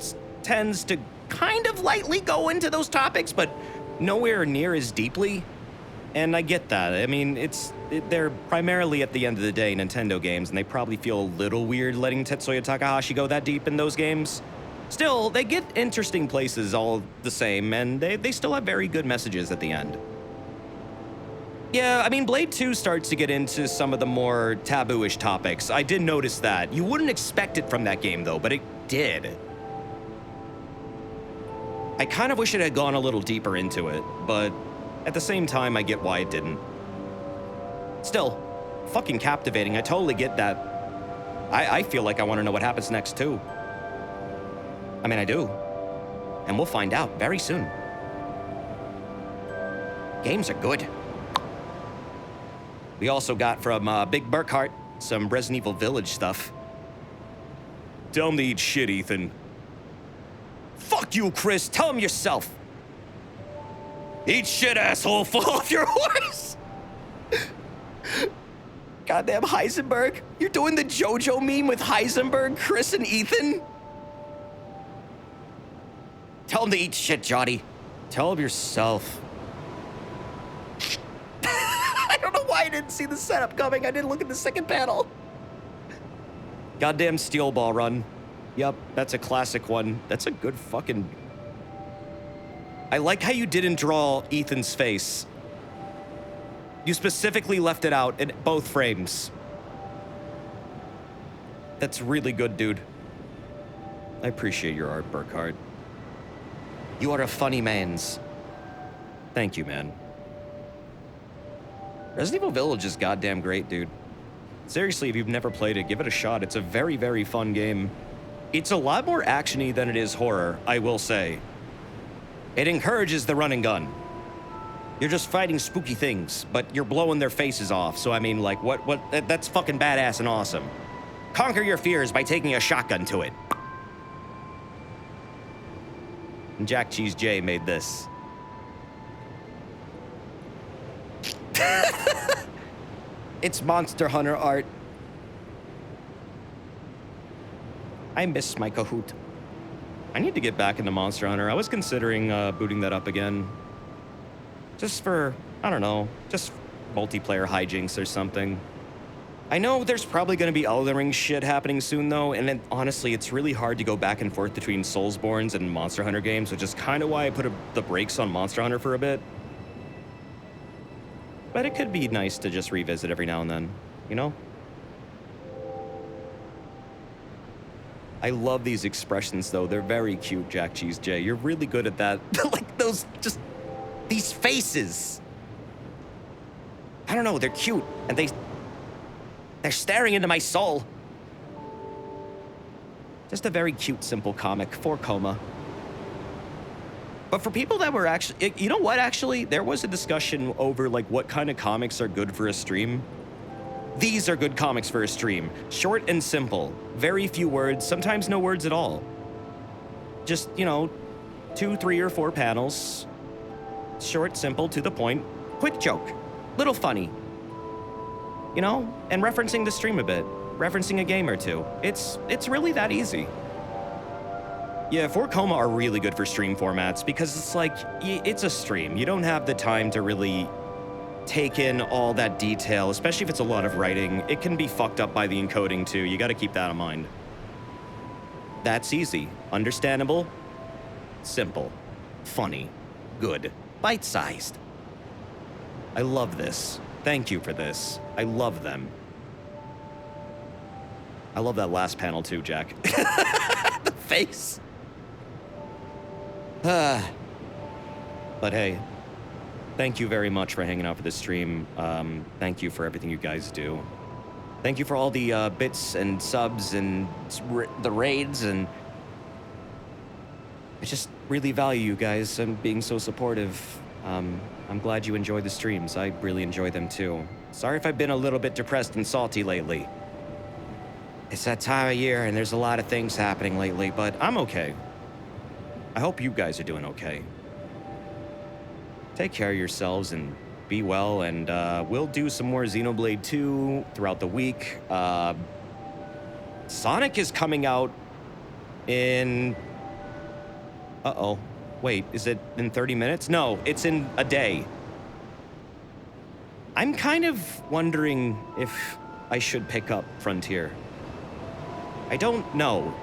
tends to kind of lightly go into those topics, but nowhere near as deeply. And I get that. I mean, they're primarily, at the end of the day, Nintendo games, and they probably feel a little weird letting Tetsuya Takahashi go that deep in those games. Still, they get interesting places all the same, and they still have very good messages at the end. Yeah, I mean, Blade 2 starts to get into some of the more taboo-ish topics. I did notice that. You wouldn't expect it from that game, though, but it did. I kind of wish it had gone a little deeper into it, but at the same time, I get why it didn't. Still, fucking captivating. I totally get that. I feel like I want to know what happens next, too. I mean, I do. And we'll find out very soon. Games are good. We also got from Big Burkhart some Resident Evil Village stuff. Tell him to eat shit, Ethan. Fuck you, Chris. Tell him yourself. Eat shit, asshole. Fall off your horse. Goddamn Heisenberg. You're doing the JoJo meme with Heisenberg, Chris, and Ethan? Tell him to eat shit, Johnny. Tell him yourself. I didn't see the setup coming. I didn't look at the second panel. Goddamn steel ball run. Yep, that's a classic one. That's a good fucking... I like how you didn't draw Ethan's face. You specifically left it out in both frames. That's really good, dude. I appreciate your art, Burkhart. You are a funny mans. Thank you, man. Resident Evil Village is goddamn great, dude. Seriously, if you've never played it, give it a shot. It's a very, very fun game. It's a lot more action-y than it is horror, I will say. It encourages the run and gun. You're just fighting spooky things, but you're blowing their faces off. So, I mean, like, that's fucking badass and awesome. Conquer your fears by taking a shotgun to it. And Jack Cheese J made this. It's Monster Hunter art. I miss my Kahoot. I need to get back into Monster Hunter. I was considering booting that up again. Just for, I don't know, just multiplayer hijinks or something. I know there's probably going to be Elden Ring shit happening soon, though, and then, honestly, it's really hard to go back and forth between Soulsborns and Monster Hunter games, which is kind of why I put the brakes on Monster Hunter for a bit. But it could be nice to just revisit every now and then, you know? I love these expressions, though. They're very cute, Jack Cheese J. You're really good at that. Like, those, just, these faces. I don't know, they're cute, and they're staring into my soul. Just a very cute, simple comic for Coma. But for people that were actually, you know what, actually? There was a discussion over, like, what kind of comics are good for a stream. These are good comics for a stream. Short and simple. Very few words, sometimes no words at all. Just, you know, 2, 3, or 4 panels. Short, simple, to the point. Quick joke. Little funny. You know? And referencing the stream a bit. Referencing a game or two. It's really that easy. Yeah, 4 Coma are really good for stream formats because it's like, it's a stream. You don't have the time to really take in all that detail, especially if it's a lot of writing. It can be fucked up by the encoding too. You gotta keep that in mind. That's easy. Understandable. Simple. Funny. Good. Bite-sized. I love this. Thank you for this. I love them. I love that last panel too, Jack. The face. But hey, thank you very much for hanging out for this stream. Thank you for everything you guys do. Thank you for all the bits and subs and the raids, and I just really value you guys and being so supportive. I'm glad you enjoy the streams. I really enjoy them too. Sorry if I've been a little bit depressed and salty lately. It's that time of year and there's a lot of things happening lately, but I'm okay. I hope you guys are doing okay. Take care of yourselves and be well, and we'll do some more Xenoblade 2 throughout the week. Sonic is coming out in... Uh-oh. Wait, is it in 30 minutes? No, it's in a day. I'm kind of wondering if I should pick up Frontier. I don't know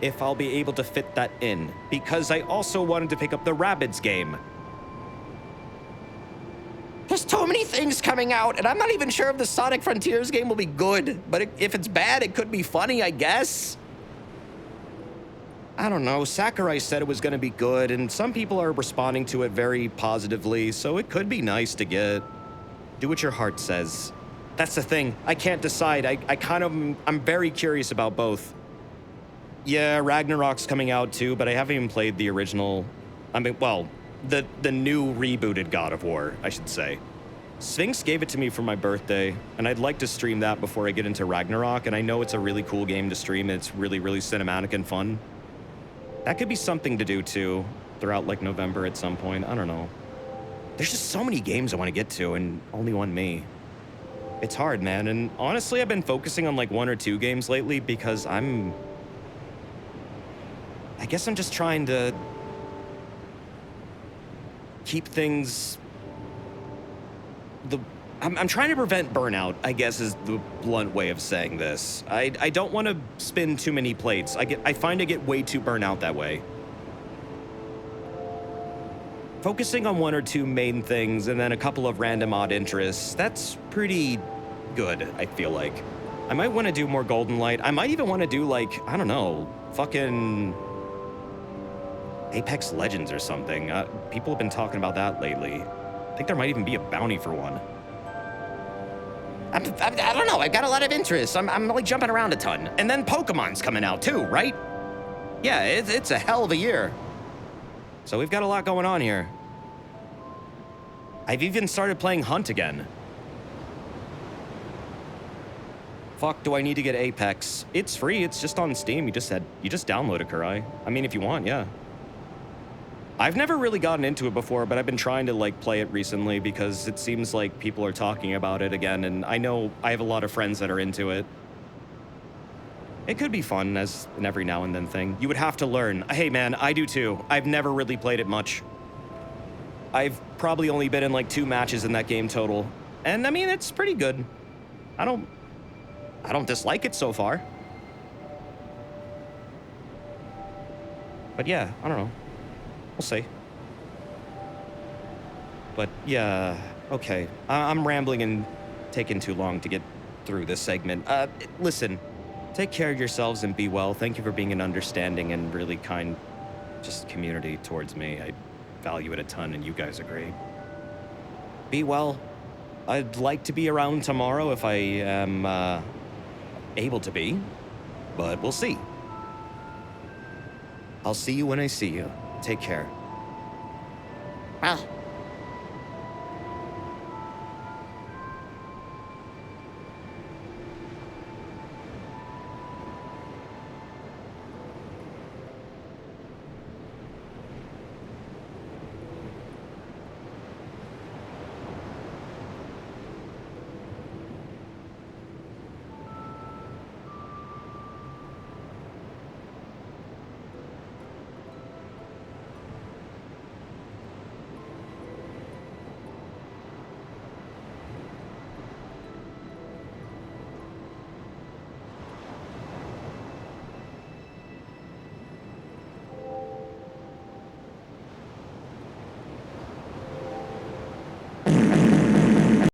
if I'll be able to fit that in, because I also wanted to pick up the Rabbids game. There's too many things coming out, and I'm not even sure if the Sonic Frontiers game will be good, but if it's bad, it could be funny, I guess. I don't know, Sakurai said it was gonna be good, and some people are responding to it very positively, so it could be nice to get. Do what your heart says. That's the thing, I can't decide. I'm very curious about both. Yeah, Ragnarok's coming out too, but I haven't even played the original. I mean, well, the new rebooted God of War, I should say. Sphinx gave it to me for my birthday, and I'd like to stream that before I get into Ragnarok, and I know it's a really cool game to stream, and it's really, really cinematic and fun. That could be something to do too, throughout like November at some point, I don't know. There's just so many games I want to get to, and only one me. It's hard, man, and honestly, I've been focusing on like 1 or 2 games lately because I guess I'm just trying to keep things I'm trying to prevent burnout, I guess is the blunt way of saying this. I don't want to spin too many plates. I find I get way too burnt out that way. Focusing on one or two main things and then a couple of random odd interests, that's pretty good, I feel like. I might want to do more Golden Light. I might even want to do, like, I don't know, fucking Apex Legends or something. People have been talking about that lately. I think there might even be a bounty for one. I don't know, I've got a lot of interest. I'm like jumping around a ton. And then Pokemon's coming out too, right? Yeah, it's a hell of a year. So we've got a lot going on here. I've even started playing Hunt again. Fuck, do I need to get Apex? It's free, it's just on Steam. You just download it, Kurai. I mean, if you want, yeah. I've never really gotten into it before, but I've been trying to like play it recently because it seems like people are talking about it again, and I know I have a lot of friends that are into it. It could be fun as an every now and then thing. You would have to learn. Hey man, I do too. I've never really played it much. I've probably only been in like 2 matches in that game total. And I mean, it's pretty good. I don't dislike it so far. But yeah, I don't know. We'll see. But yeah, okay. I'm rambling and taking too long to get through this segment. Listen, take care of yourselves and be well. Thank you for being an understanding and really kind just community towards me. I value it a ton, and you guys are great. Be well. I'd like to be around tomorrow if I am able to be, but we'll see. I'll see you when I see you. Take care. Well,